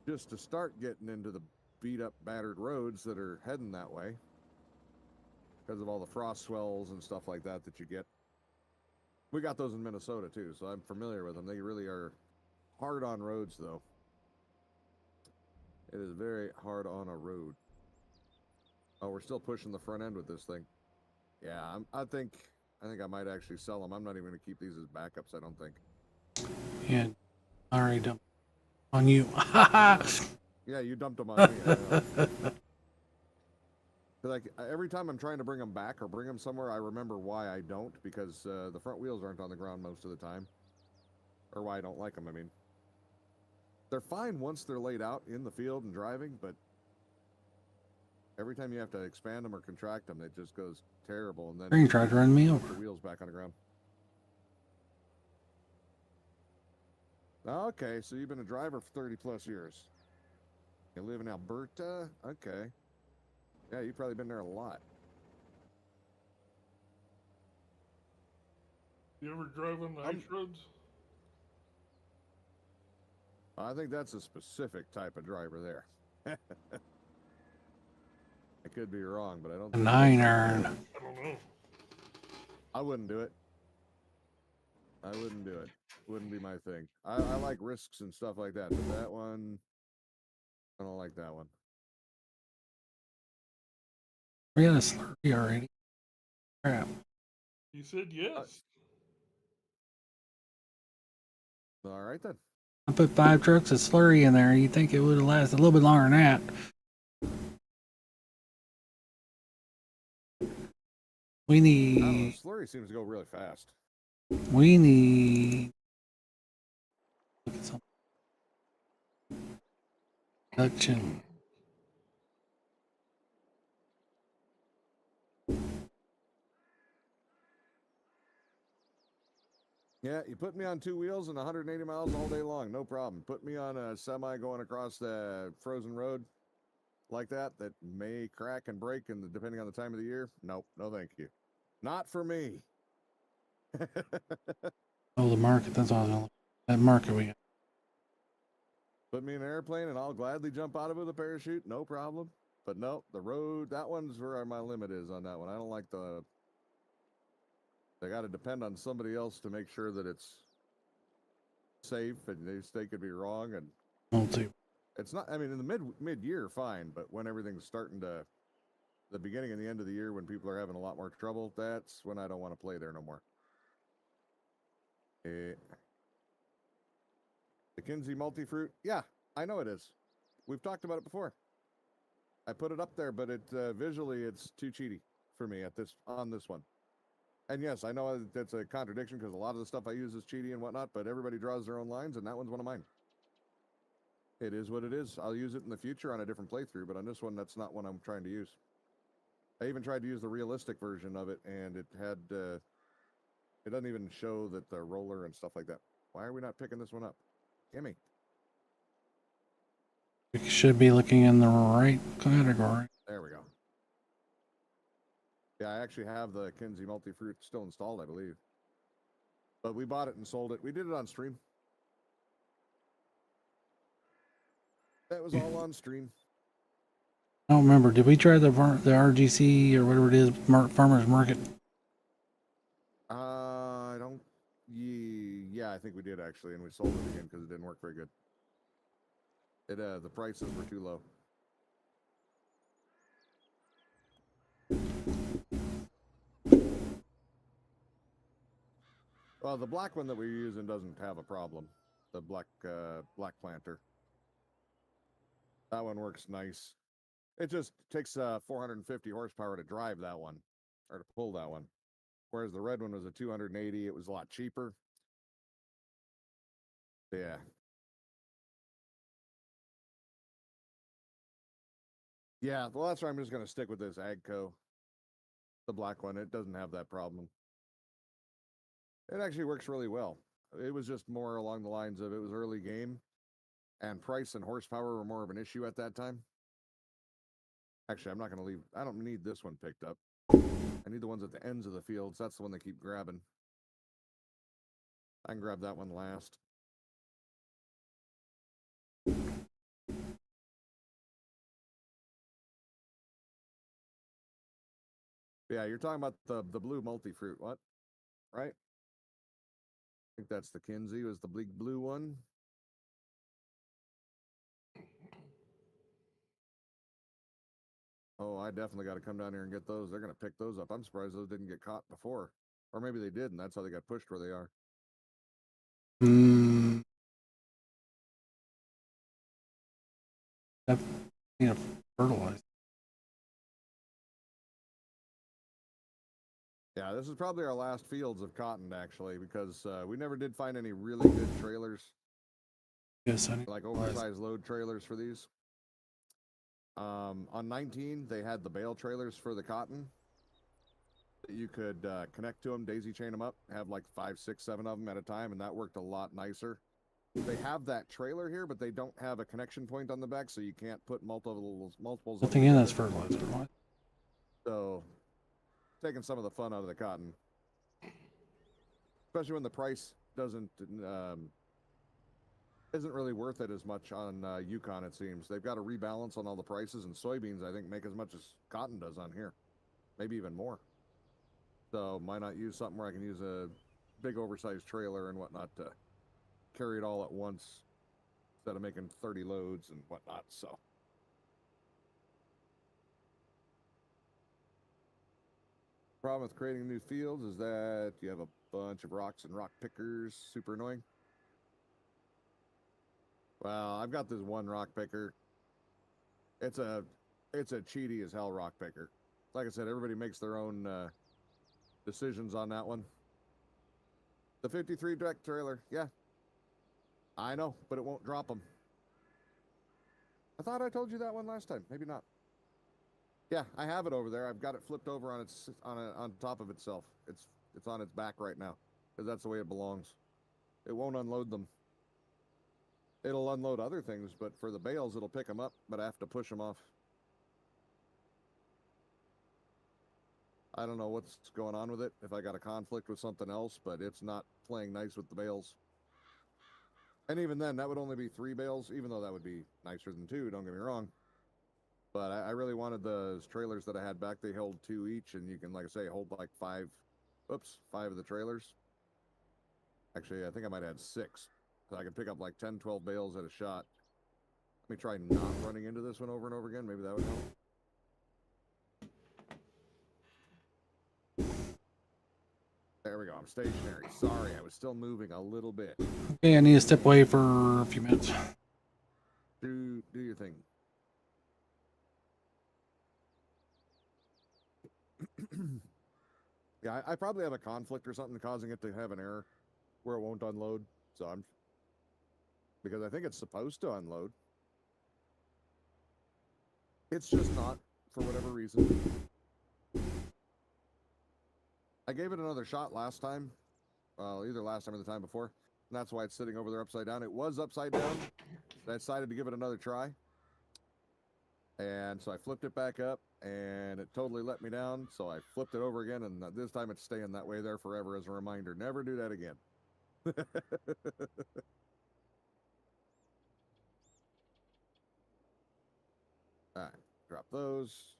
Just to start getting into the beat up, battered roads that are heading that way. Because of all the frost swells and stuff like that you get. We got those in Minnesota too, so I'm familiar with them. They really are hard on roads, though. It is very hard on a road. Oh, we're still pushing the front end with this thing. Yeah, I think I might actually sell them. I'm not even going to keep these as backups, I don't think. Yeah, already dumped on you. Yeah, you dumped them on me. I know. Like every time I'm trying to bring them back or bring them somewhere, I remember why I don't, because the front wheels aren't on the ground most of the time, or why I don't like them. I mean, they're fine once they're laid out in the field and driving, but every time you have to expand them or contract them, it just goes terrible. And then You tried to run me over. the wheels back on the ground. Okay, so you've been a driver for 30 plus years. You live in Alberta? Okay. Yeah, you've probably been there a lot. You ever drive on the ice roads? I think that's a specific type of driver there. I could be wrong, but I don't A think 9-iron. I don't know. I wouldn't do it. I wouldn't do it. Wouldn't be my thing. I like risks and stuff like that, but that one, I don't like that one. We got a slurry already. Crap. You said yes. All right then. I put 5 trucks of slurry in there. You'd think it would have lasted a little bit longer than that. We I don't know. need. Slurry seems to go really fast. We need. Look at something. Production. Yeah, you put me on 2 wheels and 180 miles all day long, no problem. Put me on a semi going across the frozen road like that may crack and break, and depending on the time of the year, nope, no thank you. Not for me. Oh, the market. That's all. That market we got. Put me in an airplane and I'll gladly jump out of it with a parachute, no problem. But no, the road, that one's where my limit is on that one. I don't like they got to depend on somebody else to make sure that it's safe, and they could be wrong. And Multi. it's not, I mean, in the mid-year, fine, but when everything's starting to, the beginning and the end of the year, when people are having a lot more trouble, that's when I don't want to play there no more. The Kinsey multi-fruit, yeah, I know it is. We've talked about it before. I put it up there, but visually it's too cheaty for me on this one. And yes, I know that's a contradiction because a lot of the stuff I use is cheaty and whatnot, but everybody draws their own lines, and that one's one of mine. It is what it is. I'll use it in the future on a different playthrough, but on this one, that's not what I'm trying to use. I even tried to use the realistic version of it, and it had, it doesn't even show that the roller and stuff like that. Why are we not picking this one up? Gimme. We should be looking in the right category. There we go. Yeah, I actually have the Kinsey multi-fruit still installed, I believe. But we bought it and sold it. We did it on stream. That was all on stream. I don't remember. Did we try the RGC or whatever it is, farmers market? I don't. Yeah, I think we did actually, and we sold it again because it didn't work very good. The prices were too low. Well, the black one that we're using doesn't have a problem. The black planter. That one works nice. It just takes 450 horsepower to drive that one, or to pull that one. Whereas the red one was a 280. It was a lot cheaper. Yeah. Yeah, well, that's why I'm just going to stick with this Agco. The black one. It doesn't have that problem. It actually works really well. It was just more along the lines of it was early game, and price and horsepower were more of an issue at that time. Actually, I'm not going to leave. I don't need this one picked up. I need the ones at the ends of the fields. That's the one they keep grabbing. I can grab that one last. Yeah, you're talking about the blue multi-fruit, what? Right? I think that's the Kinsey, was the big blue one. Oh, I definitely got to come down here and get those. They're going to pick those up. I'm surprised those didn't get caught before. Or maybe they did, and that's how they got pushed where they are. Fertilize. Yeah, this is probably our last fields of cotton, actually, because we never did find any really good trailers. Yes, I like oversized load trailers for these. On 19, they had the bale trailers for the cotton. You could connect to them, daisy chain them up, have like 5, 6, 7 of them at a time, and that worked a lot nicer. They have that trailer here, but they don't have a connection point on the back, so you can't put multiples. Nothing in that's fertilizer. What? So, taking some of the fun out of the cotton. especially when the price doesn't isn't really worth it as much on Yukon. It seems they've got to rebalance on all the prices, and soybeans I think make as much as cotton does on here, maybe even more. So why not use something where I can use a big oversized trailer and whatnot to carry it all at once instead of making 30 loads and whatnot. So. Problem with creating new fields is that you have a bunch of rocks and rock pickers. Super annoying. Well, I've got this one rock picker. It's a cheaty as hell rock picker. Like I said, everybody makes their own decisions on that one. The 53 deck trailer, yeah. I know, but it won't drop them. I thought I told you that one last time. Maybe not. Yeah, I have it over there. I've got it flipped over on its on top of itself. It's on its back right now because that's the way it belongs. It won't unload them. It'll unload other things, but for the bales, it'll pick them up, but I have to push them off. I don't know what's going on with it, if I got a conflict with something else, but it's not playing nice with the bales. And even then, that would only be 3 bales, even though that would be nicer than 2, don't get me wrong. But I really wanted those trailers that I had back. They hold 2 each, and you can, like I say, hold like 5 of the trailers. Actually, I think I might add 6. So I can pick up like 10, 12 bales at a shot. Let me try not running into this one over and over again. Maybe that would help. There we go. I'm stationary. Sorry, I was still moving a little bit. Okay, I need to step away for a few minutes. Do your thing. Yeah, I probably have a conflict or something causing it to have an error where it won't unload. So because I think it's supposed to unload. It's just not for whatever reason. I gave it another shot last time. Well, either last time or the time before. And that's why it's sitting over there upside down. It was upside down. I decided to give it another try. And so I flipped it back up, and it totally let me down. So I flipped it over again, and this time it's staying that way there forever as a reminder. Never do that again. All right, drop those.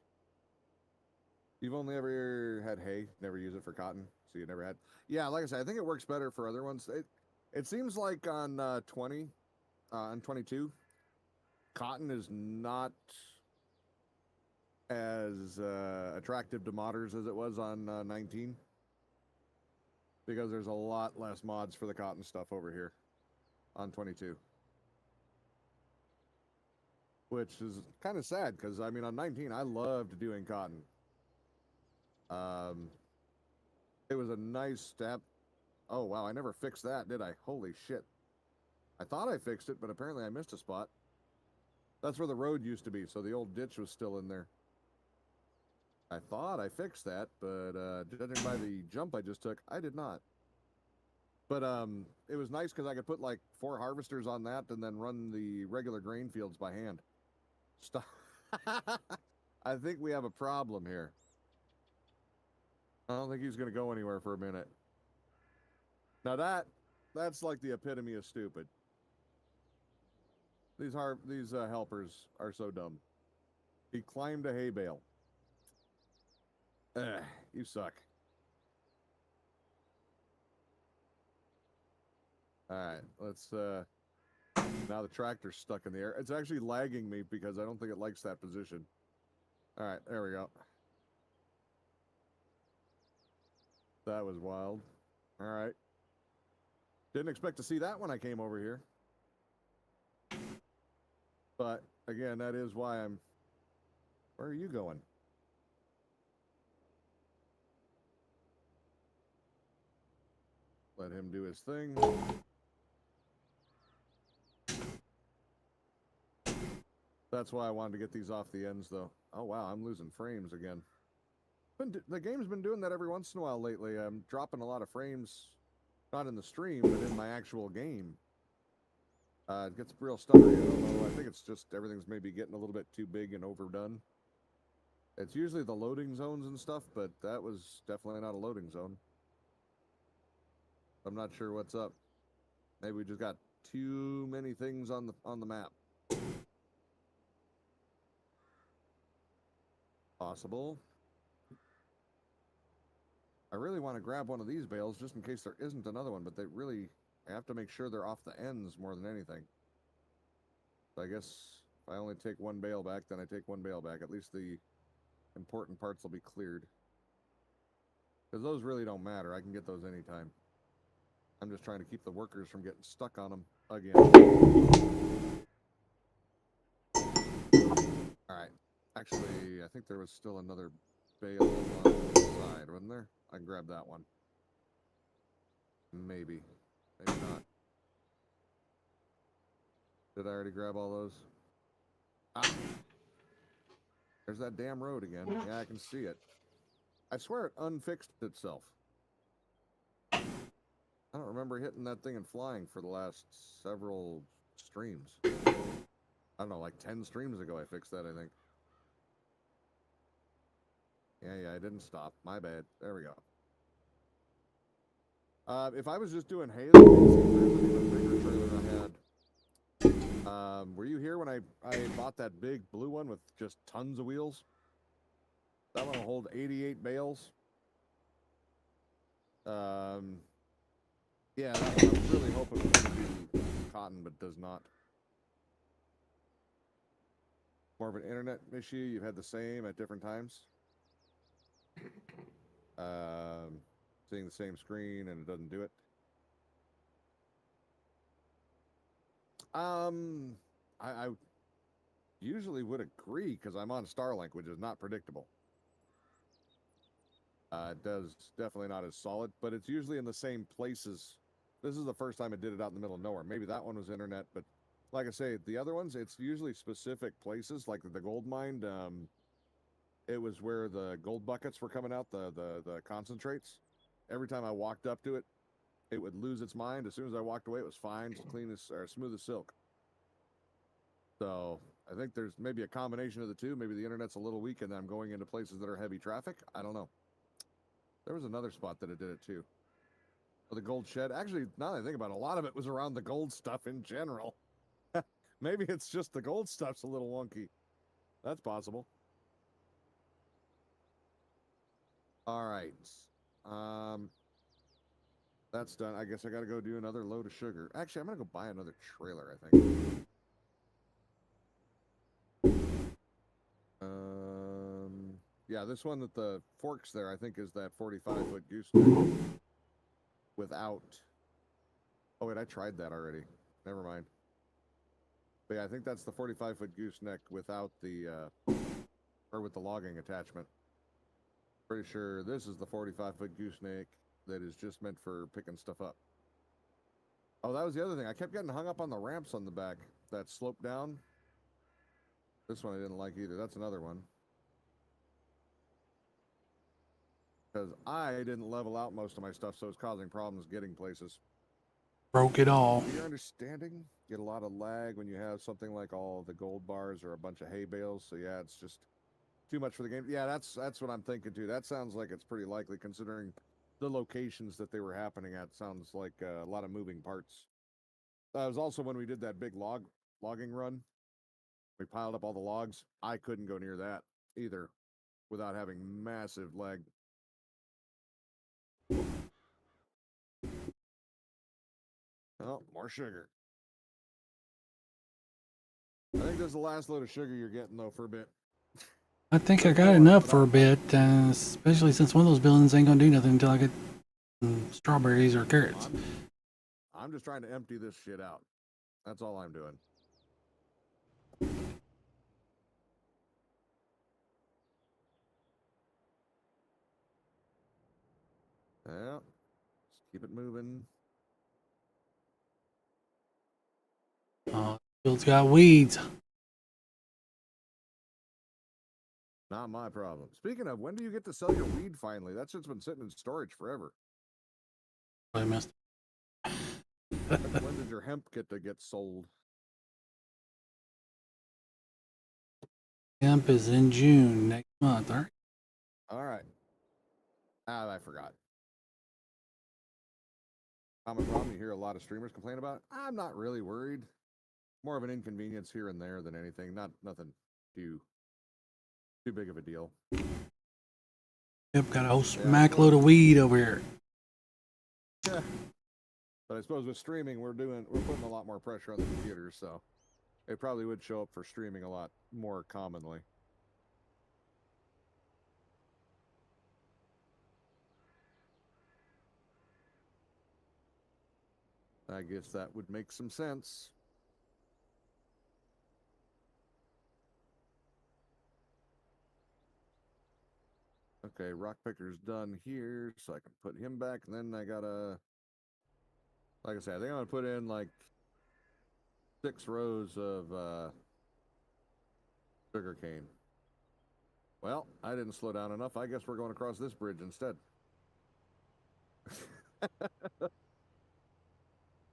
You've only ever had hay, never use it for cotton, so you never had. Yeah, like I said, I think it works better for other ones. It seems like on 20, on 22, cotton is not as attractive to modders as it was on 19, because there's a lot less mods for the cotton stuff over here on 22, which is kind of sad because I mean on 19 I loved doing cotton. It was a nice step. Oh wow, I never fixed that, did I? Holy shit. I thought I fixed it, but apparently I missed a spot. That's where the road used to be, so the old ditch was still in there. I thought I fixed that, but judging by the jump I just took, I did not. But it was nice because I could put like 4 harvesters on that and then run the regular grain fields by hand. Stop. I think we have a problem here. I don't think he's going to go anywhere for a minute. Now that's like the epitome of stupid. These helpers are so dumb. He climbed a hay bale. You suck. All right, let's now the tractor's stuck in the air. It's actually lagging me because I don't think it likes that position. All right, there we go. That was wild. All right. Didn't expect to see that when I came over here. But again, that is why I'm... Where are you going? Let him do his thing. That's why I wanted to get these off the ends, though. Oh, wow, I'm losing frames again. The game's been doing that every once in a while lately. I'm dropping a lot of frames, not in the stream, but in my actual game. It gets real stuttery. I don't know. I think it's just everything's maybe getting a little bit too big and overdone. It's usually the loading zones and stuff, but that was definitely not a loading zone. I'm not sure what's up. Maybe we just got too many things on the map. Possible. I really want to grab one of these bales just in case there isn't another one, but I have to make sure they're off the ends more than anything. So I guess if I only take one bale back, then I take one bale back. At least the important parts will be cleared. Because those really don't matter. I can get those anytime. I'm just trying to keep the workers from getting stuck on them again. Alright. Actually, I think there was still another bale on the side, wasn't there? I can grab that one. Maybe. Maybe not. Did I already grab all those? Ah! There's that damn road again. Yeah, I can see it. I swear it unfixed itself. I don't remember hitting that thing and flying for the last several streams. I don't know, like 10 streams ago I fixed that, I think. Yeah, I didn't stop. My bad. There we go. If I was just doing hay, there's an even bigger trailer I had. Were you here when I bought that big blue one with just tons of wheels? That one will hold 88 bales. Yeah, that one I was really hoping was going to be cotton, but does not. More of an internet issue. You've had the same at different times. Seeing the same screen and it doesn't do it. I usually would agree because I'm on Starlink, which is not predictable. It does definitely not as solid, but it's usually in the same places. This is the first time it did it out in the middle of nowhere. Maybe that one was internet, but like I say, the other ones, it's usually specific places, like the gold mine. It was where the gold buckets were coming out, the concentrates. Every time I walked up to it, it would lose its mind. As soon as I walked away, it was fine, clean as or smooth as silk. So I think there's maybe a combination of the two. Maybe the internet's a little weak, and I'm going into places that are heavy traffic. I don't know. There was another spot that it did it too. Oh, the gold shed. Actually, now that I think about it, a lot of it was around the gold stuff in general. Maybe it's just the gold stuff's a little wonky. That's possible. All right. That's done. I guess I got to go do another load of sugar. Actually, I'm going to go buy another trailer, I think. Yeah, this one with the forks there, I think, is that 45-foot gooseneck without. Oh, wait, I tried that already. Never mind. But yeah, I think that's the 45-foot gooseneck without the, or with the logging attachment. Pretty sure this is the 45-foot gooseneck that is just meant for picking stuff up. Oh, that was the other thing. I kept getting hung up on the ramps on the back that slope down. This one I didn't like either. That's another one. Because I didn't level out most of my stuff, so it's causing problems getting places. Broke it all. Your understanding? Get a lot of lag when you have something like all the gold bars or a bunch of hay bales. So yeah, it's just too much for the game. Yeah, that's what I'm thinking too. That sounds like it's pretty likely considering the locations that they were happening at. Sounds like a lot of moving parts. That was also when we did that big logging run. We piled up all the logs. I couldn't go near that either without having massive lag. Oh, more sugar. I think this is the last load of sugar you're getting, though, for a bit. I think I got enough for a bit, especially since one of those buildings ain't gonna do nothing until I get strawberries or carrots. I'm just trying to empty this shit out. That's all I'm doing. Yeah. Just keep it moving. Field's got weeds. Not my problem. Speaking of, when do you get to sell your weed finally? That shit's been sitting in storage forever. I missed. When did your hemp get sold? Hemp is in June next month. All right. All right. Ah, I forgot. common problem you hear a lot of streamers complain about. I'm not really worried. More of an inconvenience here and there than anything. Nothing too big of a deal. Yep, got a whole smack load of weed over here. Yeah. But I suppose with streaming, we're putting a lot more pressure on the computers, so it probably would show up for streaming a lot more commonly. I guess that would make some sense. Okay, rock picker's done here, so I can put him back, and then I gotta, like I said, I think I'm gonna put in like 6 rows of sugar cane. Well, I didn't slow down enough. I guess we're going across this bridge instead.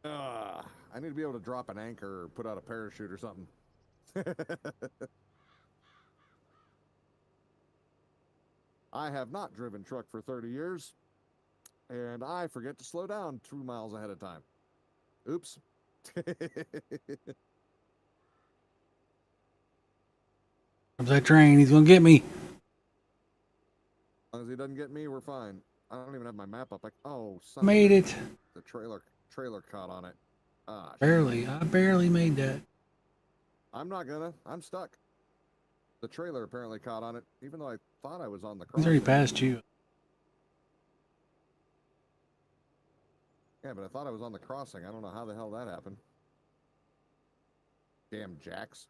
I need to be able to drop an anchor or put out a parachute or something. I have not driven truck for 30 years, and I forget to slow down 2 miles ahead of time. Oops. Comes that train. He's gonna get me. As long as he doesn't get me, we're fine. I don't even have my map up. Oh, son Made it. The trailer caught on it. Ah, Barely. I barely made that. I'm not gonna. I'm stuck. The trailer apparently caught on it, even though I thought I was on the He's already crossing. passed you. Yeah, but I thought I was on the crossing. I don't know how the hell that happened. Damn jacks.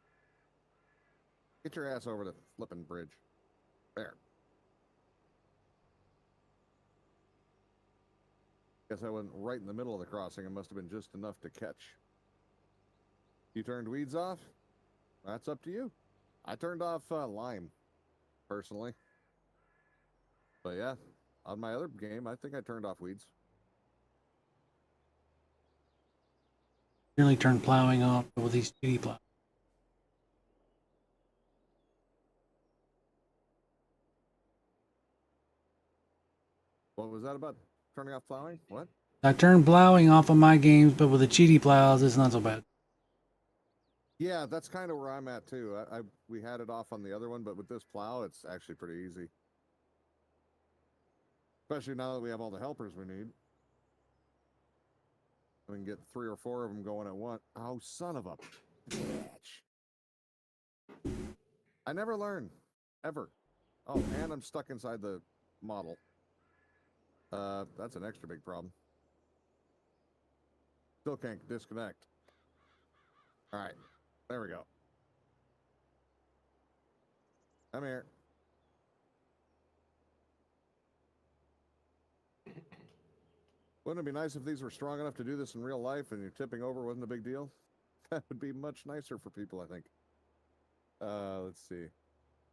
Get your ass over the flipping bridge. There. Guess I wasn't right in the middle of the crossing. It must have been just enough to catch. You turned weeds off? That's up to you. I turned off lime, personally. But yeah, on my other game, I think I turned off weeds. Nearly turned plowing off with these GD plows. What was that about turning off plowing? What? I turned plowing off on my games, but with the GD plows, it's not so bad. Yeah, that's kind of where I'm at too. We had it off on the other one, but with this plow, it's actually pretty easy. Especially now that we have all the helpers we need. We can get 3 or 4 of them going at once. Oh, son of a bitch. I never learn. Ever. Oh, and I'm stuck inside the model. That's an extra big problem. Still can't disconnect. All right. There we go. Come here. Wouldn't it be nice if these were strong enough to do this in real life and your tipping over wasn't a big deal? That would be much nicer for people, I think. Let's see.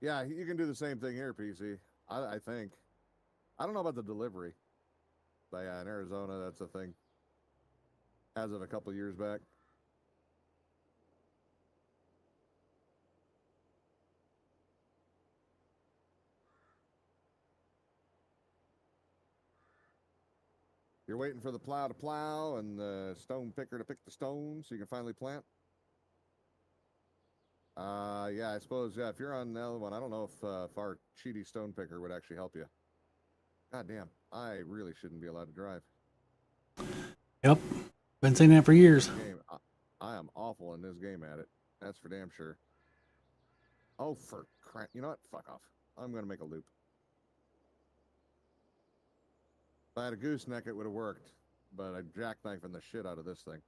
Yeah, you can do the same thing here, PC. I think. I don't know about the delivery. But yeah, in Arizona, that's a thing. As of a couple years back. You're waiting for the plow to plow and the stone picker to pick the stones so you can finally plant? Yeah, I suppose, yeah, if you're on the other one, I don't know if our cheaty stone picker would actually help you. God damn, I really shouldn't be allowed to drive. Yep. Been saying that for years. Game. I am awful in this game at it. That's for damn sure. Oh, for crap. You know what? Fuck off. I'm going to make a loop. If I had a gooseneck, it would have worked. But I'm jackknifing the shit out of this thing.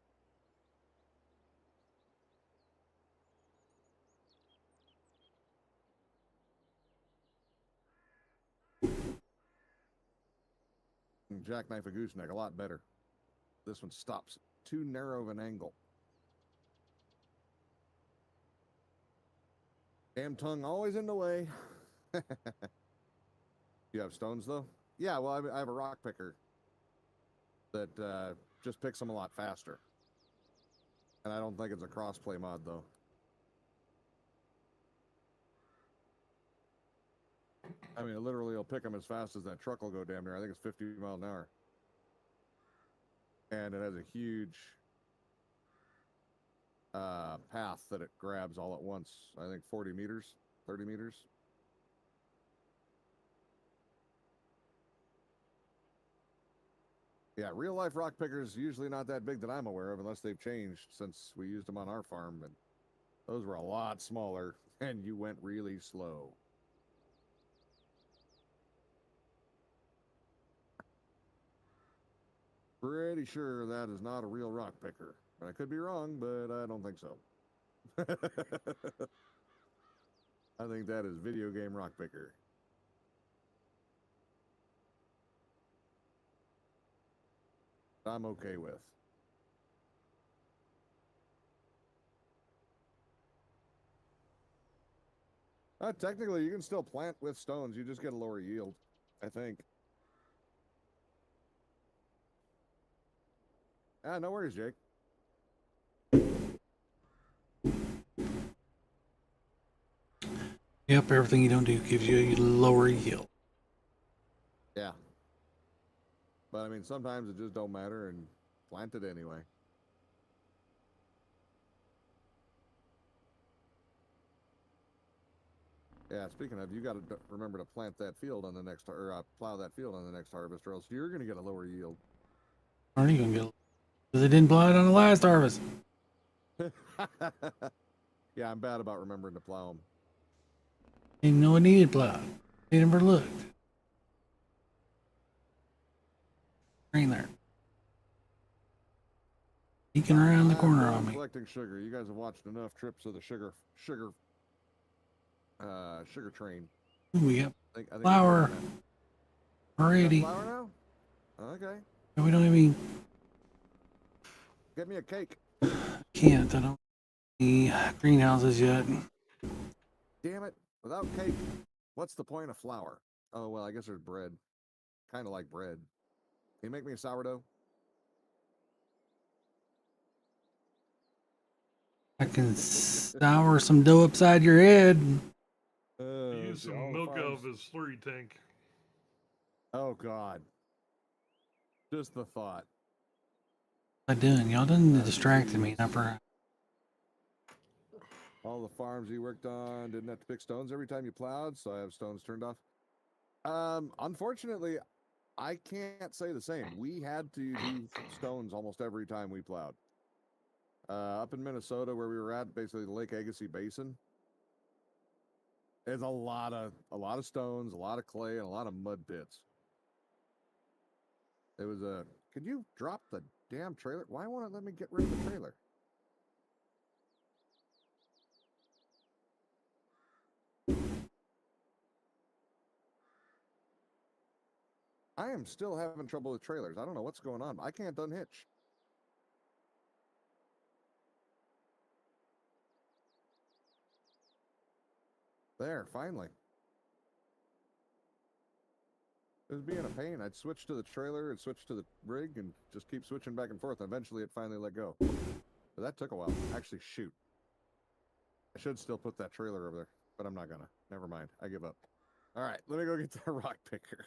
Jackknife a gooseneck a lot better. This one stops. Too narrow of an angle. Damn tongue always in the way. You have stones, though? Yeah, well, I have a rock picker that just picks them a lot faster. And I don't think it's a cross-play mod, though. I mean, it literally will pick them as fast as that truck will go damn near. I think it's 50 miles an hour. and it has a huge path that it grabs all at once. I think 40 meters, 30 meters. Yeah, real life rock pickers usually not that big that I'm aware of, unless they've changed since we used them on our farm. But those were a lot smaller, and you went really slow. Pretty sure that is not a real rock picker. I could be wrong, but I don't think so. I think that is video game rock picker. I'm okay with. Technically, you can still plant with stones. You just get a lower yield, I think. No worries, Jake. Yep, everything you don't do gives you a lower yield. Yeah. But I mean, sometimes it just don't matter and plant it anyway. Yeah, speaking of, you got to remember to plant that field on the next, or plow that field on the next harvest, or else you're going to get a lower yield. Aren't you gonna get? Because it didn't plow it on the last harvest. Yeah, I'm bad about remembering to plow them. Didn't know it needed plowed. They never looked. Green there. Peeking around the corner on me. Collecting sugar. You guys have watched enough trips of the sugar train. Ooh, we got I think flour already. Flour now? Okay. And we don't even Get me a cake. can't. I don't see greenhouses yet. Damn it. Without cake, what's the point of flour? Oh, well, I guess there's bread. Kind of like bread. Can you make me a sourdough? I can sour some dough upside your head. Use some milk out of his slurry tank. Oh, God. Just the thought. What am I doing? Y'all done distracted me. All the farms you worked on didn't have to pick stones every time you plowed, so I have stones turned off. Unfortunately, I can't say the same. We had to do stones almost every time we plowed. Up in Minnesota, where we were at, basically the Lake Agassiz Basin, there's a lot of stones, a lot of clay, and a lot of mud pits. It was a. Could you drop the damn trailer? Why won't it let me get rid of the trailer? I am still having trouble with trailers. I don't know what's going on. I can't unhitch. There, finally. It was being a pain. I'd switch to the trailer and switch to the rig and just keep switching back and forth. And eventually it finally let go. But that took a while. Actually, shoot. I should still put that trailer over there, but I'm not gonna. Never mind. I give up. All right, let me go get the rock picker.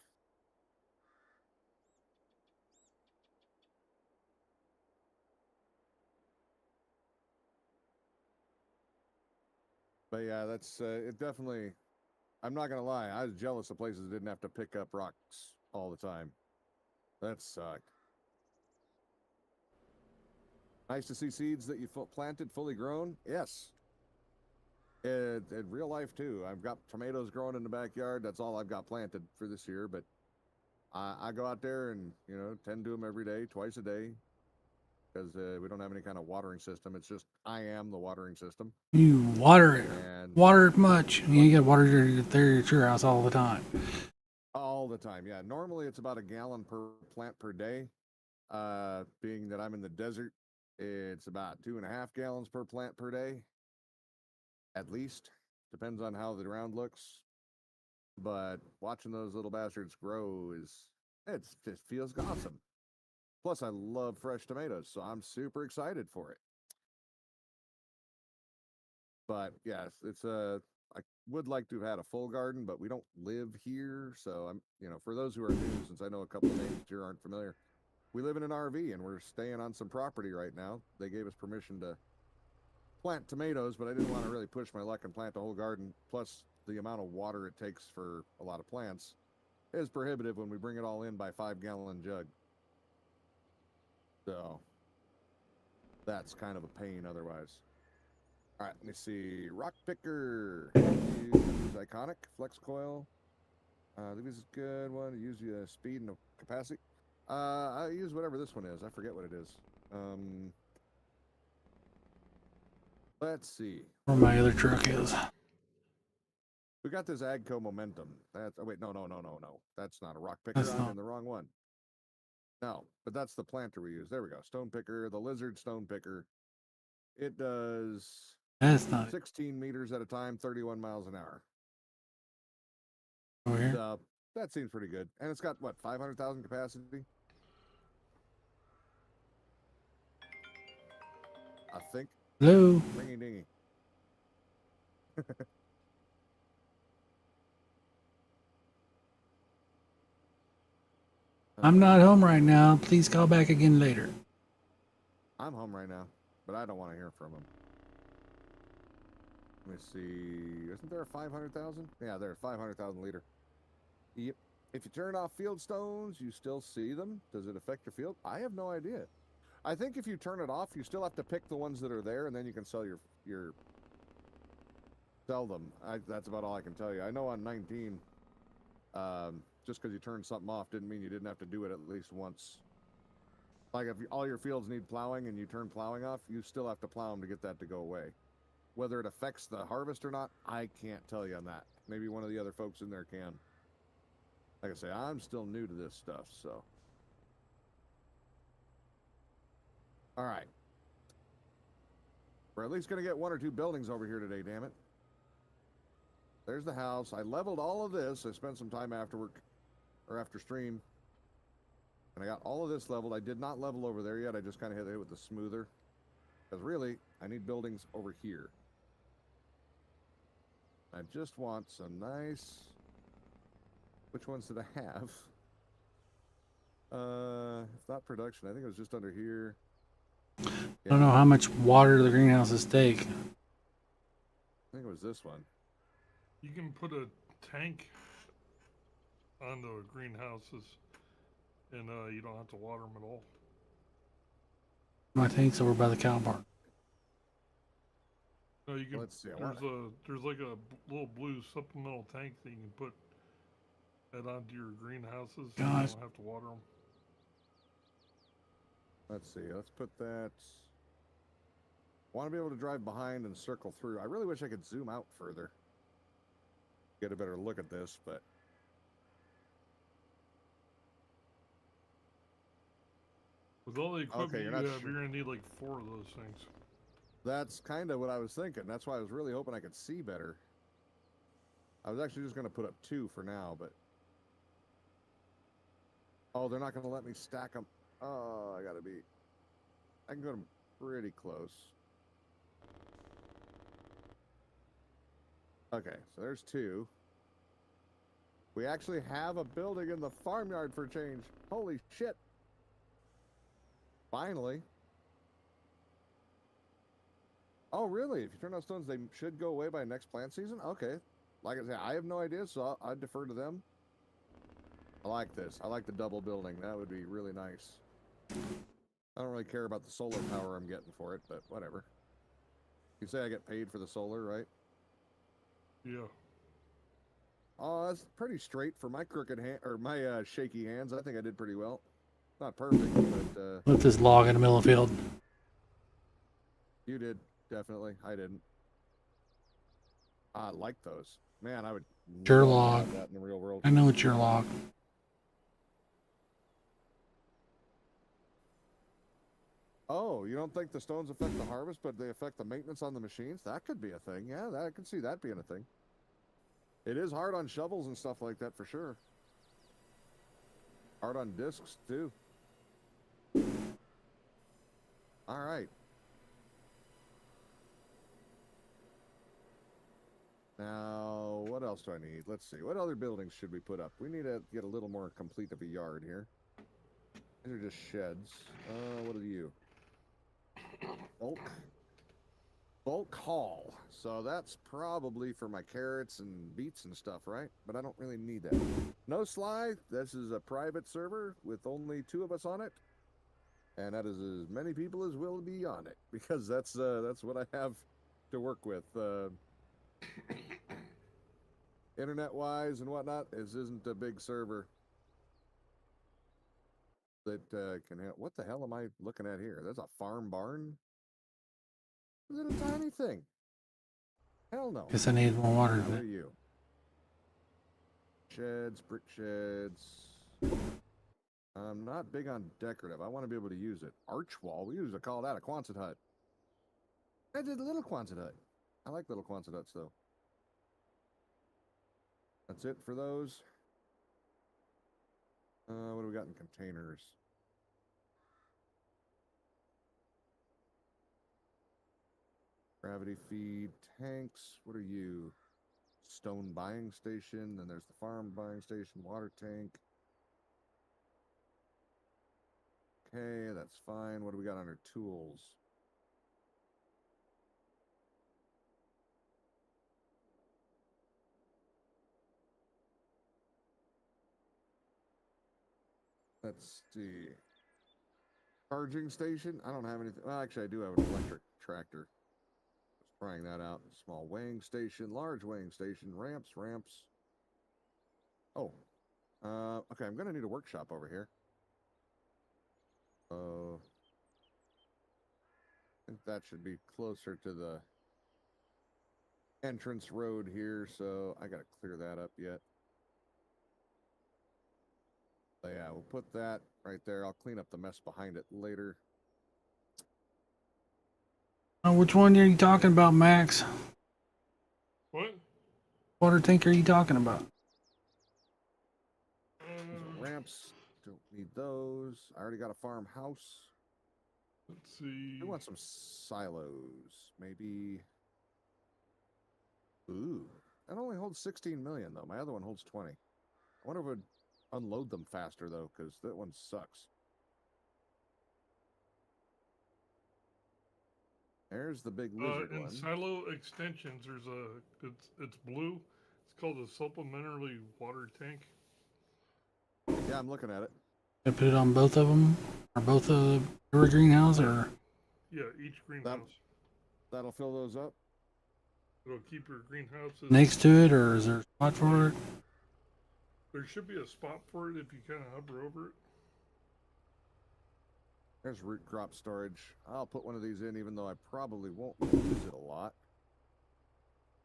But yeah, that's it. Definitely. I'm not gonna lie. I was jealous of places that didn't have to pick up rocks all the time. That sucked. Nice to see seeds that you planted fully grown. Yes. In real life too. I've got tomatoes growing in the backyard. That's all I've got planted for this year. But I go out there and tend to them every day, twice a day, because we don't have any kind of watering system. It's just I am the watering system. You water it. And Water it much. You got to water at your house all the time. all the time, yeah. Normally it's about a gallon per plant per day. Being that I'm in the desert, it's about 2.5 gallons per plant per day. At least. Depends on how the ground looks. But watching those little bastards grow it just feels awesome. Plus, I love fresh tomatoes, so I'm super excited for it. But yes, I would like to have had a full garden, but we don't live here, so I'm for those who are new, since I know a couple of names here aren't familiar. we live in an RV and we're staying on some property right now. They gave us permission to plant tomatoes, but I didn't want to really push my luck and plant the whole garden. Plus, the amount of water it takes for a lot of plants is prohibitive when we bring it all in by 5-gallon jug. So that's kind of a pain otherwise. All right, let me see. Rock picker. Use iconic flex coil. This is a good one. Use speed and capacity. I use whatever this one is. I forget what it is. Let's see. Where my other truck is. We got this Agco Momentum. That's wait, no. That's not a rock picker. That's I'm not. in the wrong one. No, but that's the planter we use. There we go. Stone picker, the lizard stone picker. It does That's not it. 16 meters at a time, 31 miles an hour. Over here. So that seems pretty good. And it's got what, 500,000 capacity? I think. Hello. Ringy dingy. I'm not home right now. Please call back again later. I'm home right now, but I don't want to hear from him. Let me see. Isn't there a 500,000? Yeah, there's 500,000 liter. Yep. If you turn off field stones, you still see them. Does it affect your field? I have no idea. I think if you turn it off, you still have to pick the ones that are there, and then you can sell sell them. That's about all I can tell you. I know on 19, just because you turned something off didn't mean you didn't have to do it at least once. Like if all your fields need plowing and you turn plowing off, you still have to plow them to get that to go away. Whether it affects the harvest or not, I can't tell you on that. Maybe one of the other folks in there can. Like I say, I'm still new to this stuff, so. All right. We're at least going to get 1 or 2 buildings over here today, damn it. There's the house. I leveled all of this. I spent some time after work, or after stream. And I got all of this leveled. I did not level over there yet. I just kind of hit it with the smoother. Because really, I need buildings over here. I just want some nice... Which ones did I have? It's not production. I think it was just under here. I don't know how much water the greenhouses take. I think it was this one. You can put a tank on the greenhouses, and you don't have to water them at all. My tank's over by the cow barn. No, you can. Let's see. There's like a little blue supplemental tank that you can put that onto your greenhouses. So you Gosh. don't have to water them. Let's see. Let's put that. Want to be able to drive behind and circle through. I really wish I could zoom out further. Get a better look at this, but. With all the equipment Okay, you you're not have, sure. you're gonna need like 4 of those things. That's kind of what I was thinking. That's why I was really hoping I could see better. I was actually just going to put up 2 for now, but. Oh, they're not going to let me stack them. Oh, I got to be. I can go to pretty close. Okay, so there's 2. We actually have a building in the farmyard for change. Holy shit. Finally. Oh, really? If you turn out stones, they should go away by next plant season? Okay. Like I said, I have no idea, so I'd defer to them. I like this. I like the double building. That would be really nice. I don't really care about the solar power I'm getting for it, but whatever. You say I get paid for the solar, right? Yeah. Oh, that's pretty straight for my crooked hand, or my shaky hands. I think I did pretty well. Not perfect, but Put this log in the middle of the field. you did, definitely. I didn't. I like those. Man, I would Sure love to log. have that in the real world. I know it's your log. Oh, you don't think the stones affect the harvest, but they affect the maintenance on the machines? That could be a thing. Yeah, I can see that being a thing. It is hard on shovels and stuff like that for sure. Hard on discs too. All right. Now, what else do I need? Let's see. What other buildings should we put up? We need to get a little more complete of a yard here. These are just sheds. What are you? Bulk haul. So that's probably for my carrots and beets and stuff, right? But I don't really need that. No Sly. This is a private server with only 2 of us on it. And that is as many people as will be on it, because that's what I have to work with. Internet wise and whatnot, this isn't a big server that can help. What the hell am I looking at here? There's a farm barn. Is it a tiny thing? Hell no. Guess I need more water. There you. Sheds, brick sheds. I'm not big on decorative. I want to be able to use it. Arch wall. We usually call that a Quonset hut. I did a little Quonset hut. I like little Quonset huts though. That's it for those. What do we got in containers? Gravity feed tanks. What are you? Stone buying station. Then there's the farm buying station. Water tank. Okay, that's fine. What do we got under tools? Let's see. Charging station. I don't have anything. Well, actually, I do have an electric tractor. Just trying that out. Small weighing station, large weighing station, ramps. Oh, okay. I'm gonna need a workshop over here. I think that should be closer to the entrance road here, so I gotta clear that up yet. So yeah, we'll put that right there. I'll clean up the mess behind it later. Which one are you talking about, Max? What? Water tank are you talking about? Ramps, don't need those. I already got a farmhouse. Let's see. I want some silos, maybe. Ooh, that only holds 16 million though. My other one holds 20. I wonder if it would unload them faster though, because that one sucks. There's the big lizard In one. silo extensions, there's it's blue. It's called a supplementary water tank. Yeah, I'm looking at it. I put it on both of them, or both of your greenhouse, or Yeah, each greenhouse. That'll fill those up. It'll keep your greenhouses next to it, or is there a spot for it? There should be a spot for it if you kind of hover over it. There's root crop storage. I'll put one of these in, even though I probably won't use it a lot.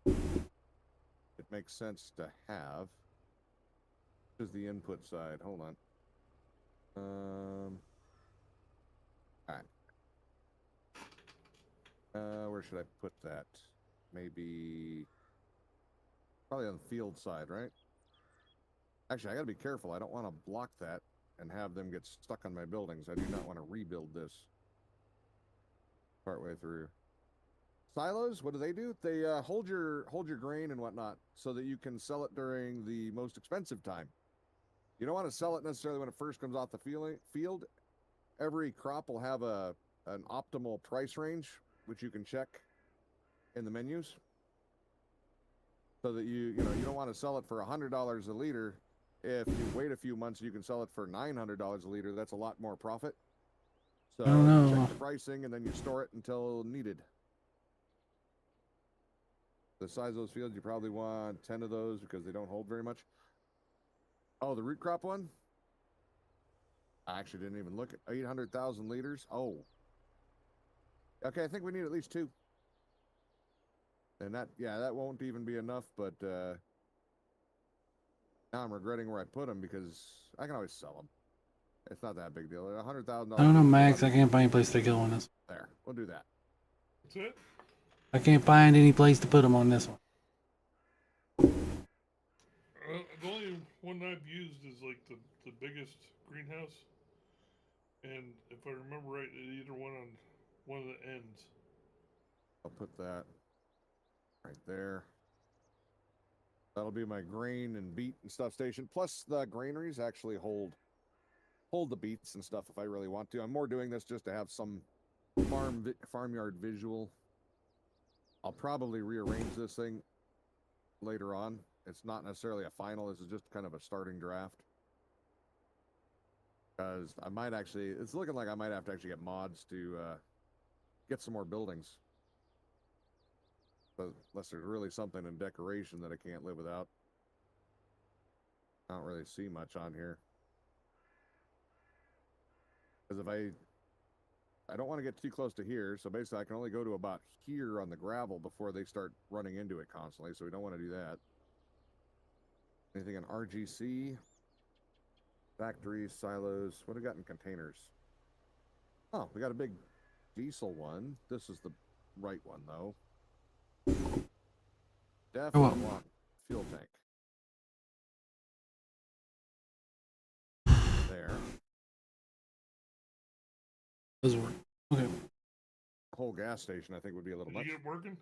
It makes sense to have. This is the input side. Hold on. All right. Where should I put that? Maybe probably on the field side, right? Actually, I gotta be careful. I don't want to block that and have them get stuck on my buildings. I do not want to rebuild this partway through. Silos, what do? They hold your grain and whatnot so that you can sell it during the most expensive time. You don't want to sell it necessarily when it first comes off the field. Every crop will have an optimal price range, which you can check in the menus, so that you don't want to sell it for $100 a liter. If you wait a few months, you can sell it for $900 a liter. That's a lot more profit. So I don't know. check the pricing and then you store it until needed. The size of those fields, you probably want 10 of those because they don't hold very much. Oh, the root crop one? I actually didn't even look at 800,000 liters. Oh. Okay, I think we need at least 2. And that won't even be enough, but now I'm regretting where I put them because I can always sell them. It's not that big a deal. $100,000. I don't know, Max. I can't find any place to go on this. There, we'll do that. That's it. I can't find any place to put them on this one. The only one I've used is like the biggest greenhouse, and if I remember right, it either went on one of the ends. I'll put that right there. That'll be my grain and beet and stuff station. Plus, the granaries actually hold hold the beats and stuff if I really want to. I'm more doing this just to have some farmyard visual. I'll probably rearrange this thing later on. It's not necessarily a final. This is just kind of a starting draft. Because I might actually, it's looking like I might have to actually get mods to get some more buildings. But unless there's really something in decoration that I can't live without. I don't really see much on here. Because if I don't want to get too close to here, so basically I can only go to about here on the gravel before they start running into it constantly, so we don't want to do that. Anything in RGC? Factories, silos. What do we got in containers? Oh, we got a big diesel one. This is the right one, though. Definitely want fuel tank. There. Those work. Okay. Whole gas station, I think, would be a little Did much. you get it working?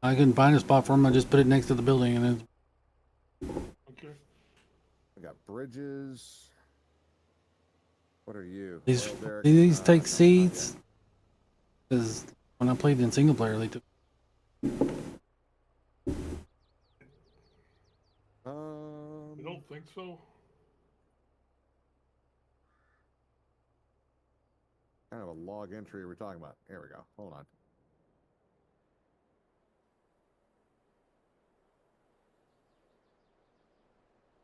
I couldn't find a spot for them. I just put it next to the building, and it's Okay. We got bridges. What are you? these Oil derrick? these No, take not seats. Because when I played in single player, they took. I yet. don't think so. Kind of a log entry we're talking about. Here we go. Hold on.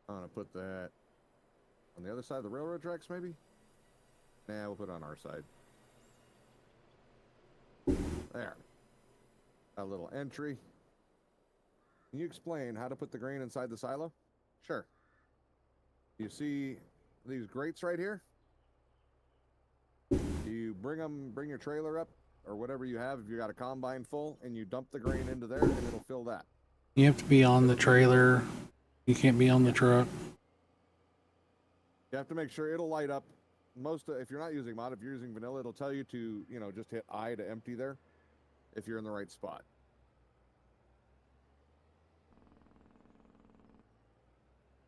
I'm going to put that on the other side of the railroad tracks, maybe? Nah, we'll put it on our side. There. A little entry. Can you explain how to put the grain inside the silo? Sure. You see these grates right here? You bring your trailer up or whatever you have if you got a combine full and you dump the grain into there and it'll fill that. You have to be on the trailer. You can't be on the truck. You have to make sure it'll light up. If you're not using mod, if you're using vanilla, it'll tell you to, just hit I to empty there if you're in the right spot.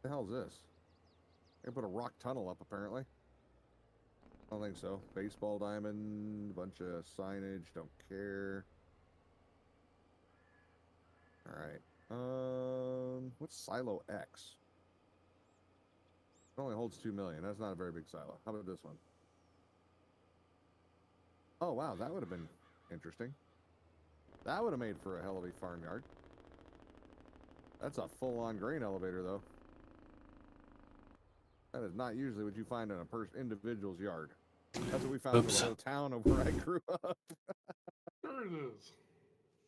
What the hell is this? They put a rock tunnel up, apparently. I don't think so. Baseball diamond, bunch of signage, don't care. Alright. What's Silo X? It only holds 2 million. That's not a very big silo. How about this one? Oh, wow. That would have been interesting. That would have made for a hell of a farmyard. That's a full-on grain elevator, though. That is not usually what you find in a individual's yard. That's what we found for the whole town of where I grew up. Sure it is.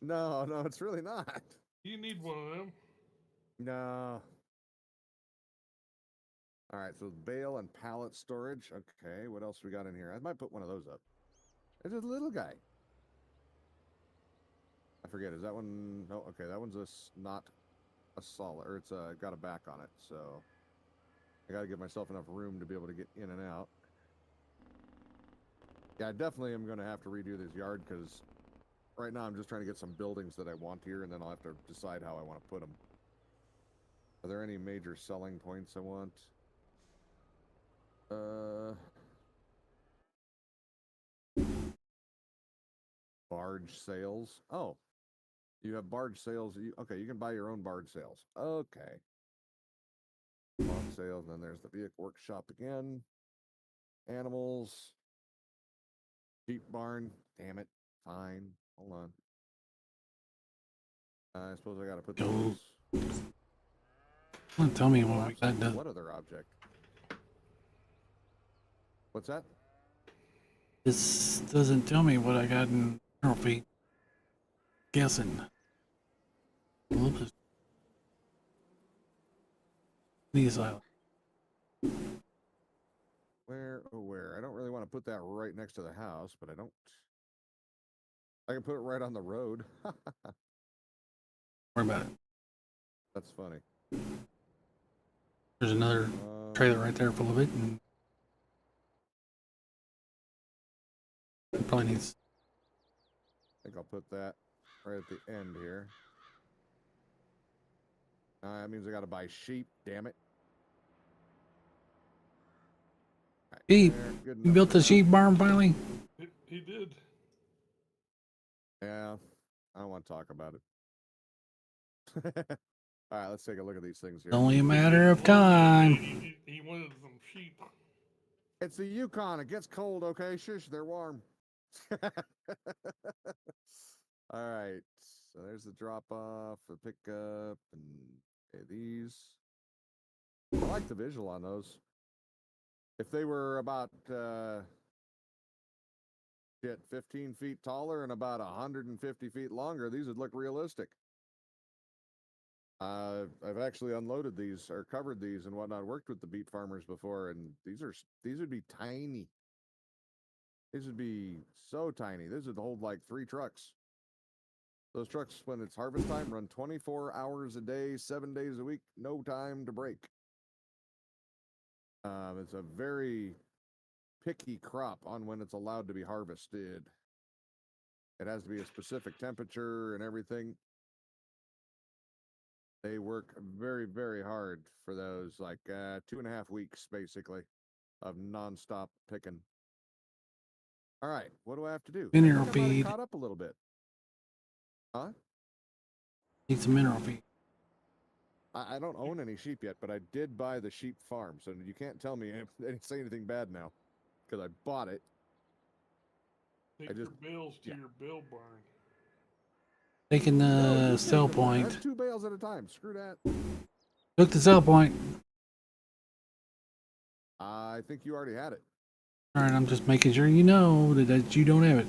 No, it's really not. You need one of them. No. All right, so bale and pallet storage. Okay, what else we got in here? I might put one of those up. There's a little guy. I forget. Is that one? No, okay, that one's not a solid, or it's got a back on it. So I got to give myself enough room to be able to get in and out. Yeah, I definitely am going to have to redo this yard because right now I'm just trying to get some buildings that I want here, and then I'll have to decide how I want to put them. Are there any major selling points I want? Barge sales. Oh, you have barge sales. Okay, you can buy your own barge sales. Okay. Log sales, and then there's the vehicle workshop again. Animals. Sheep barn. Damn it. Fine. Hold on. I suppose I gotta put those. Don't tell me what that does. What other object? What's that? This doesn't tell me what I got in trophy. Guessing. These islands. Where? Oh, where? I don't really want to put that right next to the house, but I don't. I can put it right on the road. Worry about it. That's funny. There's another trailer right there full of it, and it probably needs. I think I'll put that right at the end here. That means I got to buy sheep. Damn it. Sheep. There, good You enough built for the now. sheep barn finally? He did. Yeah, I don't want to talk about it. All right, let's take a look at these things here. It's only a He matter of just loved it. time. He wanted some sheep. It's the Yukon. It gets cold, okay? Shush, they're warm. All right. So there's the drop off, the pickup, and okay, these. I like the visual on those. If they were about 15 feet taller and about 150 feet longer, these would look realistic. I've actually unloaded these or covered these and whatnot. Worked with the beet farmers before, and these would be tiny. These would be so tiny. This would hold like 3 trucks. Those trucks, when it's harvest time, run 24 hours a day, 7 days a week, no time to break. It's a very picky crop on when it's allowed to be harvested. It has to be a specific temperature and everything. They work very, very hard for those, like 2.5 weeks, basically, of nonstop picking. All right, what do I have to do? Mineral I think I might have feed. caught up a little bit. Huh? Need some mineral feed. I don't own any sheep yet, but I did buy the sheep farm, so you can't tell me say anything bad now, because I bought it. Take your bales to your bale barn. Taking No, the you sell take them there. point. That's 2 bales at a time. Screw that. Took the sell point. I think you already had it. All right, I'm just making sure you know that you don't have it.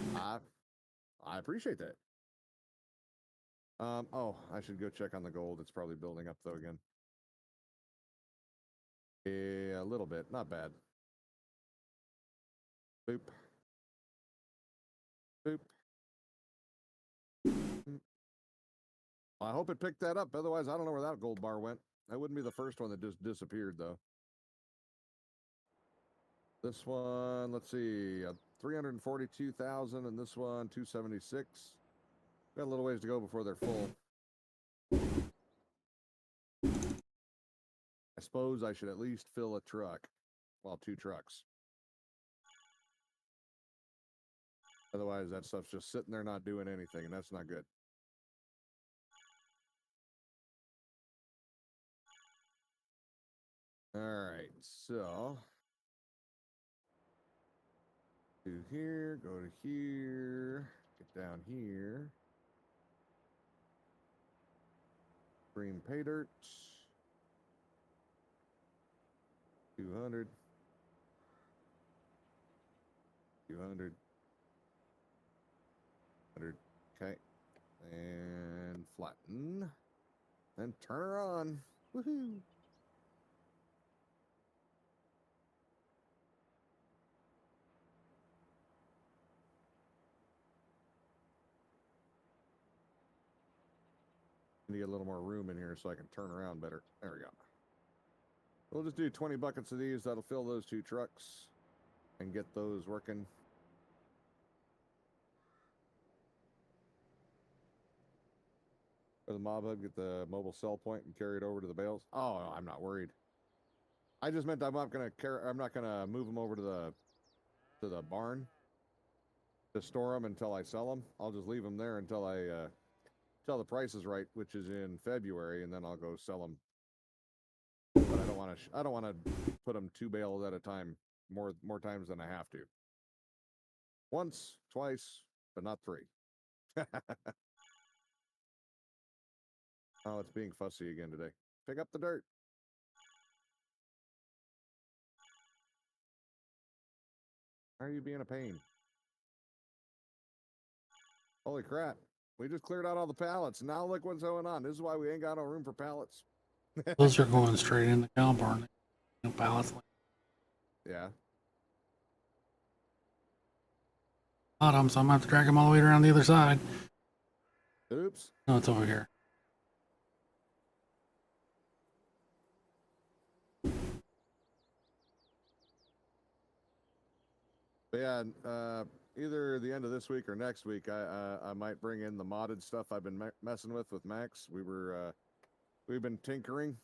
I appreciate that. Oh, I should go check on the gold. It's probably building up though again. Yeah, a little bit. Not bad. Boop. Boop. I hope it picked that up. Otherwise, I don't know where that gold bar went. That wouldn't be the first one that just disappeared, though. This one, let's see, 342,000, and this one, 276. Got a little ways to go before they're full. I suppose I should at least fill a truck. Well, 2 trucks. Otherwise, that stuff's just sitting there not doing anything, and that's not good. All right, so do here, go to here, get down here. Green pay dirt. 200. 200. 100. Okay. And flatten. And turn her on. Woohoo. Need a little more room in here so I can turn around better. There we go. We'll just do 20 buckets of these. That'll fill those 2 trucks and get those working. Go to the mob hub, get the mobile sell point, and carry it over to the bales. Oh, I'm not worried. I just meant I'm not gonna move them over to the barn to store them until I sell them. I'll just leave them there until the price is right, which is in February, and then I'll go sell them. But I don't want to put them 2 bales at a time more times than I have to. Once, twice, but not 3. Oh, it's being fussy again today. Pick up the dirt. Why are you being a pain? Holy crap. We just cleared out all the pallets. Now look what's going on. This is why we ain't got no room for pallets. Those are going straight in the cow barn. No pallets. Yeah. Bottom, so I'm gonna have to drag them all the way around the other side. Oops. No, it's over here. But yeah, either the end of this week or next week, I might bring in the modded stuff I've been messing with Max. We've been tinkering.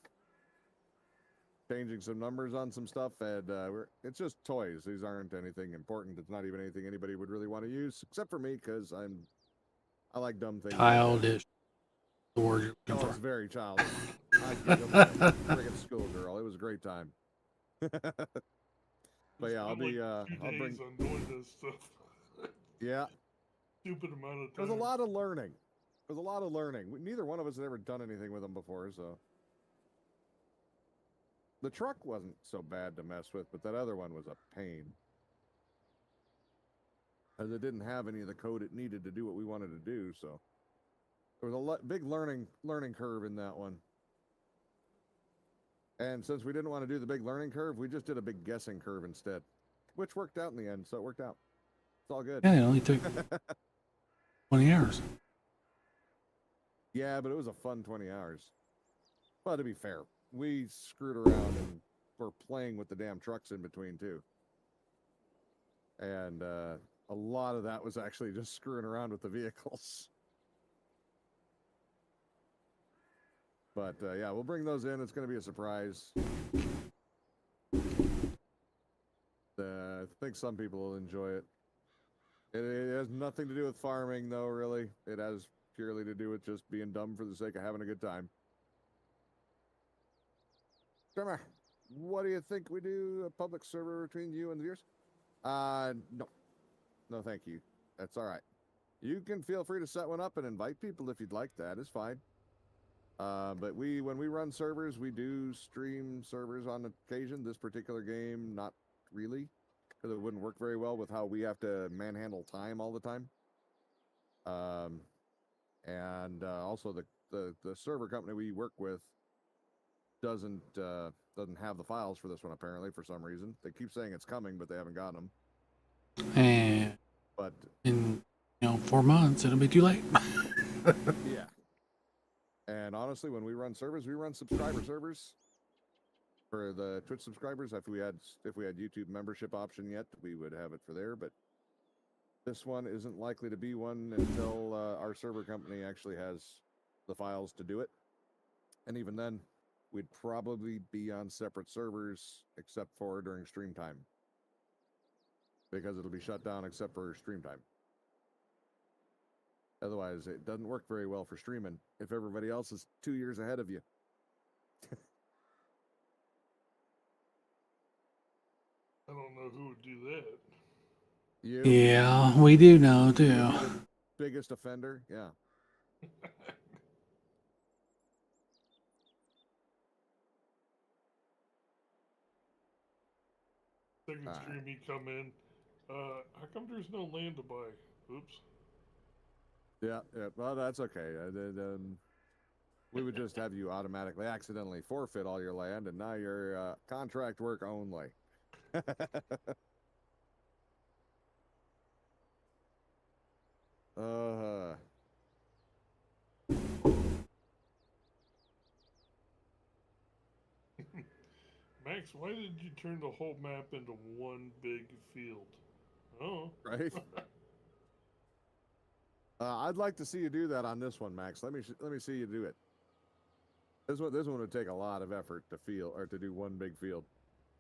changing some numbers on some stuff, and it's just toys. These aren't anything important. It's not even anything anybody would really want to use, except for me, because I like dumb things. Childish. The word you're Oh, looking it's for. very childish. I giggled like a friggin' schoolgirl. It was a great time. But yeah, I'll Spent, be. like, 2 I'll days bring. on doing this stuff. Yeah, Stupid amount of there was time. a lot of learning. There was a lot of learning. Neither one of us had ever done anything with them before, so. The truck wasn't so bad to mess with, but that other one was a pain. As it didn't have any of the code it needed to do what we wanted to do, so there was a big learning curve in that one. And since we didn't want to do the big learning curve, we just did a big guessing curve instead, which worked out in the end. So it worked out. It's all good. Yeah, it only took 20 hours. Yeah, but it was a fun 20 hours. Well, to be fair, we screwed around and were playing with the damn trucks in between too. And a lot of that was actually just screwing around with the vehicles. But yeah, we'll bring those in. It's going to be a surprise. I think some people will enjoy it. It has nothing to do with farming, though, really. It has purely to do with just being dumb for the sake of having a good time. Drummer, what do you think we do? A public server between you and the viewers? No. No, thank you. That's all right. You can feel free to set one up and invite people if you'd like. That is fine. But when we run servers, we do stream servers on occasion. This particular game, not really, because it wouldn't work very well with how we have to manhandle time all the time. And also the server company we work with doesn't have the files for this one apparently for some reason. They keep saying it's coming, but they haven't gotten them. And But in 4 months, it'll be too late. yeah. And honestly, when we run servers, we run subscriber servers for the Twitch subscribers. If we had YouTube membership option yet, we would have it for there. But this one isn't likely to be one until our server company actually has the files to do it. And even then, we'd probably be on separate servers except for during stream time, because it'll be shut down except for stream time. Otherwise, it doesn't work very well for streaming if everybody else is 2 years ahead of you. I don't know who would do that. You? Yeah, we do know, too. The biggest offender? Yeah. Second All right. stream he come in. How come there's no land to buy? Oops. Yeah. Well, that's okay. We would just have you automatically accidentally forfeit all your land, and now you're contract work only. Max, why did you turn the whole map into one big field? Oh. Right. I'd like to see you do that on this one, Max. Let me see you do it. This one would take a lot of effort to do one big field.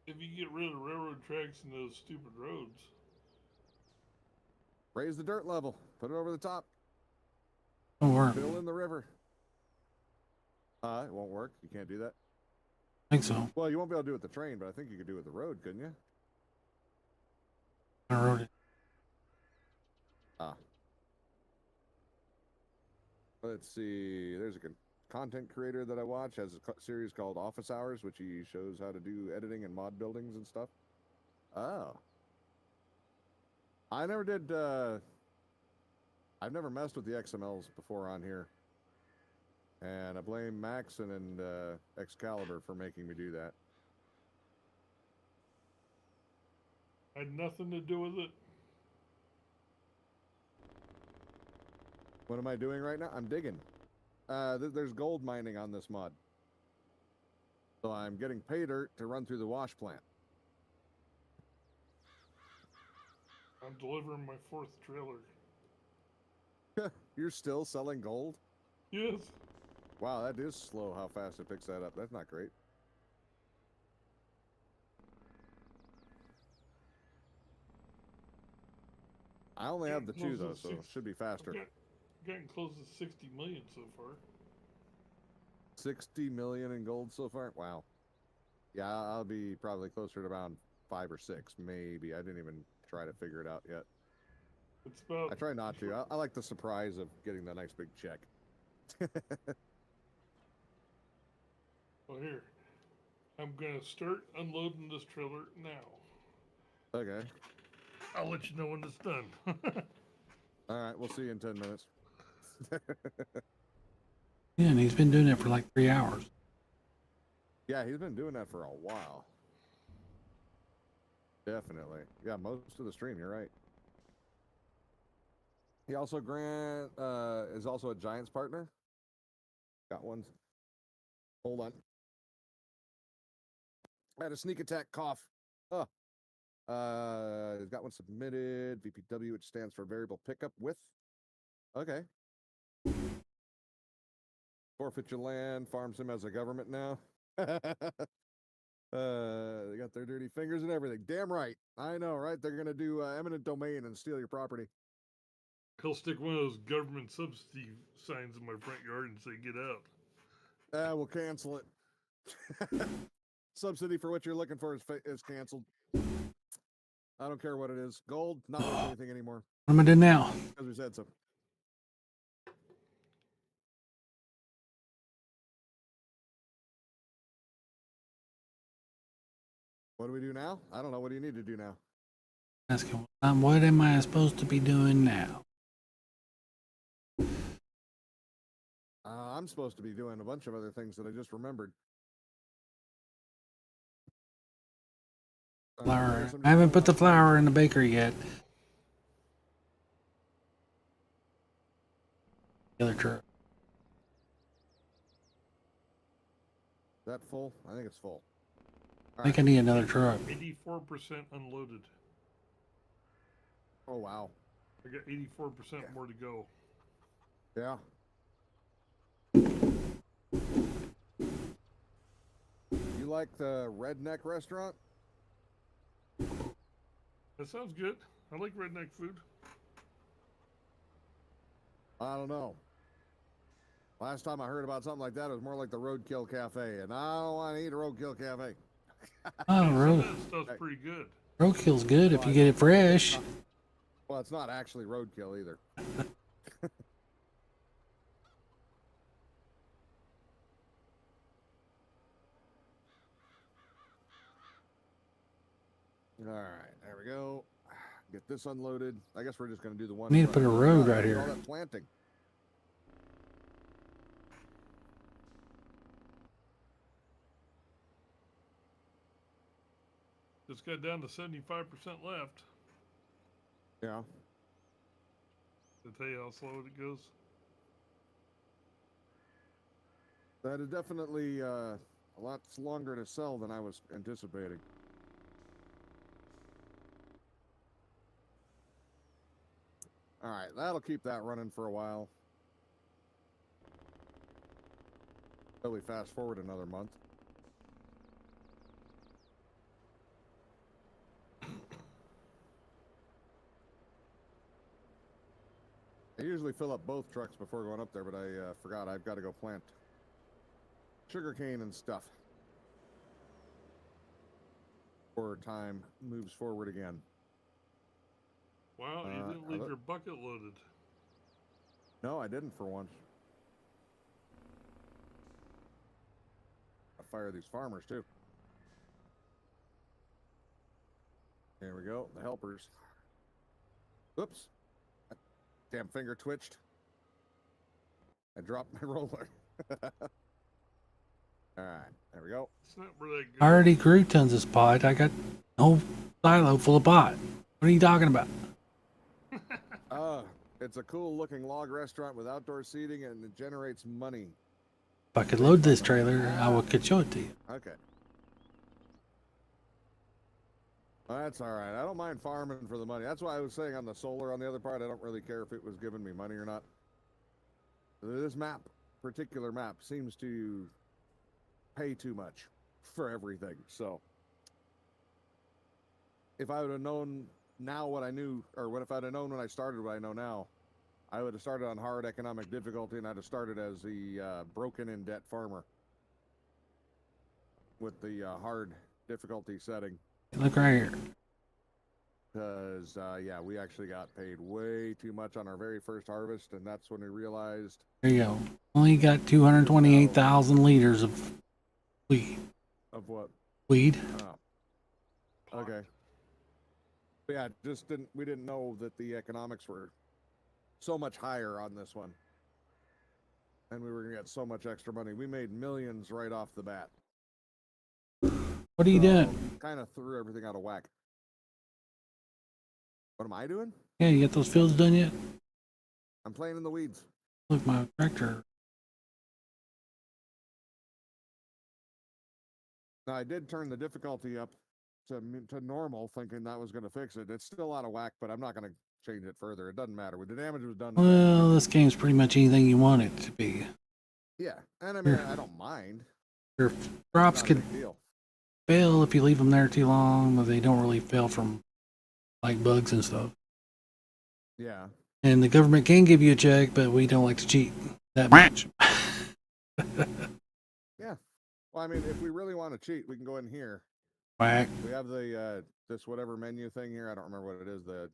If you get rid of railroad tracks and those stupid roads. Raise the dirt level. Put it over the top. Won't work. Fill in the river. It won't work. You can't do that. I think so. Well, you won't be able to do it with the train, but I think you could do it with the road, couldn't you? I wrote it. Let's see. There's a content creator that I watch, has a series called Office Hours, which he shows how to do editing and mod buildings and stuff. Oh. I never did, I've never messed with the XMLs before on here. And I blame Maxon and Excalibur for making me do that. Had nothing to do with it. What am I doing right now? I'm digging. There's gold mining on this mod. So I'm getting pay dirt to run through the wash plant. I'm delivering my 4th trailer. You're still selling gold? Yes. Wow, that is slow how fast it picks that up. That's not great. I only have the Getting two close though, to so it six- should be faster. Getting close to 60 million so far. 60 million in gold so far. Wow. Yeah, I'll be probably closer to around 5 or 6, maybe. I didn't even try to figure it out yet. It's about. I try not to. I like the surprise of getting the nice big check. Well, here. I'm gonna start unloading this trailer now. Okay. I'll let you know when it's done. All right. We'll see you in 10 minutes. Yeah, and he's been doing it for like 3 hours. Yeah, he's been doing that for a while. Definitely. Yeah, most of the stream, you're right. He also is also a Giants partner. Got one. Hold on. I had a sneak attack cough. Oh. He's got one submitted. VPW, which stands for variable pickup with. Okay. Forfeit your land, farms him as a government now. They got their dirty fingers and everything. Damn right. I know, right? They're gonna do eminent domain and steal your property. He'll stick one of those government subsidy signs in my front yard and say, "Get out." We'll cancel it. Subsidy for what you're looking for is canceled. I don't care what it is. Gold, not worth anything anymore. What am I doing now? Because we said so. What do we do now? I don't know. What do you need to do now? Asking, what am I supposed to be doing now? I'm supposed to be doing a bunch of other things that I just remembered. Flour. I haven't put the flour in the bakery yet. The other truck. Is that full? I think it's full. I think I need another truck. 84% unloaded. Oh, wow. I got 84% more to go. Yeah. You like the redneck restaurant? That sounds good. I like redneck food. I don't know. Last time I heard about something like that, it was more like the Roadkill Cafe, and I don't want to eat a Roadkill Cafe. Oh, Some road, of that stuff's pretty good. roadkill's good if you get it fresh. Well, it's not actually roadkill either. All right, there we go. Get this unloaded. I guess we're just going to do the one. Need to put a road Yeah, right look at all here. that planting. Just got down to 75% left. Yeah. To tell you how slow it goes. That is definitely a lot longer to sell than I was anticipating. All right, that'll keep that running for a while. Till we fast forward another month. I usually fill up both trucks before going up there, but I forgot I've got to go plant sugarcane and stuff. Before time moves forward again. Wow, you didn't leave your bucket loaded. No, I didn't for once. I fire these farmers too. There we go, the helpers. Oops. Damn finger twitched. I dropped my roller. Alright, there we go. It's not where that goes. I already grew tons of spot. I got a whole silo full of pot. What are you talking about? It's a cool looking log restaurant with outdoor seating and it generates money. If I could load this trailer, I could show it to you. Okay. That's all right. I don't mind farming for the money. That's why I was saying on the solar on the other part, I don't really care if it was giving me money or not. This particular map, seems to pay too much for everything. So if I would have known now what I knew, or what if I'd have known when I started what I know now, I would have started on hard economic difficulty, and I'd have started as the broken in debt farmer with the hard difficulty setting. Look right here. Because yeah, we actually got paid way too much on our very first harvest, and that's when we realized. There you go. Only got 228,000 liters of weed. Of what? Weed. Oh. Okay. But yeah, we didn't know that the economics were so much higher on this one, and we were gonna get so much extra money. We made millions right off the bat. What are you doing? Kind of threw everything out of whack. What am I doing? Yeah, you got those fields done yet? I'm playing in the weeds. Look, my tractor. Now, I did turn the difficulty up to normal, thinking that was going to fix it. It's still out of whack, but I'm not going to change it further. It doesn't matter. The damage was done. Well, this game's pretty much anything you want it to be. Yeah, and I mean, I don't mind. Your crops could fail if you leave them there too long, but they don't really fail from like bugs and stuff. Yeah. And the government can give you a check, but we don't like to cheat that much. Yeah. Well, I mean, if we really want to cheat, we can go in here. Whack. We have the this whatever menu thing here. I don't remember what it is. The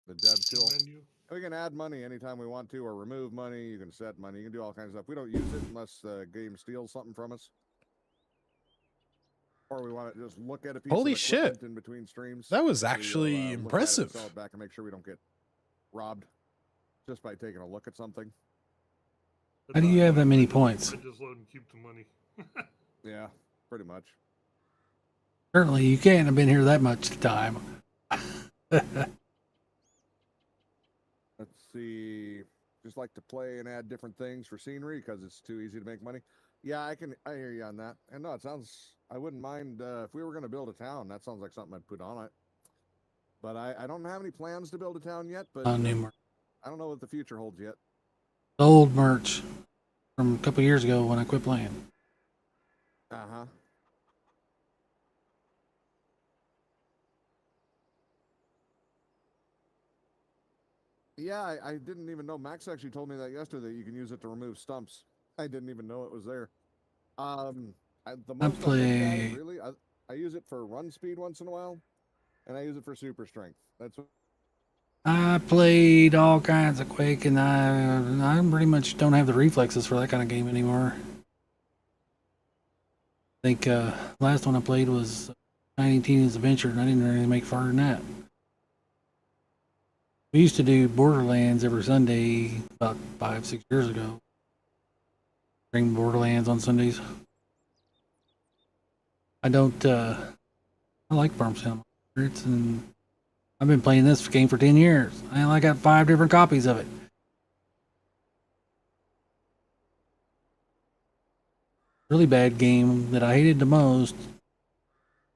dev tool. Menu. We can add money anytime we want to, or remove money. You can set money. You can do all kinds of stuff. We don't use it unless the game steals something from us, or we want to just look at a piece Holy of shit. equipment in between streams. That was We will, actually look at it, impressive. sell it back, and make sure we don't get robbed just by taking a look at something. How do you have that many points? I just let him keep the money. Yeah, pretty much. Certainly, you can't have been here that much time. Let's see. Just like to play and add different things for scenery because it's too easy to make money. Yeah, I hear you on that. And no, it sounds. I wouldn't mind if we were going to build a town. That sounds like something I'd put on it. But I don't have any plans to build a town yet. But New merch. I don't know what the future holds yet. Old merch from a couple years ago when I quit playing. Uh-huh. Yeah, I didn't even know. Max actually told me that yesterday. You can use it to remove stumps. I didn't even know it was there. The most play- really, I use it for run speed once in a while, and I use it for super strength. That's what. I played all kinds of Quake, and I pretty much don't have the reflexes for that kind of game anymore. I think last one I played was 19 Teenage Adventure, and I didn't really make farther than that. We used to do Borderlands every Sunday about 5-6 years ago. Bring Borderlands on Sundays. I don't. I like Farm Simulator. I've been playing this game for 10 years. I got 5 different copies of it. Really bad game that I hated the most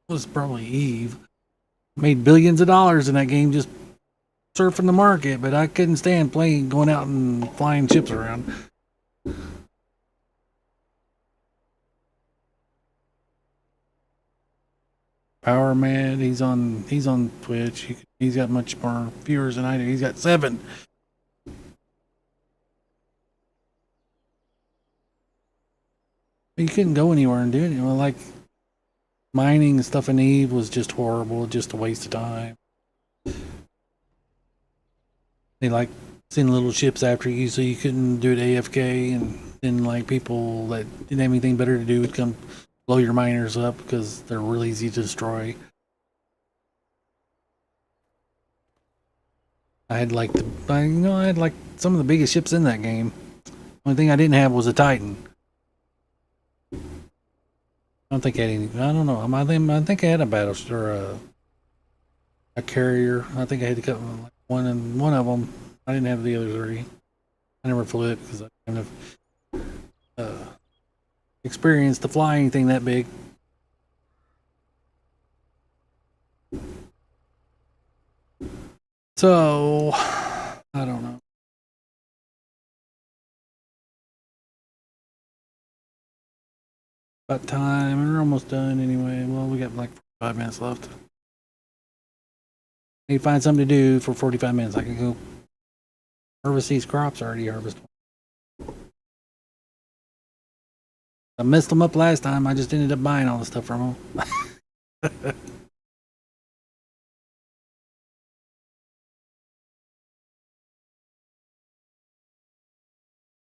was probably Eve. Made billions of dollars in that game just surfing the market, but I couldn't stand playing, going out and flying ships around. Power Man, he's on Twitch. He's got much more viewers than I do. He's got 7. You couldn't go anywhere and do it. Like mining and stuff in Eve was just horrible, just a waste of time. They like send little ships after you, so you couldn't do it AFK, and then like people that didn't have anything better to do would come blow your miners up because they're really easy to destroy. I had like some of the biggest ships in that game. Only thing I didn't have was a Titan. I don't think I had any. I don't know. I think I had a battleship or a carrier. I think I had to cut one of them. I didn't have the other 3. I never flew it because I kind of experienced to fly anything that big. So I don't know. About time. We're almost done anyway. Well, we got like 5 minutes left. need to find something to do for 45 minutes. I can go harvest these crops. I already harvested. I messed them up last time. I just ended up buying all the stuff from them.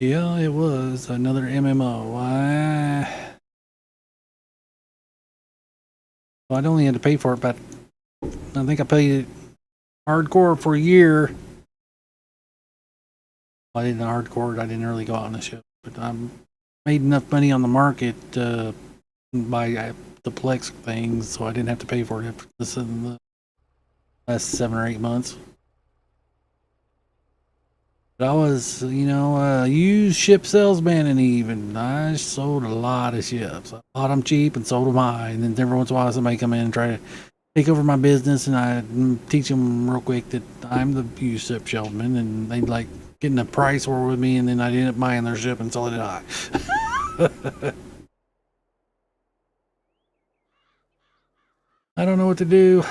Yeah, it was another MMO. I'd only had to pay for it, but I think I paid it hardcore for a year. I didn't hardcore. I didn't really go out on the ship, but I made enough money on the market to buy the Plex things, so I didn't have to pay for it after this in the last 7 or 8 months. But I was, a used ship salesman, and even I sold a lot of ships. I bought them cheap and sold them high, and then every once in a while somebody come in and try to take over my business, and I teach them real quick that I'm the used ship salesman, and they'd like getting a price war with me, and then I'd end up buying their ship and selling it high. I don't know what to do.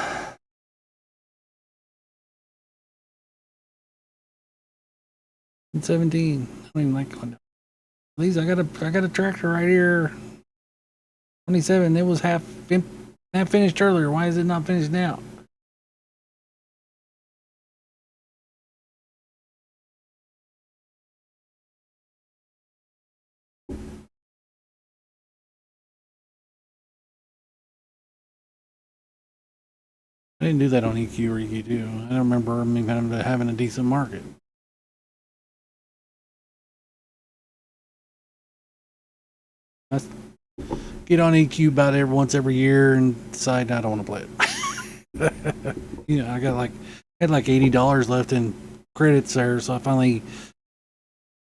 In 17, I don't even like one. Please, I got a tractor right here. 27. It was half finished earlier. Why is it not finished now? I didn't do that on EQ or EQ2. I don't remember me having a decent market. I get on EQ about once every year and decide I don't want to play it. I had like $80 left in credits there, so I finally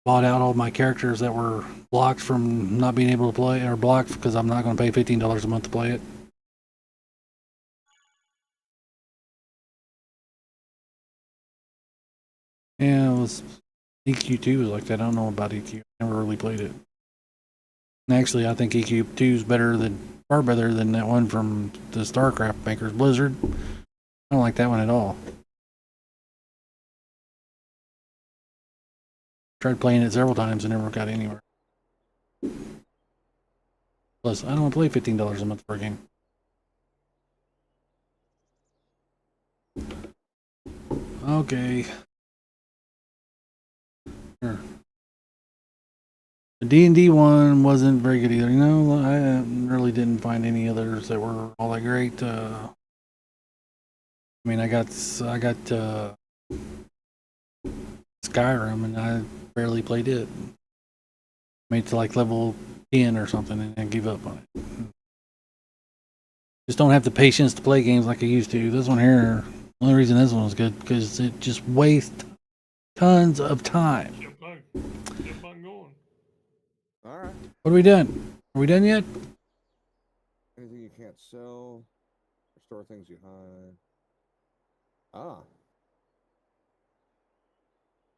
bought out all my characters that were blocked from not being able to play, or blocked because I'm not going to pay $15 a month to play it. Yeah, it was EQ2 was like that. I don't know about EQ. I never really played it. And actually, I think EQ2 is far better than that one from the StarCraft makers, Blizzard. I don't like that one at all. Tried playing it several times and never got anywhere. Plus, I don't want to play $15 a month for a game. Okay. Sure. The D&D one wasn't very good either. I really didn't find any others that were all that great. I mean, I got Skyrim, and I barely played it. Made it to like level 10 or something, and I gave up on it. Just don't have the patience to play games like I used to. This one here, the only reason this one was good because it just wastes tons of time. Keep on going. All right. What are we done? Are we done yet? Anything you can't sell, restore things you hide. Ah.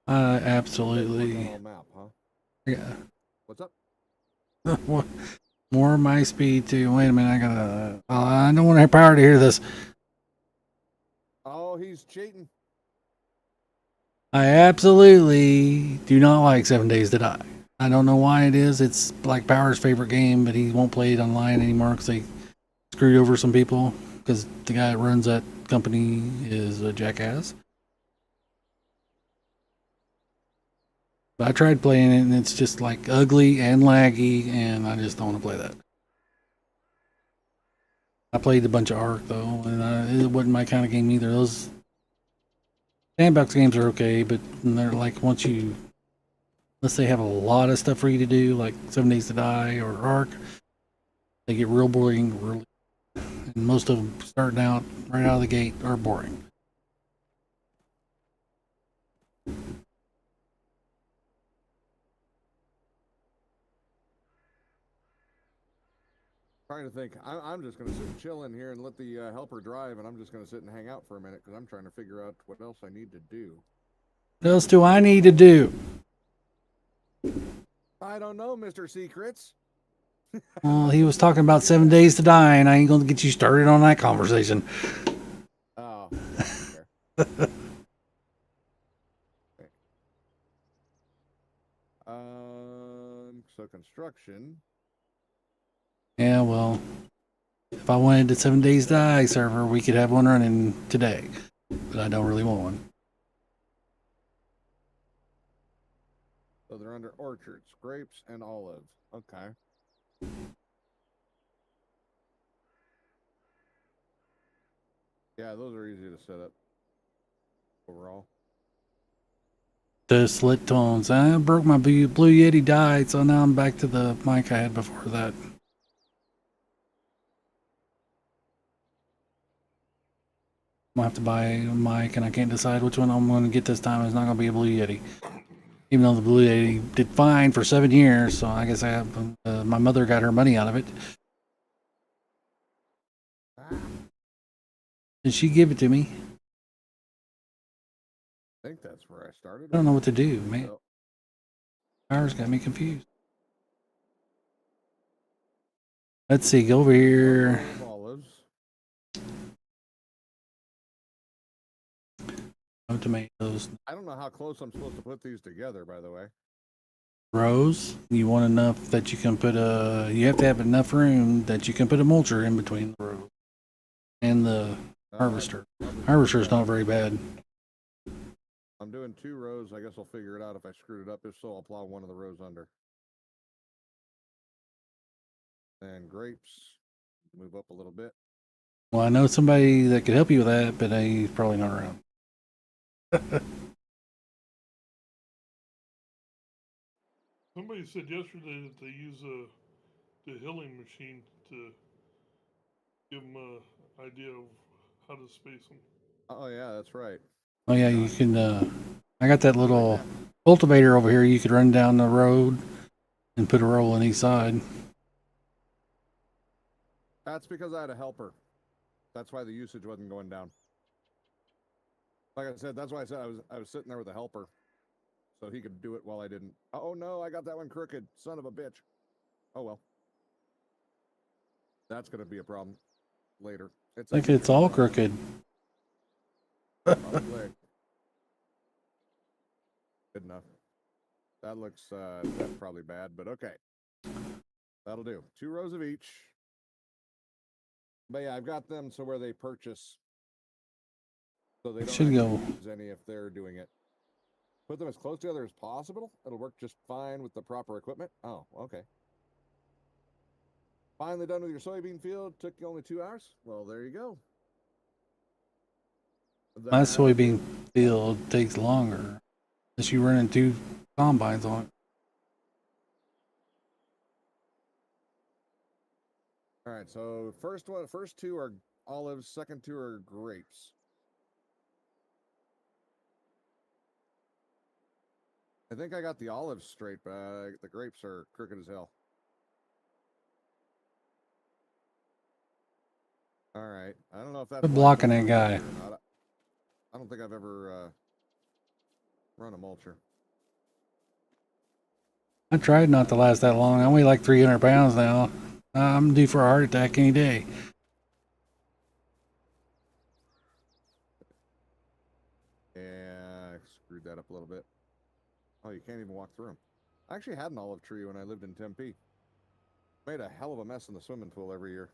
Absolutely. Map, huh? Yeah. What's up? More of my speed too. Wait a minute, I don't want to have power to hear this. Oh, he's cheating. I absolutely do not like 7 Days to Die. I don't know why it is. It's Black Power's favorite game, but he won't play it online anymore because they screwed over some people because the guy that runs that company is a jackass. But I tried playing it, and it's just like ugly and laggy, and I just don't want to play that. I played a bunch of Ark though, and it wasn't my kind of game either. Those sandbox games are okay, but they're like unless they have a lot of stuff for you to do, like 7 Days to Die or Ark, they get real boring really. And most of them starting out right out of the gate are boring. Trying to think. I'm just going to sit and chill in here and let the helper drive, and I'm just going to sit and hang out for a minute because I'm trying to figure out what else I need to do. What else do I need to do? I don't know, Mr. Secrets. Well, he was talking about 7 Days to Die, and I ain't going to get you started on that conversation. Oh, So construction. Yeah, well, if I wanted the 7 days to die server, we could have one running today, but I don't really want one. So they're under orchards, grapes, and olives. Okay. Yeah, those are easy to set up overall. The slit tones. I broke my Blue Yeti died, so now I'm back to the mic I had before that. I'm gonna have to buy a mic, and I can't decide which one I'm going to get this time. It's not going to be a Blue Yeti, even though the Blue Yeti did fine for 7 years. So I guess I have. My mother got her money out of it. Did she give it to me? I think that's where I started. I don't know what to do, man. So, Ours got me confused. Let's see. Go over here. olives. No tomatoes. I don't know how close I'm supposed to put these together, by the way. Rows. You want enough that you can put a. You have to have enough room that you can put a mulcher in between the rows. And the harvester. Harvester's not very bad. I'm doing 2 rows. I guess I'll figure it out if I screwed it up. If so, I'll plow one of the rows under. And grapes. Move up a little bit. Well, I know somebody that could help you with that, but he's probably not around. Somebody said yesterday that they use the hilling machine to give them a idea of how to space them. Oh, yeah, that's right. Oh yeah, you can. I got that little cultivator over here. You could run down the road and put a roll on each side. That's because I had a helper. That's why the usage wasn't going down. Like I said, that's why I said I was sitting there with a helper, so he could do it while I didn't. Oh no, I got that one crooked. Son of a bitch. Oh well. That's gonna be a problem later. I think it's all crooked. Probably. Good enough. That looks that's probably bad, but okay. That'll do. 2 rows of each. But yeah, I've got them so where they purchase, so they don't Should go. use any if they're doing it. Put them as close together as possible. It'll work just fine with the proper equipment. Oh, okay. Finally done with your soybean field. Took you only 2 hours. Well, there you go. My soybean field takes longer, unless you run in 2 combines on it. All right, so first 2 are olives, second 2 are grapes. I think I got the olives straight, but the grapes are crooked as hell. All right, I don't know if that's Quit blocking that guy. I don't think I've ever run a mulcher. I tried not to last that long. I weigh like 300 pounds now. I'm due for a heart attack any day. Yeah, I screwed that up a little bit. Oh, you can't even walk through them. I actually had an olive tree when I lived in Tempe. Made a hell of a mess in the swimming pool every year.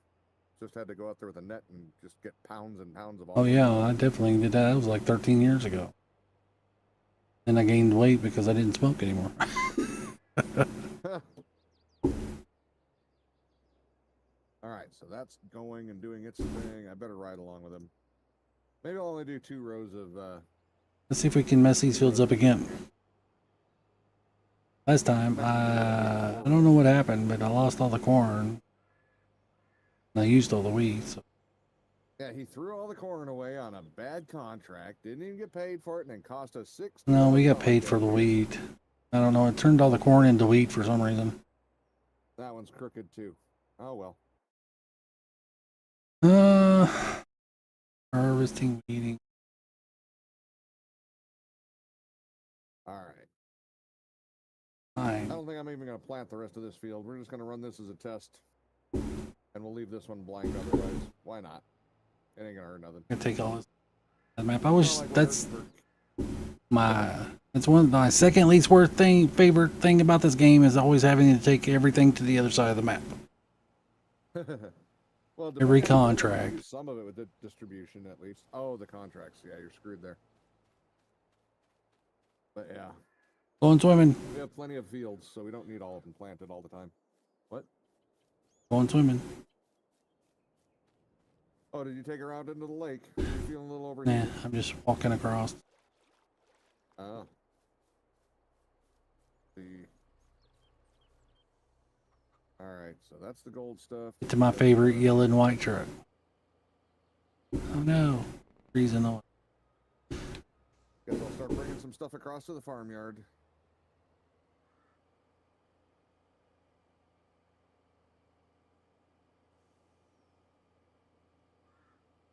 Just had to go out there with a net and just get pounds and pounds of olive. Oh yeah, I definitely did that. That was like 13 years ago. Then I gained weight because I didn't smoke anymore. All right, so that's going and doing its thing. I better ride along with him. Maybe I'll only do 2 rows of. Let's see if we can mess these fields up again. Last time, I don't know what happened, but I lost all the corn. And I used all the wheat. So. Yeah, he threw all the corn away on a bad contract. Didn't even get paid for it, and then cost us $6. No, we got paid for the wheat. I don't know. It turned all the corn into wheat for some reason. That one's crooked too. Oh well. Harvesting, weeding. All right. Fine. I don't think I'm even going to plant the rest of this field. We're just going to run this as a test. And we'll leave this one blank otherwise. Why not? It ain't going to hurt nothing. I'm gonna take all this. that map. I wish Well, like that's whatever. that's one of my second least worst favorite thing about this game is always having to take everything to the other side of the map. Well, Every depending- contract. use some of it with the distribution at least. Oh, the contracts. Yeah, you're screwed there. But yeah, Going swimming. we have plenty of fields, so we don't need all of them planted all the time. What? Going swimming. Oh, did you take her out into the lake? You feeling a little Nah, overheated? I'm just walking across. Oh. See. All right, so that's the gold stuff. To my favorite yellow and white truck. Oh no. Freezing on. Guess I'll start bringing some stuff across to the farmyard.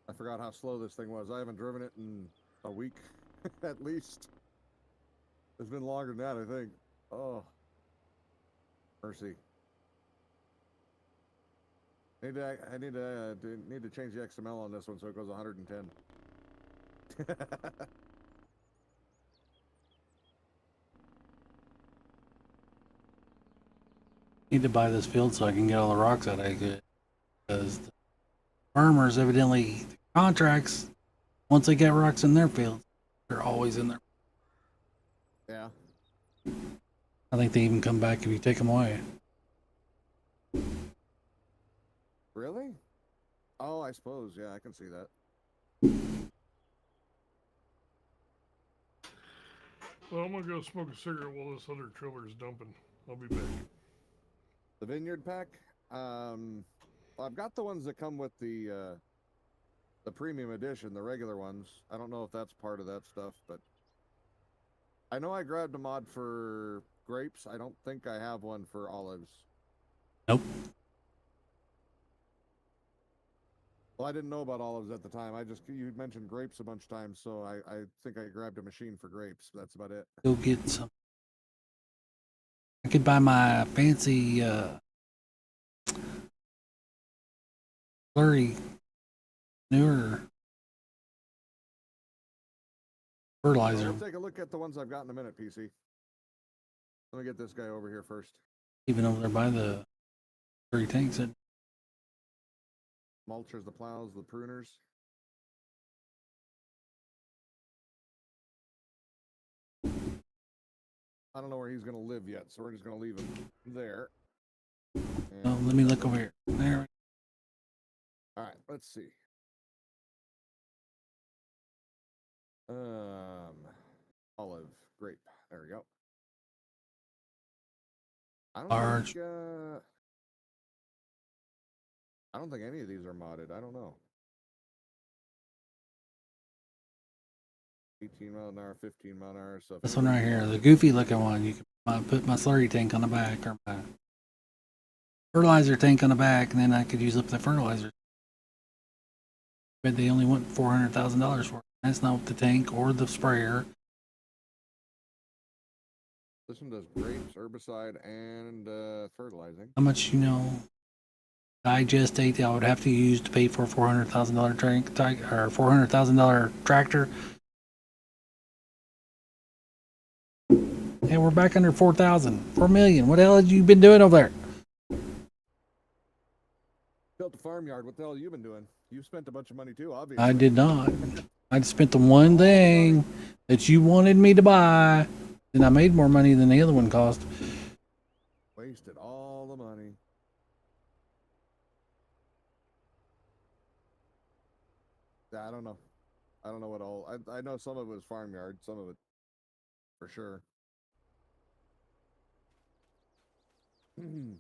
I forgot how slow this thing was. I haven't driven it in a week, at least. It's been longer than that, I think. Oh, mercy. I need to change the XML on this one so it goes 110. Need to buy this field so I can get all the rocks out of it. Because the farmers evidently contracts, once they get rocks in their fields, they're always in there. Yeah. I think they even come back if you take them away. Really? Oh, I suppose. Yeah, I can see that. Well, I'm gonna go smoke a cigarette while this other trailer is dumping. I'll be back. The vineyard pack. I've got the ones that come with the premium edition, the regular ones. I don't know if that's part of that stuff, but I know I grabbed a mod for grapes. I don't think I have one for olives. Nope. Well, I didn't know about olives at the time. You mentioned grapes a bunch of times, so I think I grabbed a machine for grapes. That's about it. Go get some. I could buy my fancy slurry newer fertilizer. We'll take a look at the ones I've got in a minute, PC. Let me get this guy over here first. Even over there by the 3 tanks. Mulchers, the plows, the pruners. I don't know where he's going to live yet, so we're just going to leave him there. Oh, let me look over here. There. All right, let's see. Olive, grape. There we go. I don't think any of these are modded. I don't know. 18 mile an hour, 15 mile an hour. So This one right here, the goofy looking one. You can put my slurry tank on the back or my fertilizer tank on the back, and then I could use up the fertilizer. But they only want $400,000 for it. That's not with the tank or the sprayer. this one does grapes, herbicide, and fertilizing. How much digestate I would have to use to pay for a $400,000 tank or $400,000 tractor? Hey, we're back under 4 million. What the hell have you been doing over there? Built the farmyard. What the hell have you been doing? You spent a bunch of money too, obviously. I did not. I spent the one thing that you wanted me to buy, and I made more money than the other one cost. Wasted all the money. I don't know. I don't know what all. I know some of it was farmyard, some of it for sure. I'm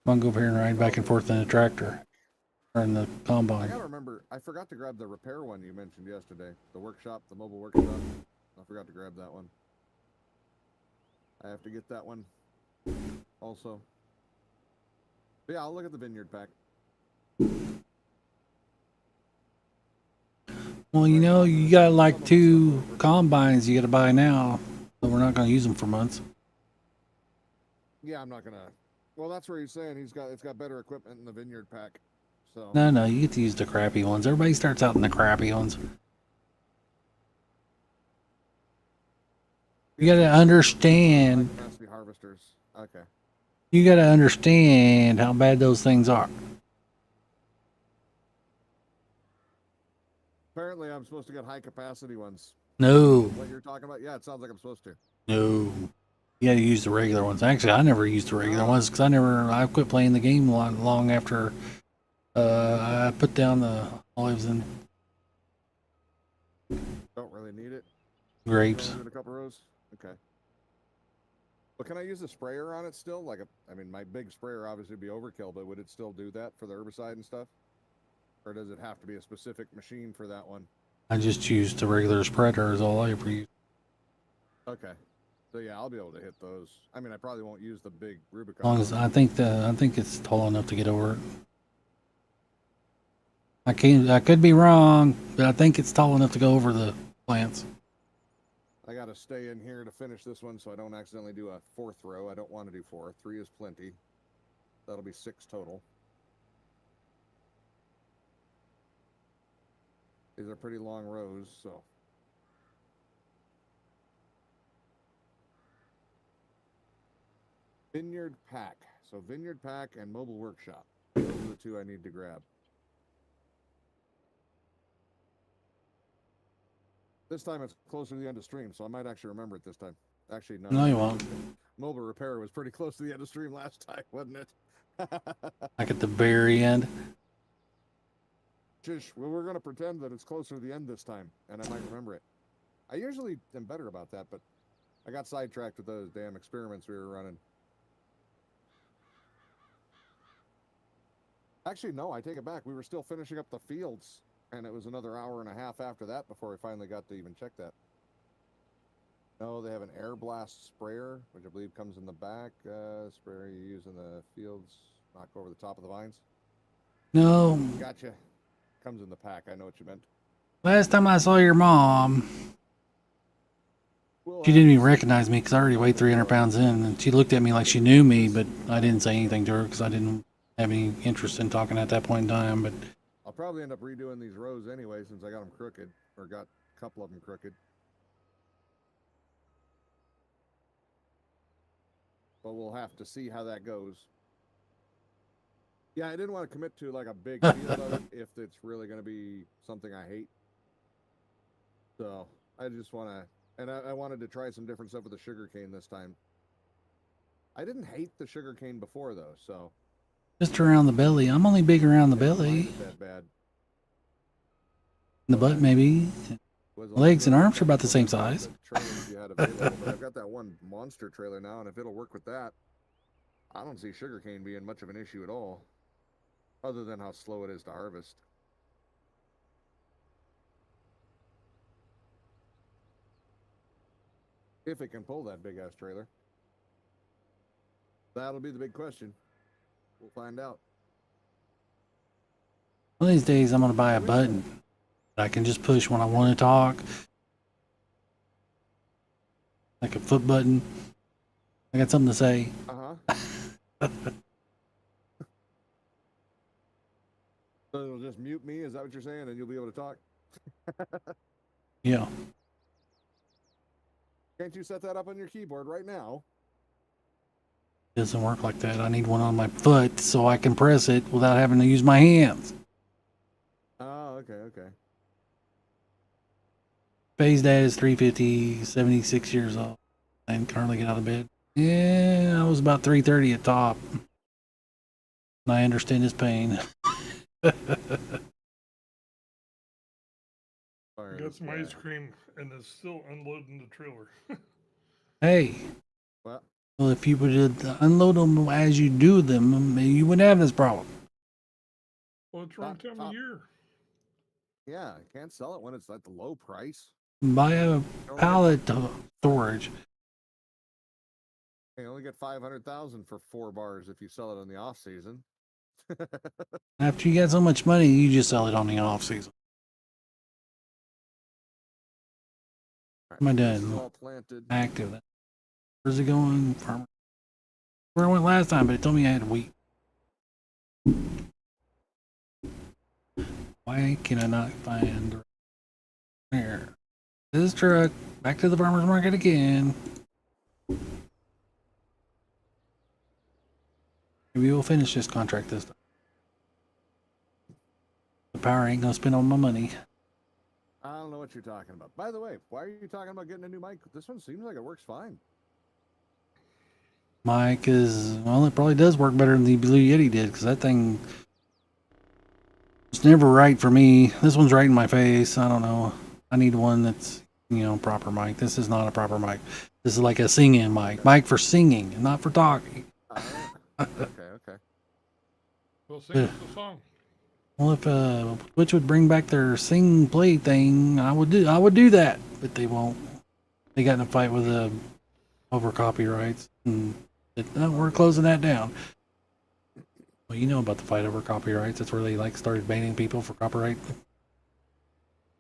gonna go over here and ride back and forth in the tractor or in the I combine. gotta remember. I forgot to grab the repair one you mentioned yesterday. The workshop, the mobile workshop. I forgot to grab that one. I have to get that one also. But yeah, I'll look at the vineyard pack. Well, you know, you got like 2 combines you got to buy now, but we're not gonna use them for months. Yeah, I'm not gonna. Well, that's where he's saying it's got better equipment in the vineyard pack. So No, you get to use the crappy ones. Everybody starts out in the crappy ones. You gotta understand. High capacity harvesters. Okay. You gotta understand how bad those things are. Apparently, I'm supposed to get high capacity ones. No, What you're talking about? Yeah, it sounds like I'm supposed to. no. You gotta use the regular ones. Actually, I never used the regular ones because I quit playing the game long after I put down the olives and Don't really need it. grapes. Doing a couple rows. Okay. But can I use a sprayer on it still? I mean, my big sprayer obviously would be overkill, but would it still do that for the herbicide and stuff? Or does it have to be a specific machine for that one? I just used the regular spreader is all I ever use. Okay. So yeah, I'll be able to hit those. I mean, I probably won't use the big Rubicon. As long as I think it's tall enough to get over it. I could be wrong, but I think it's tall enough to go over the plants. I got to stay in here to finish this one so I don't accidentally do a 4th row. I don't want to do 4. 3 is plenty. That'll be 6 total. These are pretty long rows, so. Vineyard Pack. So Vineyard Pack and Mobile Workshop. Those are the 2 I need to grab. This time it's closer to the end of stream, so I might actually remember it this time. Actually, no. No, you won't. Mobile Repair was pretty close to the end of stream last time, wasn't it? Like at the very end. Well, we're going to pretend that it's closer to the end this time, and I might remember it. I usually am better about that, but I got sidetracked with those damn experiments we were running. Actually, no, I take it back. We were still finishing up the fields, and it was another hour and a half after that before we finally got to even check that. No, they have an air blast sprayer, which I believe comes in the back. Sprayer you use in the fields, knock over the top of the vines. No. Gotcha. Comes in the pack. I know what you meant. Last time I saw your mom, she didn't even recognize me because I already weighed 300 pounds in, and she looked at me like she knew me, but I didn't say anything to her because I didn't have any interest in talking at that point in time. But I'll probably end up redoing these rows anyway since I got them crooked, or got a couple of them crooked. But we'll have to see how that goes. Yeah, I didn't want to commit to like a big field of it if it's really going to be something I hate. So I just want to, and I wanted to try some different stuff with the sugarcane this time. I didn't hate the sugarcane before though, so. just around the belly. I'm only big around the belly. That bad. The butt, maybe. Legs and arms are about the same size. You had available, but I've got that one monster trailer now, and if it'll work with that, I don't see sugarcane being much of an issue at all, other than how slow it is to harvest. If it can pull that big ass trailer, that'll be the big question. We'll find out. One of these days, I'm going to buy a button that I can just push when I want to talk. Like a foot button. I got something to say. Uh-huh. So it'll just mute me? Is that what you're saying? And you'll be able to talk? Yeah. Can't you set that up on your keyboard right now? It doesn't work like that. I need one on my foot so I can press it without having to use my hands. Oh, okay, okay. Bay's dad is 350, 76 years old, and can hardly get out of bed. Yeah, I was about 330 at top. And I understand his pain. Got some ice cream and it's still unloading the trailer. Hey. Well, If you would unload them as you do them, you wouldn't have this problem. Well, it's wrong time of year. yeah, I can't sell it when it's at the low price. Buy a pallet storage. You only get 500,000 for 4 bars if you sell it in the off season. After you get so much money, you just sell it on the off season. Am I done? All planted. Active. Where's it going? Farmer. Where I went last time, but it told me I had wheat. Why can I not find there? This truck back to the farmer's market again. Maybe we'll finish this contract this time. The power ain't gonna spend all my money. I don't know what you're talking about. By the way, why are you talking about getting a new mic? This one seems like it works fine. Mike is, well, it probably does work better than the Blue Yeti did, because that thing it's never right for me. This one's right in my face. I don't know. I need one that's, you know, proper mic. This is not a proper mic. This is like a singing mic. Mic for singing, not for talking. Okay. Well, sing us the song. Well, if Twitch would bring back their sing play thing, I would do that, but they won't. They got in a fight with over copyrights, and we're closing that down. Well, you know about the fight over copyrights. That's where they like started banning people for copyright.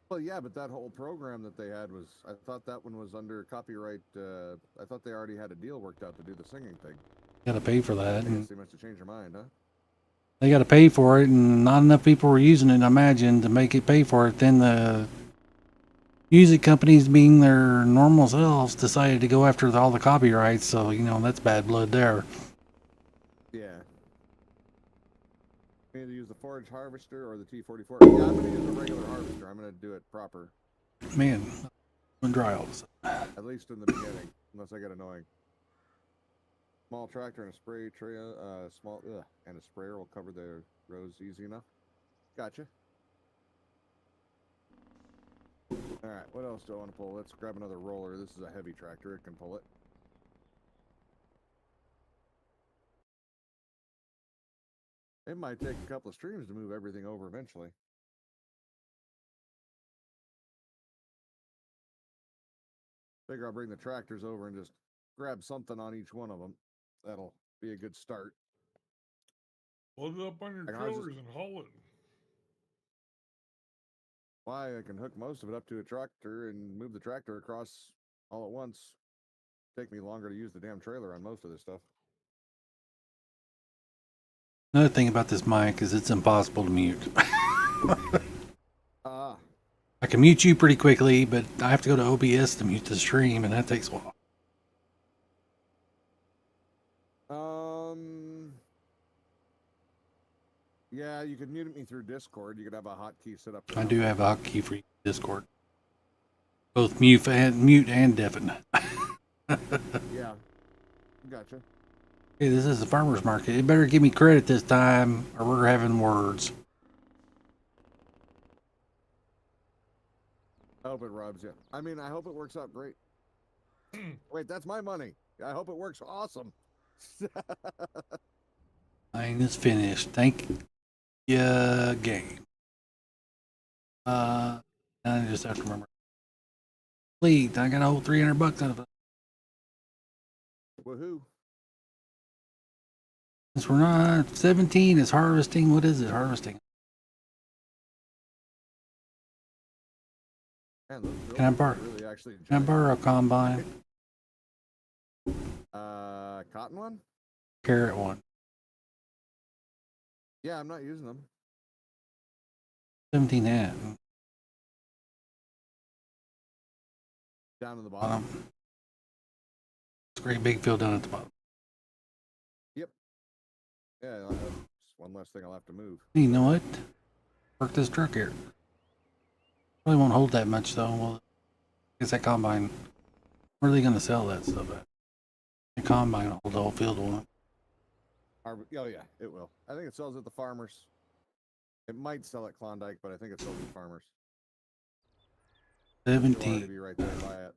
Well, yeah, but that whole program that they had was, I thought that one was under copyright. I thought they already had a deal worked out to do the singing thing. You got to pay for that. I And guess they must have changed their mind, huh? they got to pay for it, and not enough people were using it, I imagine, to make it pay for it. Then the music companies, being their normal selves, decided to go after all the copyrights. So, you know, that's bad blood there. Yeah. Either use the forage harvester or the T44. Yeah, I'm going to use a regular harvester. I'm going to do it proper. Man, I'm dry all of a sudden. At least in the beginning, unless I get annoying. Small tractor and a spray tray, and a sprayer will cover the rows easy enough. Gotcha. All right, what else do I want to pull? Let's grab another roller. This is a heavy tractor; it can pull it. It might take a couple of streams to move everything over eventually. Figure I'll bring the tractors over and just grab something on each one of them. That'll be a good start. Load it up on your I can always trailers and haul it. Why, I can hook most of it up to a tractor and move the tractor across all at once. Take me longer to use the damn trailer on most of this stuff. Another thing about this mic is it's impossible to mute. I can mute you pretty quickly, but I have to go to OBS to mute the stream, and that takes a while. Yeah, you could mute me through Discord. You could have a hotkey set up. I do have a hotkey for Discord. Both mute and deafen. Yeah. Gotcha. Hey, this is the farmer's market. It better give me credit this time, or we're having words. I hope it rubs you. I mean, I hope it works out great. Wait, that's my money. I hope it works awesome. Mine is finished. Thank you, game. I just have to remember. Please, I got a whole $300 out of it. Woohoo. Since we're not 17, it's harvesting. What is it? Harvesting. Man, those Can I buildings borrow? are really actually Can I borrow a combine? Cotton one? Carrot one. Yeah, I'm not using them. 17 hat. Down in the bottom. It's a great big field down at the bottom. Yep. Yeah, that's one less thing I'll have to move. You know what? Park this truck here. Probably won't hold that much though. Well, it's that combine. Where are they going to sell that stuff at? The combine will hold the whole field, won't it? Oh yeah, it will. I think it sells at the farmers. It might sell at Klondike, but I think it sells at farmers. You'll already 17. be right there by it.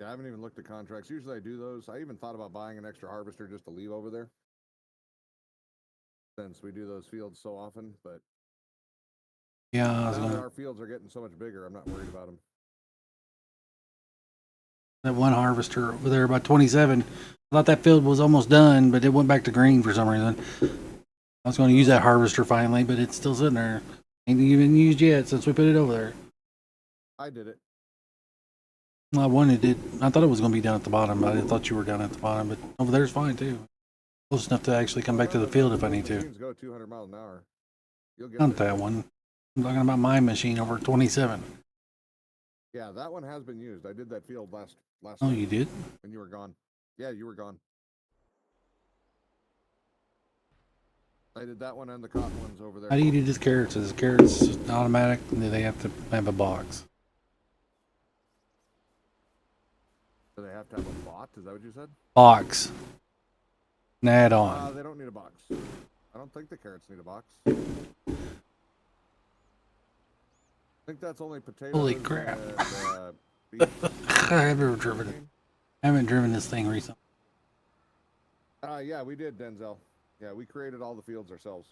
Yeah, I haven't even looked at contracts. Usually I do those. I even thought about buying an extra harvester just to leave over there, since we do those fields so often. But Yeah, I was now that gonna. our fields are getting so much bigger, I'm not worried about them. That one harvester over there about 27. I thought that field was almost done, but it went back to green for some reason. I was going to use that harvester finally, but it's still sitting there. Ain't even used yet since we put it over there. I did it. Well, I wanted it. I thought it was going to be down at the bottom, but I thought you were down at the bottom. But over there's fine too. Close enough to actually come back to the field if I need to. Machines go 200 miles an hour. You'll get Not there. that one. I'm talking about my machine over 27. Yeah, that one has been used. I did that field last Oh, time you did? when you were gone. Yeah, you were gone. I did that one and the cotton ones over there. How do you do this carrots? Is carrots automatic? Do they have to have a box? Do they have to have a bot? Is that what you said? Box. An add-on. They don't need a box. I don't think the carrots need a box. I think that's only potatoes. Holy crap. And, beef. I've never driven it. I haven't driven this thing recently. Yeah, we did, Denzel. Yeah, we created all the fields ourselves.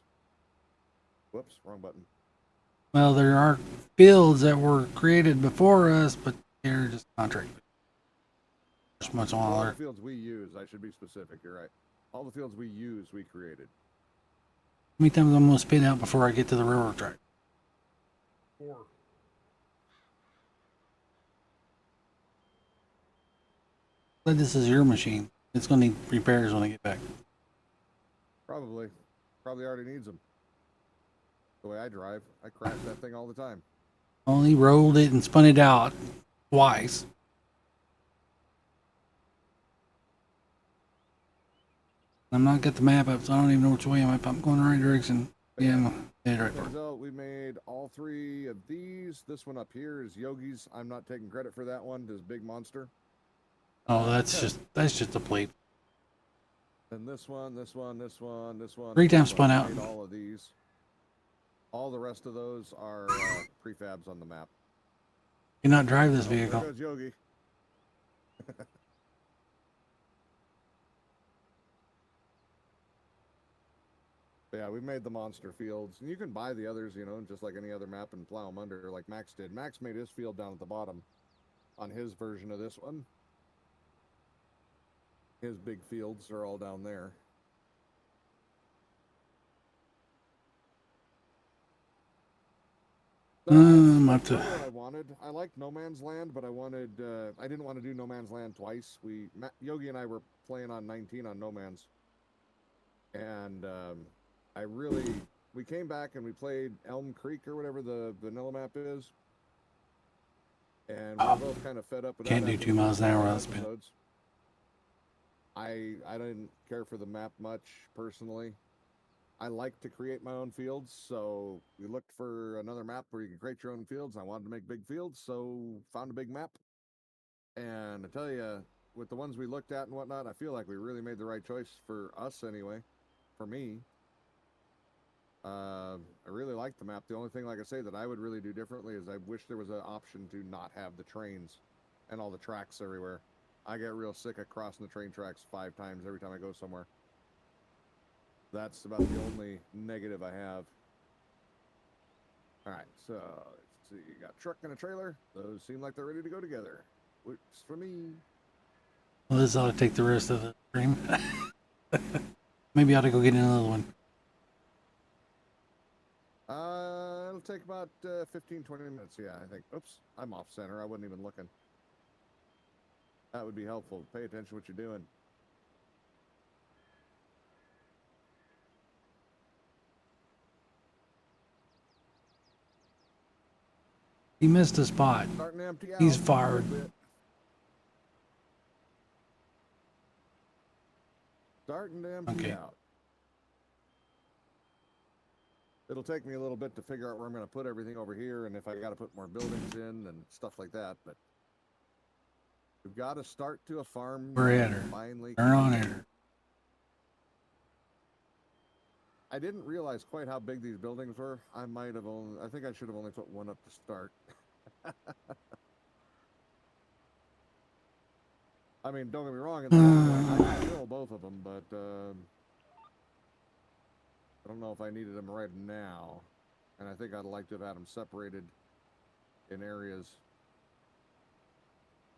Whoops, wrong button. Well, there are fields that were created before us, but they're just contract. There's much All smaller. the fields we use, I should be specific, you're right. All the fields we use, we created. How many times I'm going to spin out before I get to the railroad track? 4. But this is your machine. It's going to need repairs when I get back. Probably. Probably already needs them. The way I drive, I crash that thing all the time. Only rolled it and spun it out twice. I'm not got the map up, so I don't even know which way I'm up. I'm going the right direction. Yeah, I'm headed right for it. So we made all 3 of these. This one up here is Yogi's. I'm not taking credit for that one. This big monster. Oh, that's just a plate. And this one, this one, this one, this one. 3 times this one. spun out. Made all of these. All the rest of those are prefabs on the map. Cannot drive this Oh, there vehicle. goes Yogi. Yeah, we made the monster fields. And you can buy the others, you know, just like any other map and plow them under like Max did. Max made his field down at the bottom on his version of this one. His big fields are all down there. I'm up That's to. what I wanted. I liked No Man's Land, but I wanted. I didn't want to do No Man's Land twice. Yogi and I were playing on 19 on No Man's, and we came back and we played Elm Creek or whatever the vanilla map is, and we were both kind of fed up with that Can't do after 2 the miles first an hour couple without spin. episodes. I didn't care for the map much personally. I like to create my own fields, so we looked for another map where you can create your own fields. I wanted to make big fields, so found a big map. And I tell you, with the ones we looked at and whatnot, I feel like we really made the right choice for us anyway. For me, I really like the map. The only thing, like I say, that I would really do differently is I wish there was an option to not have the trains and all the tracks everywhere. I get real sick of crossing the train tracks 5 times every time I go somewhere. That's about the only negative I have. All right, so let's see. You got truck and a trailer. Those seem like they're ready to go together. Works for me. Well, this ought to take the rest of the stream. Maybe I ought to go get another one. It'll take about 15, 20 minutes. Yeah, I think. Oops, I'm off center. I wasn't even looking. That would be helpful. Pay attention to what you're doing. He missed a spot. Starting to empty out. He's a little fired. bit. Starting to empty Okay. out. It'll take me a little bit to figure out where I'm going to put everything over here and if I got to put more buildings in and stuff like that, but we've got to start to a farm. We're at her. Finally. Turn on her. I didn't realize quite how big these buildings were. I think I should have only put one up to start. I mean, don't get me wrong, in the long run, I can fill both of them, but I don't know if I needed them right now. And I think I'd like to have had them separated in areas.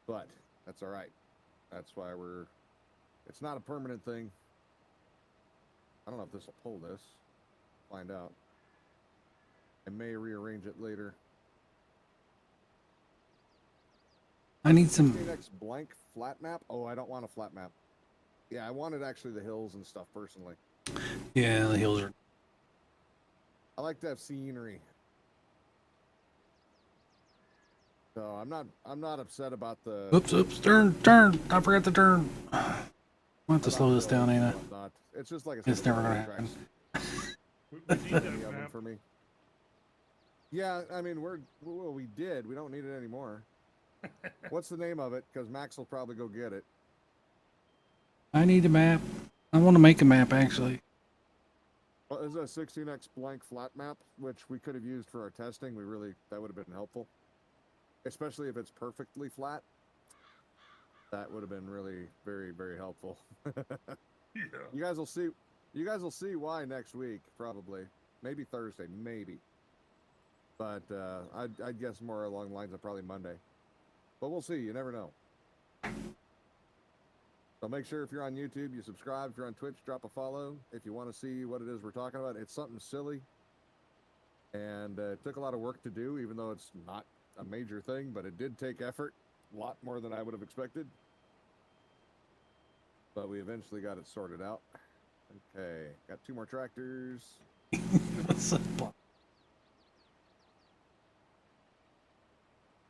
But that's all right. That's why it's not a permanent thing. I don't know if this will pull this. Find out. I may rearrange it later. I need some. Next blank flat map. Oh, I don't want a flat map. Yeah, I wanted actually the hills and stuff personally. Yeah, the hills are. I like to have scenery. So I'm not upset about the. Oops, turn. I forgot to turn. I'll have to about slow this builds down, ain't and it? whatnot. It's just like I said, It's never the gonna tracks happen. We need any that of them map. for me. Yeah, I mean we did. We don't need it anymore. What's the name of it? Because Max will probably go get it. I need a map. I want to make a map, actually. Well, it's a 16x blank flat map, which we could have used for our testing. That would have been helpful, especially if it's perfectly flat. That would have been really very, very helpful. Yeah. You guys will see. You guys will see why next week, probably, maybe Thursday, maybe. But I'd guess more along the lines of probably Monday. But we'll see. You never know. So make sure if you're on YouTube, you subscribe. If you're on Twitch, drop a follow. If you want to see what it is we're talking about, it's something silly. And it took a lot of work to do, even though it's not a major thing, but it did take effort. A lot more than I would have expected. But we eventually got it sorted out. Okay, got 2 more tractors. It's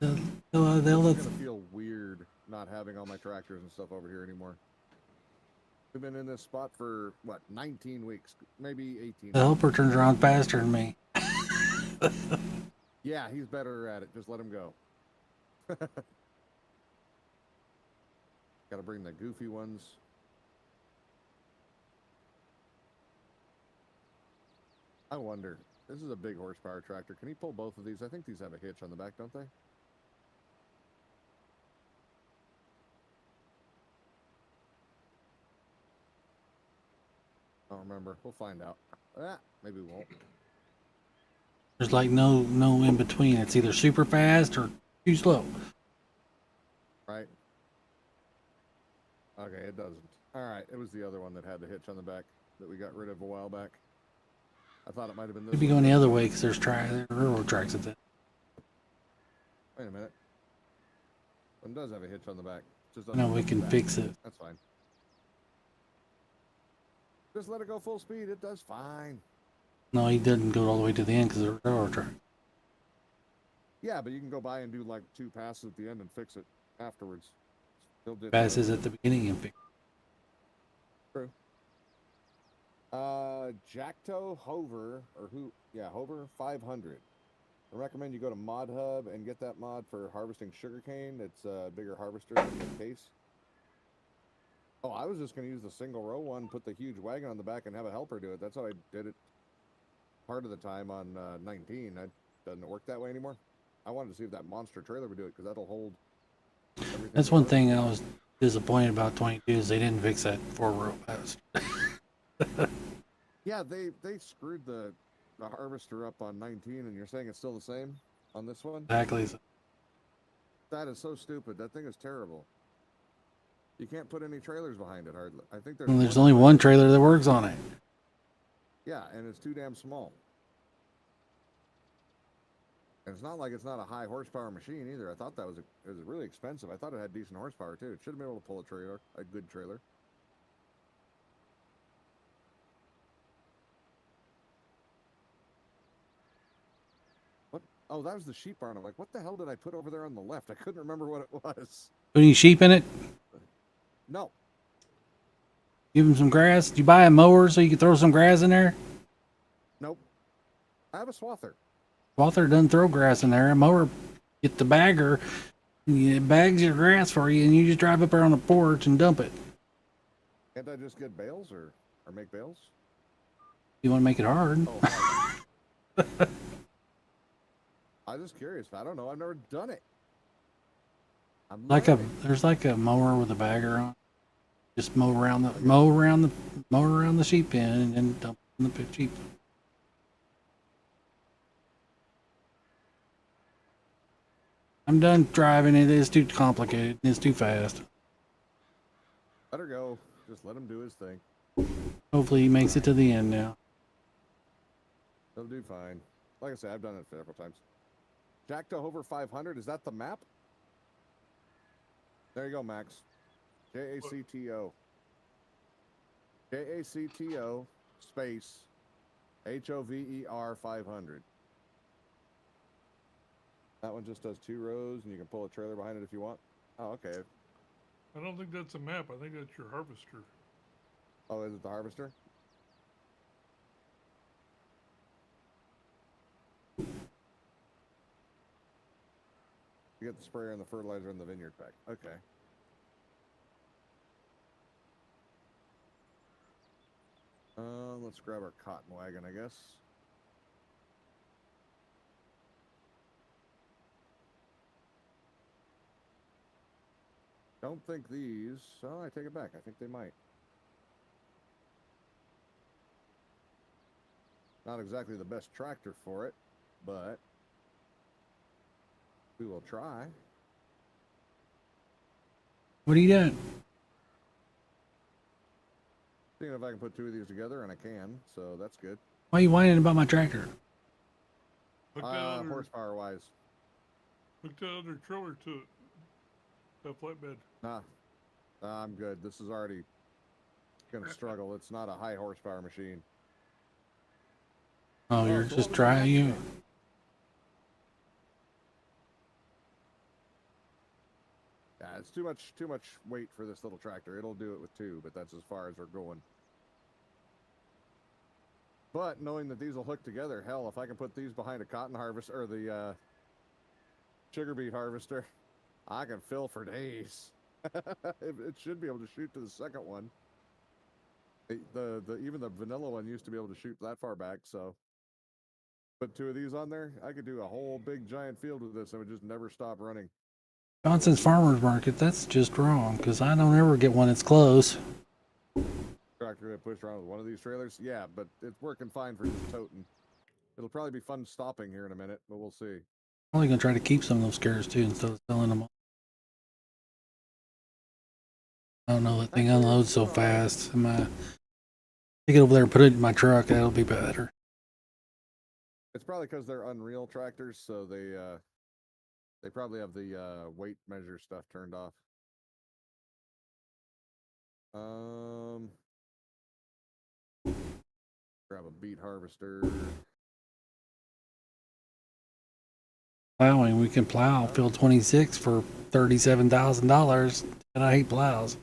gonna feel weird not having all my tractors and stuff over here anymore. We've been in this spot for what, 19 weeks, maybe 18. The helper turns around faster than me. Yeah, he's better at it. Just let him go. Got to bring the goofy ones. I wonder. This is a big horsepower tractor. Can he pull both of these? I think these have a hitch on the back, don't they? I don't remember. We'll find out. Maybe we won't. There's like no in between. It's either super fast or too slow. Right. Okay, it doesn't. All right, it was the other one that had the hitch on the back that we got rid of a while back. I thought it might have been this Could be one. going the other way because there's railroad tracks at that. Wait a minute. One does have a hitch on the back. Just No, doesn't we go can back. fix it. That's fine. Just let it go full speed. It does fine. No, he doesn't go all the way to the end because of the railroad track. Yeah, but you can go by and do like 2 passes at the end and fix it afterwards. Still ditch Passes it. at the beginning and fix. True. Jackto Hover, or who? Yeah, Hover 500. I recommend you go to Mod Hub and get that mod for harvesting sugarcane. It's a bigger harvester than the case. Oh, I was just going to use the single row one, put the huge wagon on the back, and have a helper do it. That's how I did it part of the time on 19. It doesn't work that way anymore. I wanted to see if that monster trailer would do it because that'll hold everything. That's one together. thing I was disappointed about 22 is they didn't fix that 4-row pass. Yeah, they screwed the harvester up on 19, and you're saying it's still the same on this one? Exactly. That is so stupid. That thing is terrible. You can't put any trailers behind it hardly. I think Well, there's only one trailer that works on it. Yeah, and it's too damn small. And it's not like it's not a high horsepower machine either. I thought it was really expensive. I thought it had decent horsepower too. It should have been able to pull a trailer, a good trailer. What? Oh, that was the sheep barn. I'm like, what the hell did I put over there on the left? I couldn't remember what it was. Put any sheep in it? No. Give them some grass? Did you buy a mower so you can throw some grass in there? Nope. I have a swather. Walther doesn't throw grass in there. A mower, get the bagger, and it bags your grass for you, and you just drive up there on the porch and dump it. Can't I just get bales or make bales? You want to make it hard? Oh, hard. I was just curious. I don't know. I've never done it. There's like a mower with a bagger on. Just mow around the sheep pen and then dump in the sheep. I'm done driving. It is too complicated. It's too fast. Let her go. Just let him do his thing. Hopefully he makes it to the end now. He'll do fine. Like I said, I've done it several times. Jack to Hover 500. Is that the map? There you go, Max. Jacto. Jacto space HOVER 500. That one just does 2 rows, and you can pull a trailer behind it if you want. Oh, okay. I don't think that's a map. I think that's your harvester. Oh, is it the harvester? You get the sprayer and the fertilizer in the vineyard pack. Okay. Let's grab our cotton wagon, I guess. Don't think these. Oh, I take it back. I think they might. Not exactly the best tractor for it, but we will try. What are you doing? Seeing if I can put 2 of these together, and I can, so that's good. Why are you whining about my tractor? Hook that other, Horsepower wise. hook that other trailer to it. That flatbed. Nah, I'm good. This is already gonna struggle. It's not a high horsepower machine. Oh, you're so just what was trying the you. next thing? Yeah, it's too much weight for this little tractor. It'll do it with 2, but that's as far as we're going. But knowing that these will hook together, hell, if I can put these behind a cotton harvester or the sugar beet harvester, I can fill for days. It should be able to shoot to the second one. Even the vanilla one used to be able to shoot that far back, so put 2 of these on there, I could do a whole big giant field with this and it would just never stop running. Johnson's Farmers Market, that's just wrong, because I don't ever get one that's close. Tractor that pushed around with one of these trailers, yeah, but it's working fine for just toting. It'll probably be fun stopping here in a minute, but we'll see. I'm only going to try to keep some of those carrots too instead of selling them all. I don't know, that thing Actually, unloads so it's all right. fast. Take it over there and put it in my truck, that'll be better. It's probably because they're Unreal tractors, so they probably have the weight measure stuff turned off. Grab a beet harvester. Plowing, we can plow field 26 for $37,000, and I hate plows.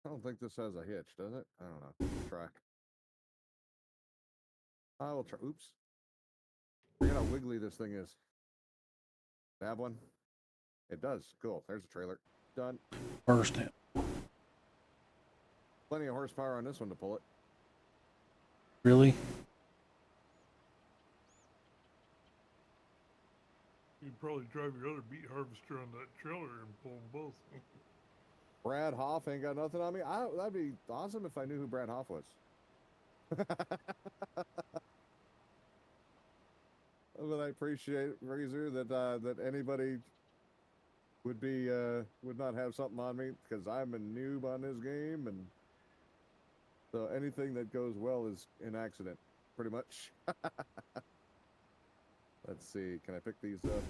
I don't think this has a hitch, does it? I don't know. Try. I will try. Oops. Forget how wiggly this thing is. Have one? It does. Cool. There's a trailer. Done. First it. Plenty of horsepower on this one to pull it. Really? You could probably drive your other beet harvester on that trailer and pull them both. Brad Hoff ain't got nothing on me. That'd be awesome if I knew who Brad Hoff was. But I appreciate, Razor, that anybody would not have something on me, because I'm a noob on this game, and so anything that goes well is an accident, pretty much. Let's see, can I pick these up?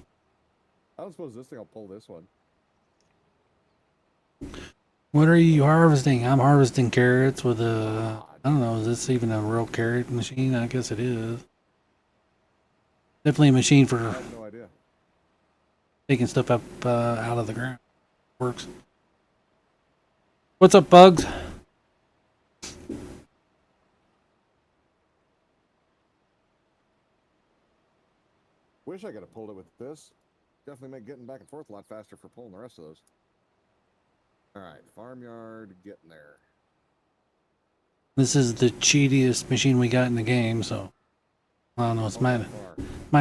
I don't suppose this thing will pull this one. What are you harvesting? I'm harvesting carrots with a, I don't know, is this even a real carrot machine? I guess it is. Definitely a machine I for have no idea. taking stuff up out of the ground. Works. What's up, Bugs? Wish I could have pulled it with this. Definitely make getting back and forth a lot faster for pulling the rest of those. All right, farmyard, getting there. This is the cheatiest machine we got in the game, so I don't know. It's might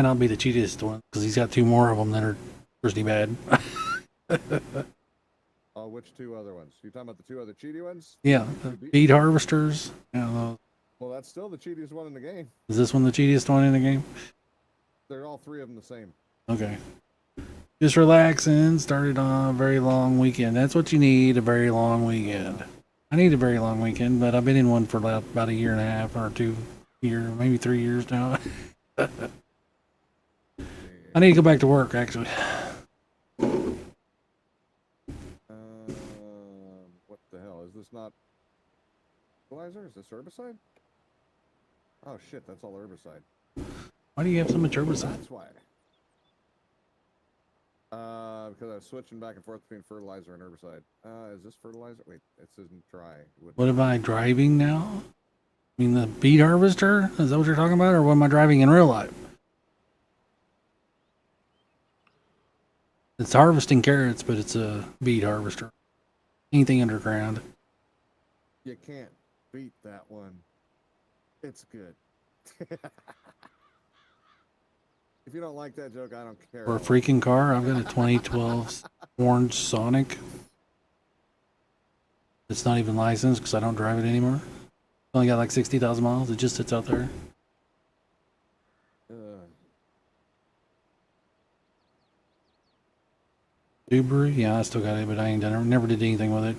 not be the cheatiest one because he's got 2 more of them that are pretty bad. Oh, which 2 other ones? You talking about the 2 other cheaty ones? Yeah, the beet harvesters. Well, that's still the cheatiest one in the game. Is this one the cheatiest one in the game? They're all 3 of them the same. Okay. Just relaxing. Started on a very long weekend. That's what you need, a very long weekend. I need a very long weekend, but I've been in one for about a year and a half or 2 years, maybe 3 years now. I need to go back to work, actually. What the hell? Is this not fertilizer? Is this herbicide? Oh shit, that's all herbicide. Why do you have so much herbicide? That's why. Because I was switching back and forth between fertilizer and herbicide. Is this fertilizer? Wait, this isn't dry. What am I driving now? I mean, the beet harvester? Is that what you're talking about? Or what am I driving in real life? It's harvesting carrots, but it's a beet harvester. Anything underground. You can't beat that one. It's good. If you don't like that joke, I don't care. For a freaking car, I've got a 2012 orange Sonic. It's not even licensed because I don't drive it anymore. It's only got like 60,000 miles. It just sits out there. Subaru? Yeah, I still got it, but I ain't done it. Never did anything with it.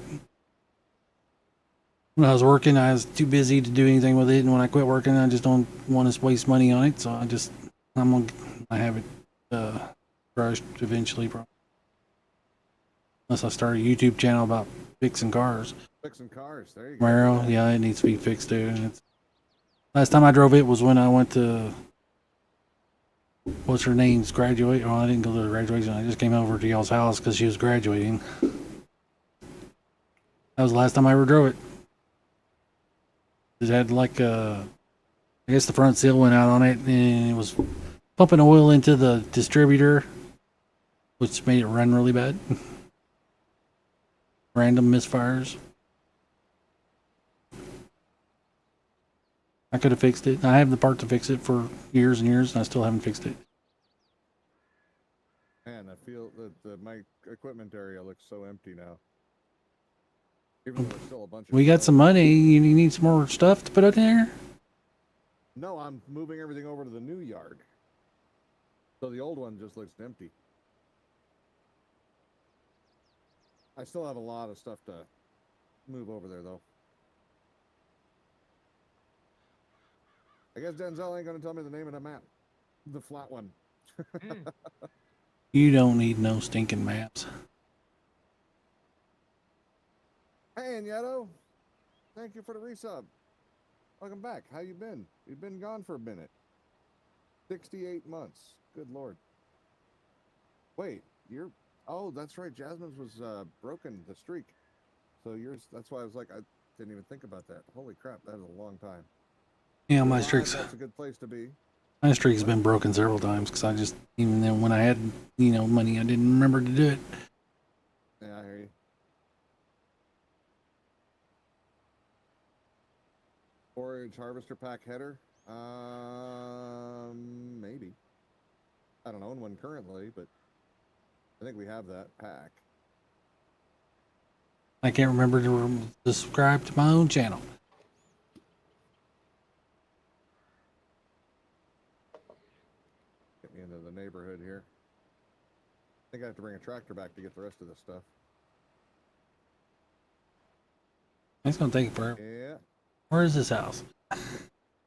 When I was working, I was too busy to do anything with it, and when I quit working, I just don't want to waste money on it. So I have it crushed eventually, probably. Unless I start a YouTube channel about fixing cars. Fixing cars, there you go. Camaro, yeah, it needs to be fixed too. Last time I drove it was when I went to what's her name's graduate. Oh, I didn't go to the graduation. I just came over to y'all's house because she was graduating. That was the last time I ever drove it. It had like I guess the front seal went out on it, and it was pumping oil into the distributor, which made it run really bad. Random misfires. I could have fixed it. I have the part to fix it for years and years, and I still haven't fixed it. Man, I feel that my equipment area looks so empty now. Even though there's still a bunch of We got stuff. some money. You need some more stuff to put out there? No, I'm moving everything over to the new yard. So the old one just looks empty. I still have a lot of stuff to move over there, though. I guess Denzel ain't going to tell me the name of the map. The flat one. You don't need no stinking maps. Hey, Nieto. Thank you for the resub. Welcome back. How you been? You've been gone for a minute. 68 months. Good Lord. Wait, you're... Oh, that's right. Jasmine's was broken, the streak. So yours... That's why I was like, I didn't even think about that. Holy crap, that is a long time. Yeah, my Live, streaks. That's a good place to be. My streak's been broken several times because I just, even then when I had, money, I didn't remember to do it. Yeah, I hear you. Forage harvester pack header? Maybe. I don't own one currently, but I think we have that pack. I can't remember to subscribe to my own channel. Get me into the neighborhood here. I think I have to bring a tractor back to get the rest of this stuff. It's gonna take forever. Yeah. Where is this house?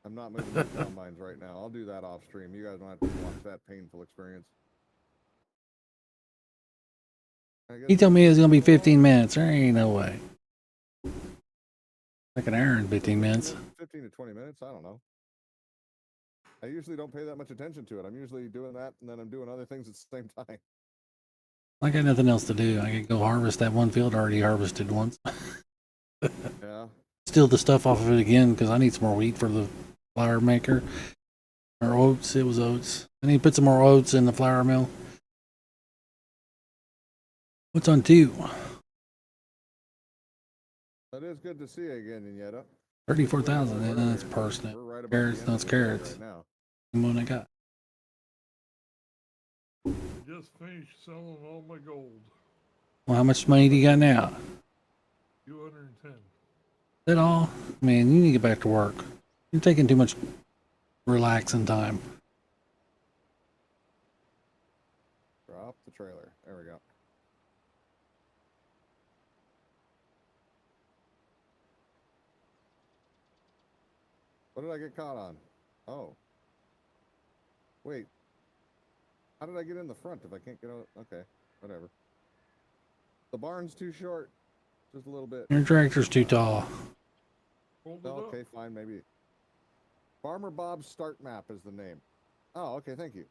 I'm not moving the combines right now. I'll do that off stream. You guys don't have to watch that painful experience. He told me it was gonna be 15 minutes. There ain't no way. Like an hour and 15 minutes. 15 to 20 minutes? I don't know. I usually don't pay that much attention to it. I'm usually doing that, and then I'm doing other things at the same time. I got nothing else to do. I could go harvest that one field I already harvested once. Yeah. Steal the stuff off of it again because I need some more wheat for the flour maker. Or oats. It was oats. I need to put some more oats in the flour mill. What's on 2? That is good to see you again, Yetta. 34,000. That's parsnip. We're right about Carrots, the end no, of it's the day carrots. right now. The one I got. Just finished selling all my gold. Well, how much money do you got now? 210. Is that all? Man, you need to get back to work. You're taking too much relaxing time. Drop the trailer. There we go. What did I get caught on? Oh. Wait. How did I get in the front if I can't get out? Okay, whatever. The barn's too short. Just a little bit. Your tractor's too tall. Hold it Okay, up. fine, maybe. Farmer Bob's Start Map is the name. Oh, okay, thank you.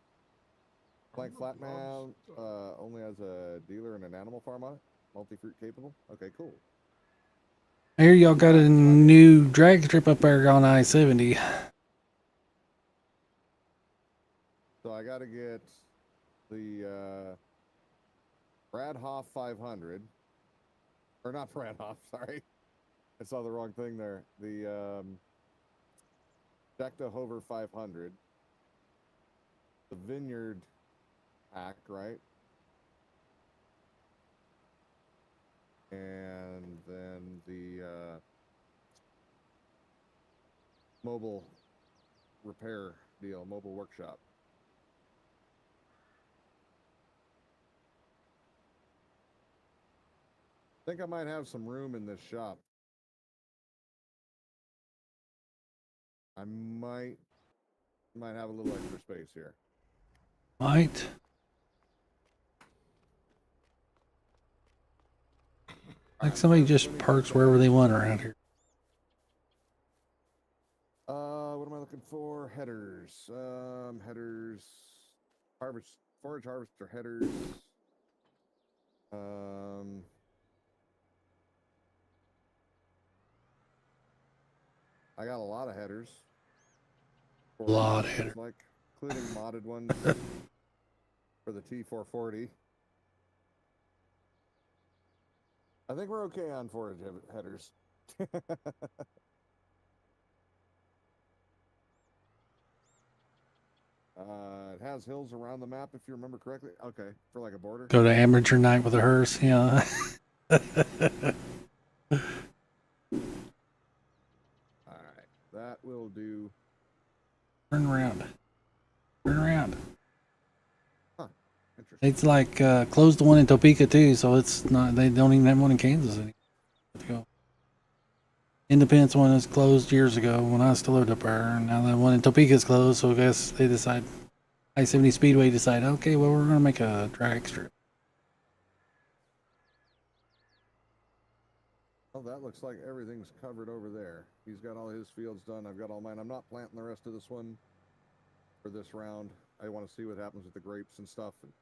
Blank flat mount, only has a dealer and an animal farm on it. Multi-fruit capable. Okay, cool. I hear y'all got a new drag strip up there on I-70. So I got to get the Brad Hoff 500, or not Brad Hoff. Sorry, I saw the wrong thing there. The Decta Hover 500, the Vineyard pack, right? And then the mobile repair deal, mobile workshop. I think I might have some room in this shop. I might have a little extra space here. Might. Like somebody just parks wherever they want around here. What am I looking for? Headers. Headers. Forage harvester headers. I got a lot of headers. A lot of headers. Like, including modded ones for the T440. I think we're okay on forage headers. It has hills around the map, if you remember correctly. Okay, for like a border. Go to amateur night with a hearse, yeah. Alright, that will do. Turn around. Turn around. Huh, interesting. It's like closed the one in Topeka too, so it's not. They don't even have one in Kansas anymore. Independence one is closed years ago when I still lived up there, and now that one in Topeka is closed. So I guess they decide. I-70 Speedway decide, okay, well we're gonna make a drag strip. Oh, that looks like everything's covered over there. He's got all his fields done. I've got all mine. I'm not planting the rest of this one for this round. I want to see what happens with the grapes and stuff. And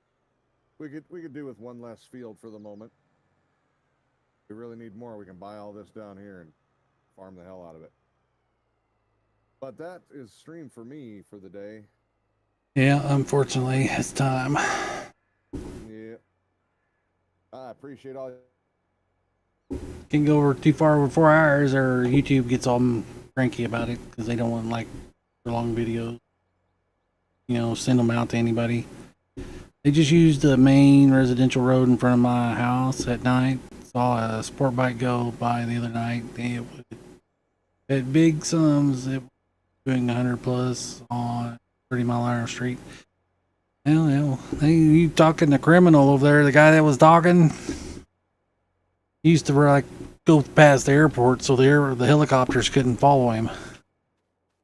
we could do with one less field for the moment. If we really need more, we can buy all this down here and farm the hell out of it. But that is stream for me for the day. Yeah, unfortunately, it's time. Yeah. I appreciate all. Can't go over too far over 4 hours, or YouTube gets all cranky about it because they don't want like long videos. You know, send them out to anybody. They just used the main residential road in front of my house at night. Saw a sport bike go by the other night. It had big sums. It was doing 100 plus on 30-mile-an-hour street. Hell, you talking to criminal over there? The guy that was talking used to like go past the airport, so the helicopters couldn't follow him.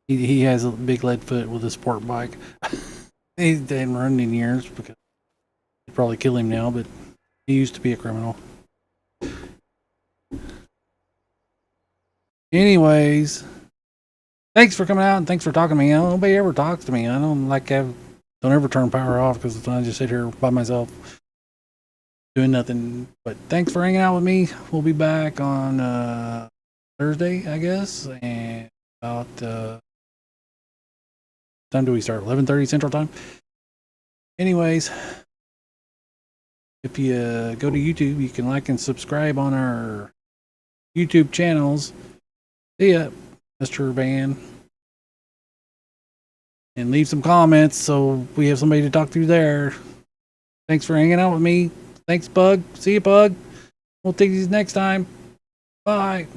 He has a big lead foot with a sport bike. He didn't run in years because they'd probably kill him now, but he used to be a criminal. Anyways, thanks for coming out and thanks for talking to me. Nobody ever talks to me. I don't ever turn power off because I just sit here by myself doing nothing. But thanks for hanging out with me. We'll be back on Thursday, I guess, and about time do we start? 11:30 Central Time. Anyways, if you go to YouTube, you can like and subscribe on our YouTube channels. See ya, Mr. Van. And leave some comments so we have somebody to talk to there. Thanks for hanging out with me. Thanks, Bug. See you, Bug. We'll take these next time. Bye.